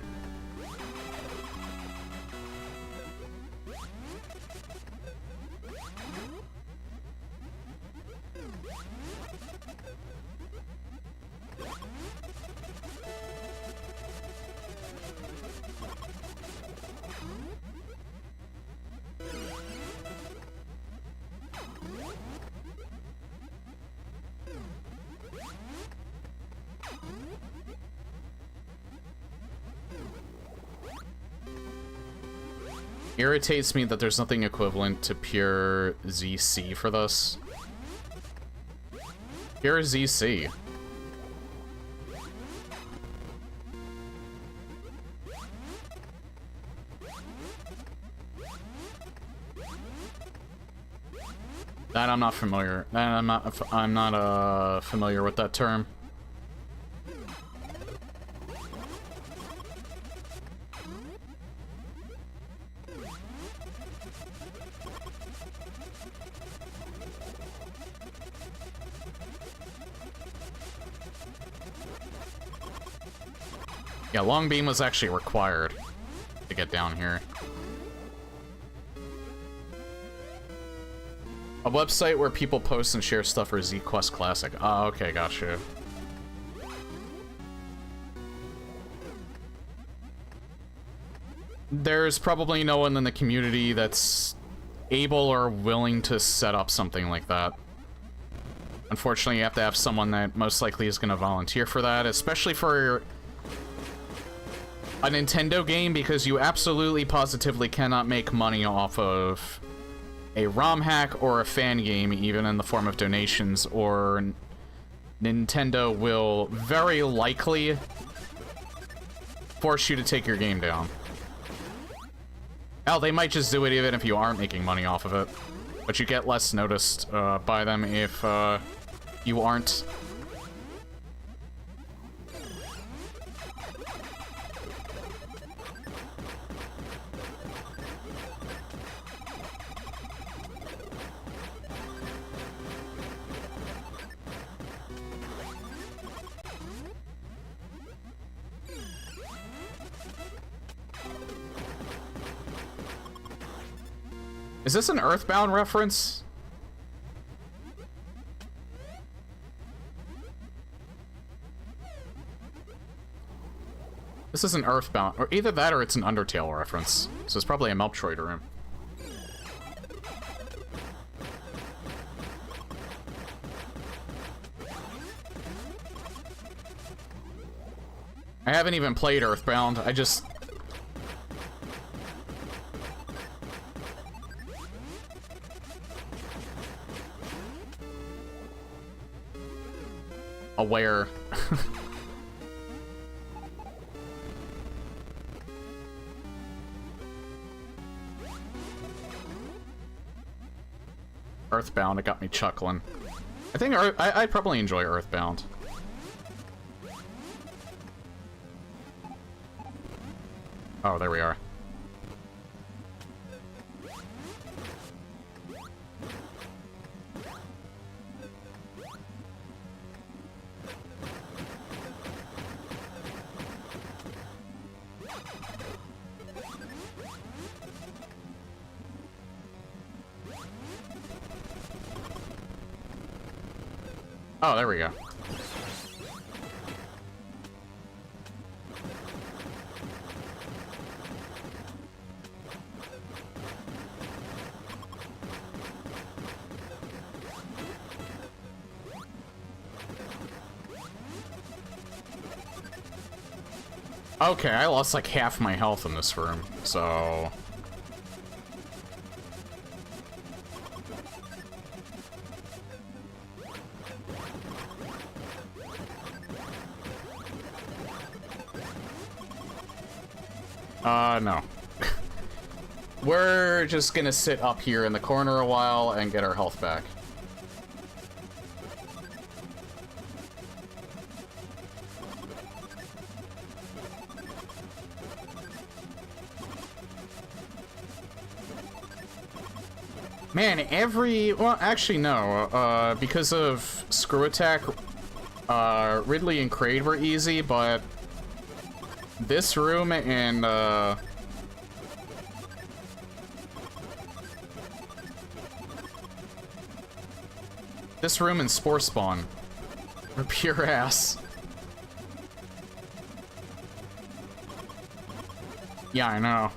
Speaker 1: Irritates me that there's nothing equivalent to pure ZC for this. Pure ZC. That I'm not familiar. That I'm not familiar with that term. Yeah, long beam was actually required to get down here. A website where people post and share stuff for ZQuest Classic. Oh, okay, gotcha. There's probably no one in the community that's able or willing to set up something like that. Unfortunately, you have to have someone that most likely is going to volunteer for that, especially for a Nintendo game, because you absolutely positively cannot make money off of a ROM hack or a fan game, even in the form of donations, or Nintendo will very likely force you to take your game down. Hell, they might just do it even if you aren't making money off of it, but you get less noticed by them if you aren't. Is this an Earthbound reference? This is an Earthbound, or either that or it's an Undertale reference. So it's probably a Melptroid room. I haven't even played Earthbound, I just... aware. Earthbound, it got me chuckling. I think I'd probably enjoy Earthbound. Oh, there we are. Oh, there we go. Okay, I lost like half my health in this room, so... no. We're just gonna sit up here in the corner a while and get our health back. Man, well, actually, no. Because of Screw Attack, Ridley and Kraid were easy, but this room and, this room and Spore Spawn were pure ass. Yeah, I know.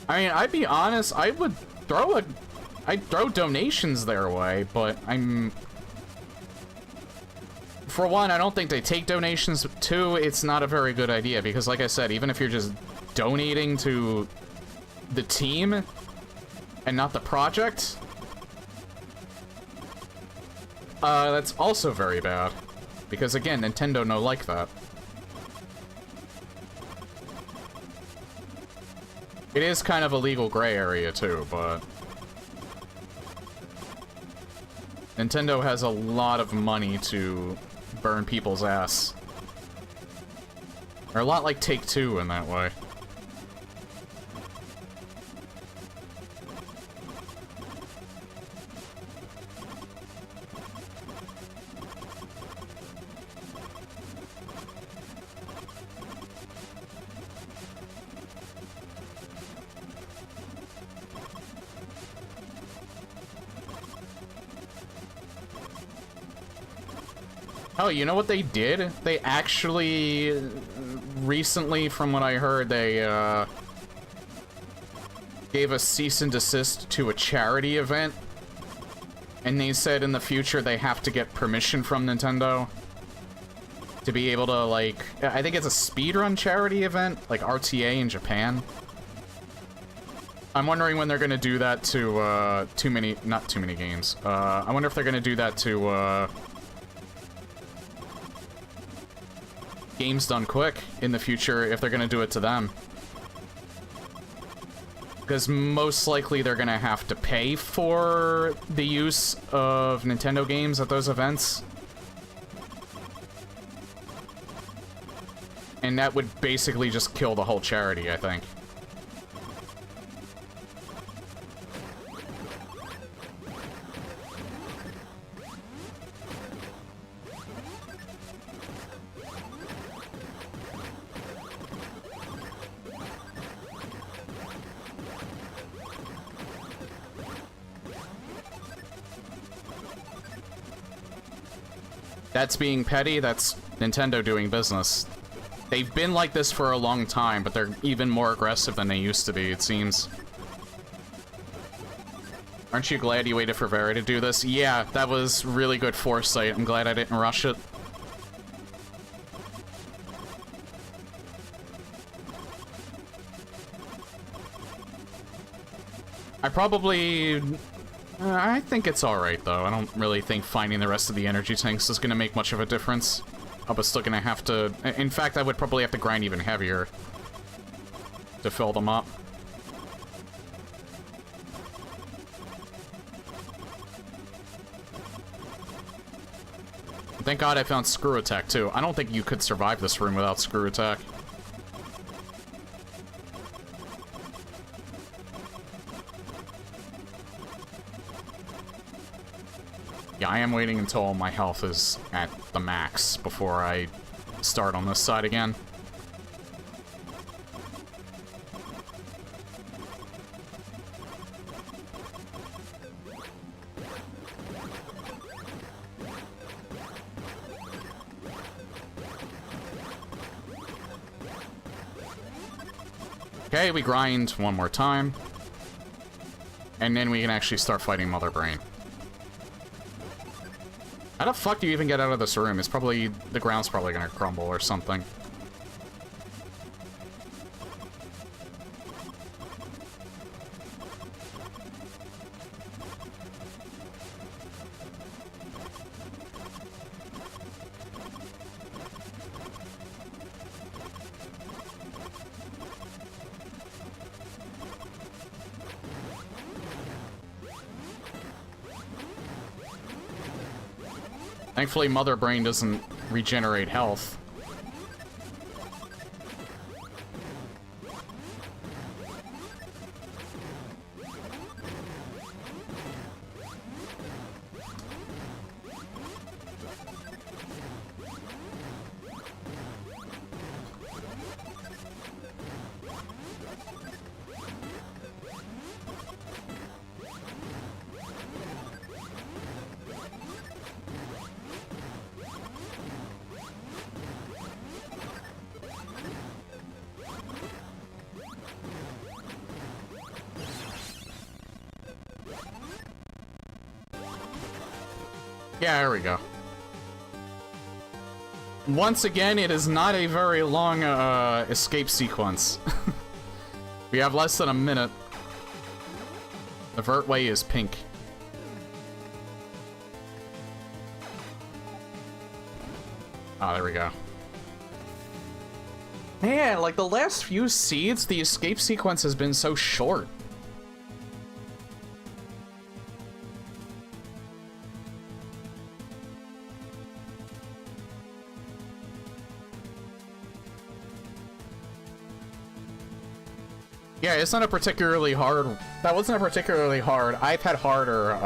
Speaker 1: I mean, I'd be honest, I'd throw donations their way, but for one, I don't think they take donations. Two, it's not a very good idea, because like I said, even if you're just donating to the team and not the project, that's also very bad. Because again, Nintendo no like that. It is kind of a legal gray area too, but Nintendo has a lot of money to burn people's ass. They're a lot like Take-Two in that way. Oh, you know what they did? They actually, recently, from what I heard, they, gave a cease and desist to a charity event. And they said in the future they have to get permission from Nintendo to be able to, like, I think it's a speedrun charity event, like RTA in Japan. I'm wondering when they're gonna do that to, not too many games. I wonder if they're gonna do that to, Games Done Quick in the future, if they're gonna do it to them. Because most likely they're gonna have to pay for the use of Nintendo games at those events. And that would basically just kill the whole charity, I think. That's being petty, that's Nintendo doing business. They've been like this for a long time, but they're even more aggressive than they used to be, it seems. Aren't you glad you waited for Vera to do this? Yeah, that was really good foresight. I'm glad I didn't rush it. I think it's alright, though. I don't really think finding the rest of the energy tanks is gonna make much of a difference. I'm still gonna have to... In fact, I would probably have to grind even heavier to fill them up. Thank God I found Screw Attack, too. I don't think you could survive this room without Screw Attack. Yeah, I am waiting until my health is at the max before I start on this side again. Okay, we grind one more time. And then we can actually start fighting Mother Brain. How the fuck do you even get out of this room? It's probably... the ground's probably gonna crumble or something. Thankfully, Mother Brain doesn't regenerate health. Yeah, there we go. Once again, it is not a very long escape sequence. We have less than a minute. The vert way is pink. Ah, there we go. Man, like the last few seeds, the escape sequence has been so short. Yeah, it's not a particularly hard... That wasn't a particularly hard... I've had harder,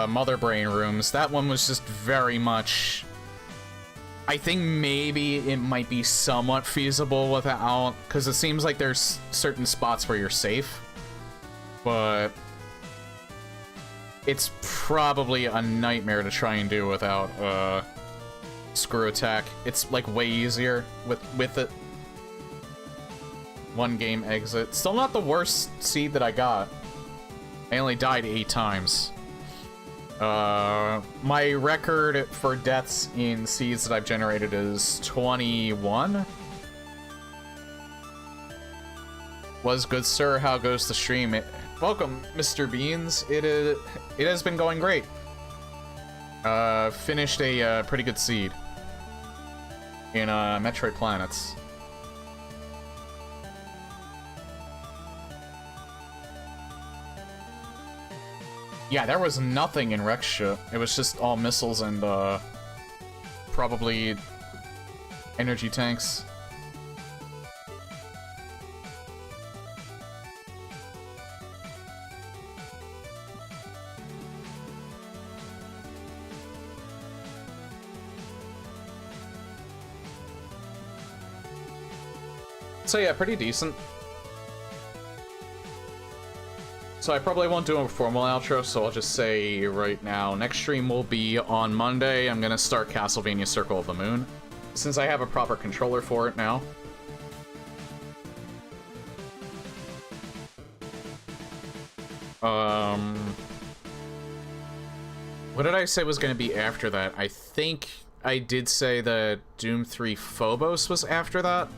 Speaker 1: Mother Brain rooms. That one was just very much... I think maybe it might be somewhat feasible without... Because it seems like there's certain spots where you're safe. But... It's probably a nightmare to try and do without, Screw Attack. It's like way easier with it. One game exit. Still not the worst seed that I got. I only died 8 times. My record for deaths in seeds that I've generated is 21. Was good, sir. How goes the stream? Welcome, Mr. Beans. It has been going great. Finished a pretty good seed in Metroid Planets. Yeah, there was nothing in Rexha. It was just all missiles and probably energy tanks. So yeah, pretty decent. So I probably won't do a formal outro, so I'll just say right now, next stream will be on Monday. I'm gonna start Castlevania Circle of the Moon, since I have a proper controller for it now. What did I say was gonna be after that? I think I did say that Doom 3 Phobos was after that.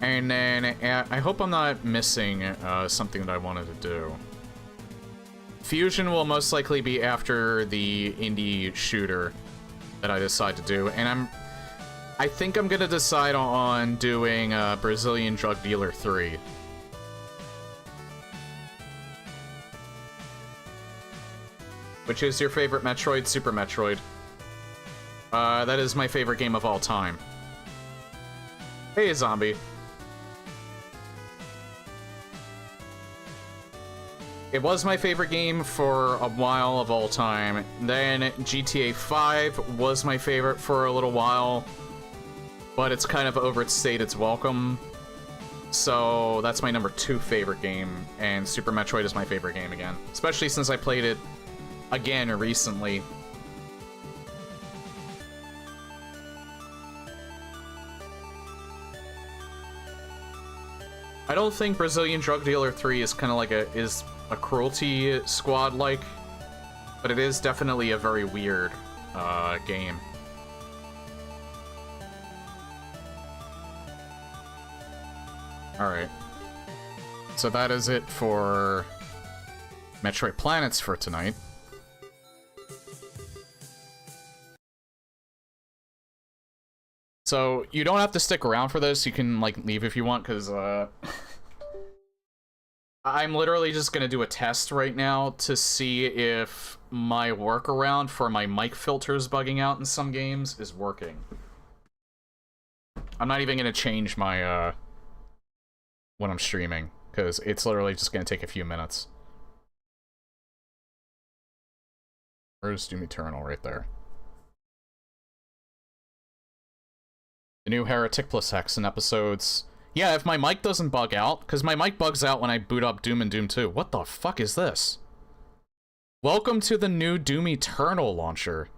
Speaker 1: And then, I hope I'm not missing something that I wanted to do. Fusion will most likely be after the indie shooter that I decide to do, and I think I'm gonna decide on doing Brazilian Drug Dealer 3. Which is your favorite Metroid? Super Metroid. That is my favorite game of all time. Hey, zombie. It was my favorite game for a while of all time. Then GTA 5 was my favorite for a little while, but it's kind of overstayed its welcome. So that's my number 2 favorite game, and Super Metroid is my favorite game again. Especially since I played it again recently. I don't think Brazilian Drug Dealer 3 is kind of like a Cruelty Squad like, but it is definitely a very weird game. Alright. So that is it for Metroid Planets for tonight. So, you don't have to stick around for this, you can, like, leave if you want, because, I'm literally just gonna do a test right now to see if my workaround for my mic filters bugging out in some games is working. I'm not even gonna change my, when I'm streaming, because it's literally just gonna take a few minutes. Where's Doom Eternal? Right there. The new Heretic plus Hexen episodes. Yeah, if my mic doesn't bug out, because my mic bugs out when I boot up Doom and Doom 2. What the fuck is this? Welcome to the new Doom Eternal launcher.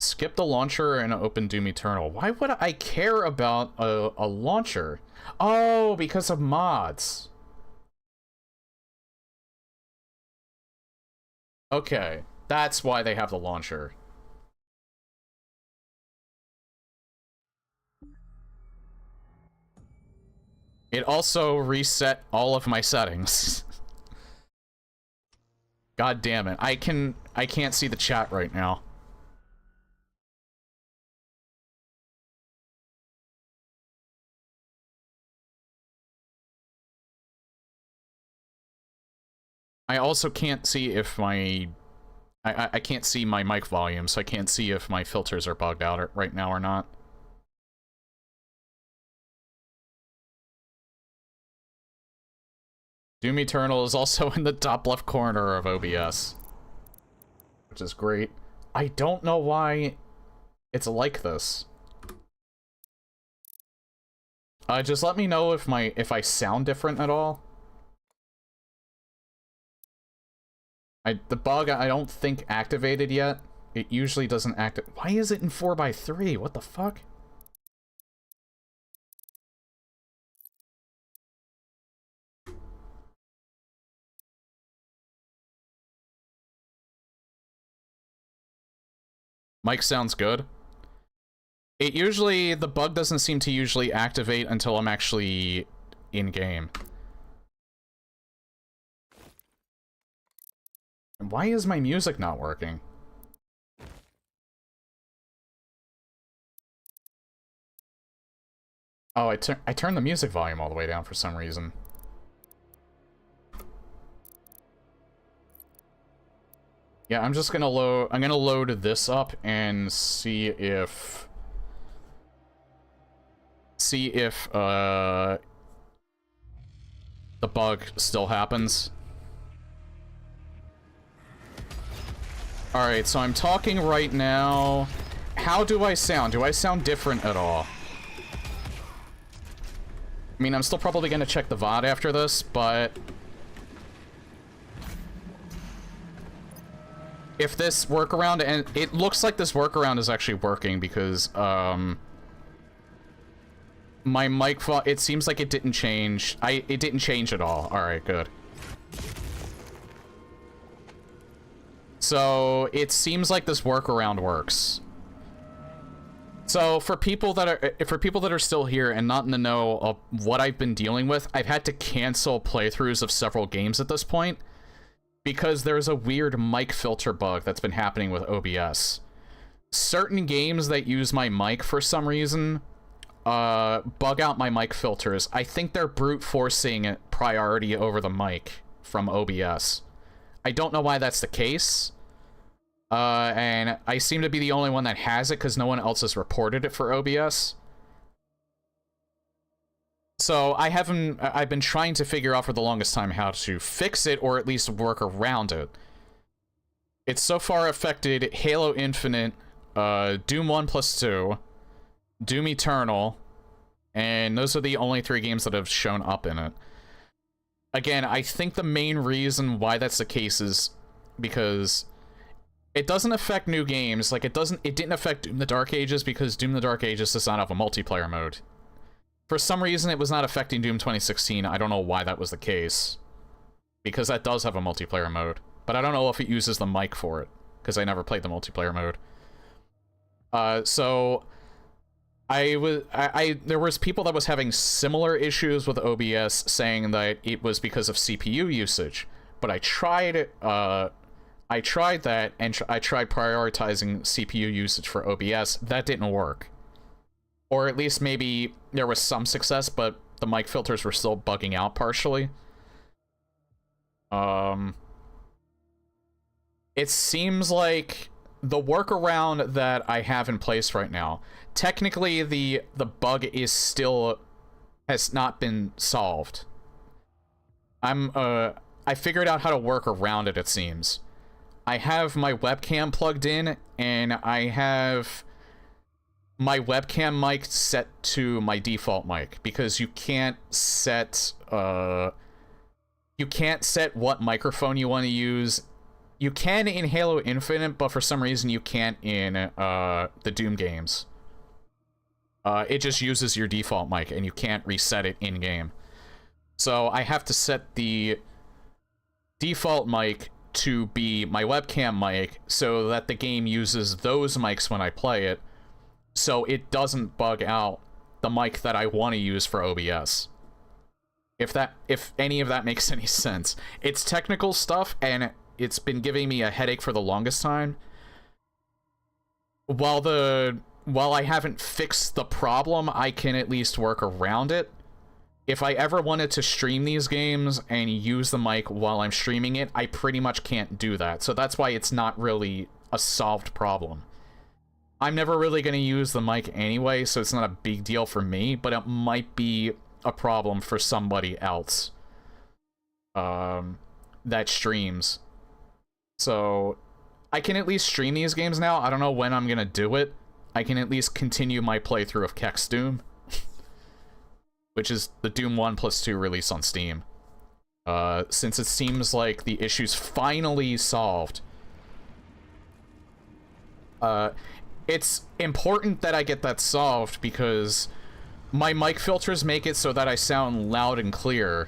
Speaker 1: Skip the launcher and open Doom Eternal. Why would I care about a launcher? Oh, because of mods. Okay, that's why they have the launcher. It also reset all of my settings. God damn it. I can't see the chat right now. I also can't see if my... I can't see my mic volume, so I can't see if my filters are bugged out right now or not. Doom Eternal is also in the top left corner of OBS, which is great. I don't know why it's like this. Just let me know if I sound different at all. The bug I don't think activated yet. It usually doesn't activate. Why is it in 4x3? What the fuck? Mic sounds good. The bug doesn't seem to usually activate until I'm actually in-game. And why is my music not working? Oh, I turned the music volume all the way down for some reason. Yeah, I'm just gonna load this up and see if the bug still happens. Alright, so I'm talking right now. How do I sound? Do I sound different at all? I mean, I'm still probably gonna check the VOD after this, but... if this workaround, and it looks like this workaround is actually working because, my mic, it seems like it didn't change. It didn't change at all. Alright, good. So, it seems like this workaround works. So, for people that are still here and not in the know of what I've been dealing with, I've had to cancel playthroughs of several games at this point, because there's a weird mic filter bug that's been happening with OBS. Certain games that use my mic for some reason, bug out my mic filters. I think they're brute forcing priority over the mic from OBS. I don't know why that's the case. And I seem to be the only one that has it because no one else has reported it for OBS. So I've been trying to figure out for the longest time how to fix it or at least work around it. It's so far affected Halo Infinite, Doom 1+2, Doom Eternal, and those are the only 3 games that have shown up in it. again, I think the main reason why that's the case is because it doesn't affect new games. Like, it didn't affect Doom the Dark Ages because Doom the Dark Ages does not have a multiplayer mode. For some reason, it was not affecting Doom 2016. I don't know why that was the case. Because that does have a multiplayer mode. But I don't know if it uses the mic for it, because I never played the multiplayer mode. So there was people that was having similar issues with OBS, saying that it was because of CPU usage. But I tried that, and I tried prioritizing CPU usage for OBS. That didn't work. Or at least maybe there was some success, but the mic filters were still bugging out partially. It seems like the workaround that I have in place right now, technically the bug has not been solved. I figured out how to work around it, it seems. I have my webcam plugged in, and I have my webcam mic set to my default mic, because you can't set what microphone you want to use. You can in Halo Infinite, but for some reason you can't in the Doom games. It just uses your default mic, and you can't reset it in-game. So I have to set the default mic to be my webcam mic, so that the game uses those mics when I play it, so it doesn't bug out the mic that I want to use for OBS. If any of that makes any sense. It's technical stuff, and it's been giving me a headache for the longest time. While I haven't fixed the problem, I can at least work around it. If I ever wanted to stream these games and use the mic while I'm streaming it, I pretty much can't do that. So that's why it's not really a solved problem. I'm never really going to use the mic anyway, so it's not a big deal for me, but it might be a problem for somebody else that streams. So I can at least stream these games now. I don't know when I'm going to do it. I can at least continue my playthrough of Kex Doom, which is the Doom 1 plus 2 release on Steam. Since it seems like the issue's finally solved. It's important that I get that solved because my mic filters make it so that I sound loud and clear.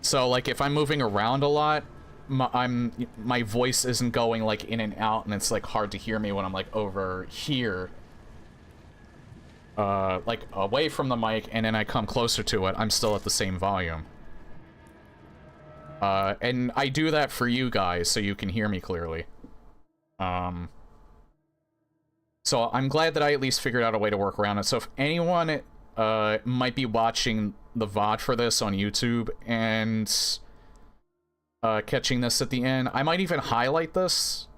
Speaker 1: So, like, if I'm moving around a lot, my voice isn't going, like, in and out, and it's, like, hard to hear me when I'm, like, over here. Like, away from the mic, and then I come closer to it, I'm still at the same volume. And I do that for you guys, so you can hear me clearly. So I'm glad that I at least figured out a way to work around it. So if anyone might be watching the VOD for this on YouTube and catching this at the end, I might even highlight this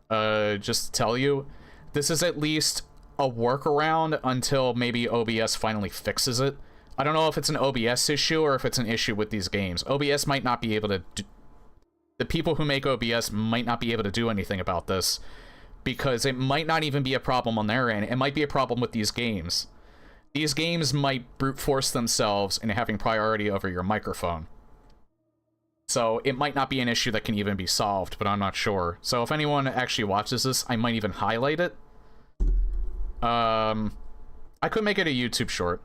Speaker 1: just to tell you. This is at least a workaround until maybe OBS finally fixes it. I don't know if it's an OBS issue or if it's an issue with these games. OBS might not be able to the people who make OBS might not be able to do anything about this, because it might not even be a problem on their end. It might be a problem with these games. These games might brute force themselves into having priority over your microphone. So it might not be an issue that can even be solved, but I'm not sure. So if anyone actually watches this, I might even highlight it. I could make it a YouTube short.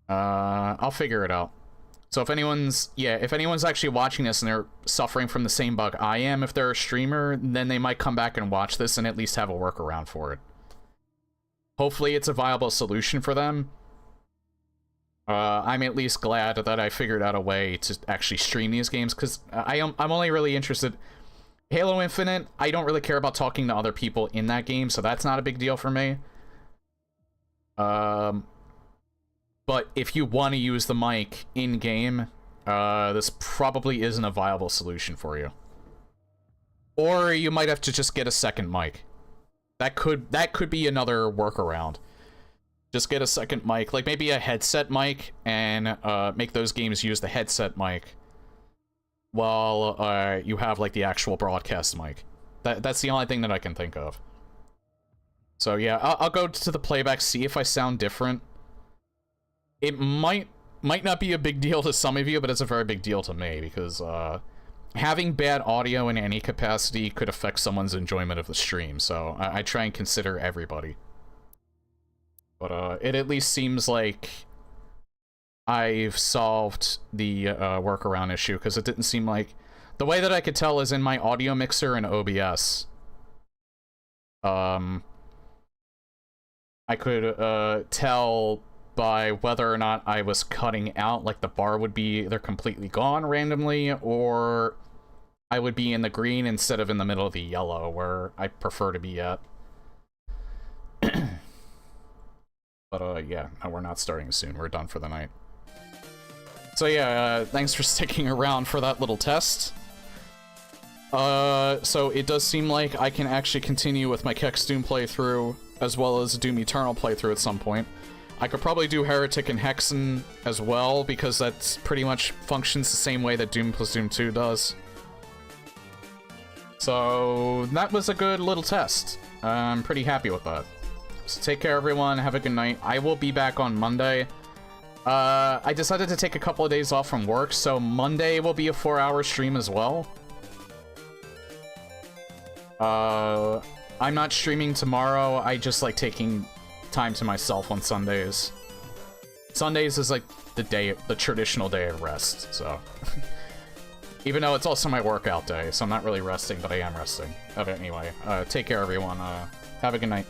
Speaker 1: I'll figure it out. So if anyone's actually watching this and they're suffering from the same bug I am, if they're a streamer, then they might come back and watch this and at least have a workaround for it. Hopefully it's a viable solution for them. I'm at least glad that I figured out a way to actually stream these games, because I'm only really interested... Halo Infinite, I don't really care about talking to other people in that game, so that's not a big deal for me. But if you want to use the mic in-game, this probably isn't a viable solution for you. Or you might have to just get a second mic. That could be another workaround. Just get a second mic, like maybe a headset mic, and make those games use the headset mic while you have like the actual broadcast mic. That's the only thing that I can think of. So yeah, I'll go to the playback, see if I sound different. It might might not be a big deal to some of you, but it's a very big deal to me, because, having bad audio in any capacity could affect someone's enjoyment of the stream, so I try and consider everybody. But, it at least seems like I've solved the, workaround issue, because it didn't seem like... The way that I could tell is in my audio mixer in OBS. I could, tell by whether or not I was cutting out, like the bar would be either completely gone randomly, or I would be in the green instead of in the middle of the yellow, where I prefer to be at. But, yeah, no, we're not starting soon. We're done for the night. So yeah, thanks for sticking around for that little test. So it does seem like I can actually continue with my Kex Doom playthrough, as well as Doom Eternal playthrough at some point. I could probably do Heretic and Hexen as well, because that's pretty much functions the same way that Doom plus Doom 2 does. So that was a good little test. I'm pretty happy with that. So take care, everyone. Have a good night. I will be back on Monday. I decided to take a couple of days off from work, so Monday will be a 4-hour stream as well. I'm not streaming tomorrow. I just like taking time to myself on Sundays. Sundays is like the traditional day of rest, so. Even though it's also my workout day, so I'm not really resting, but I am resting. But anyway, take care, everyone. Have a good night.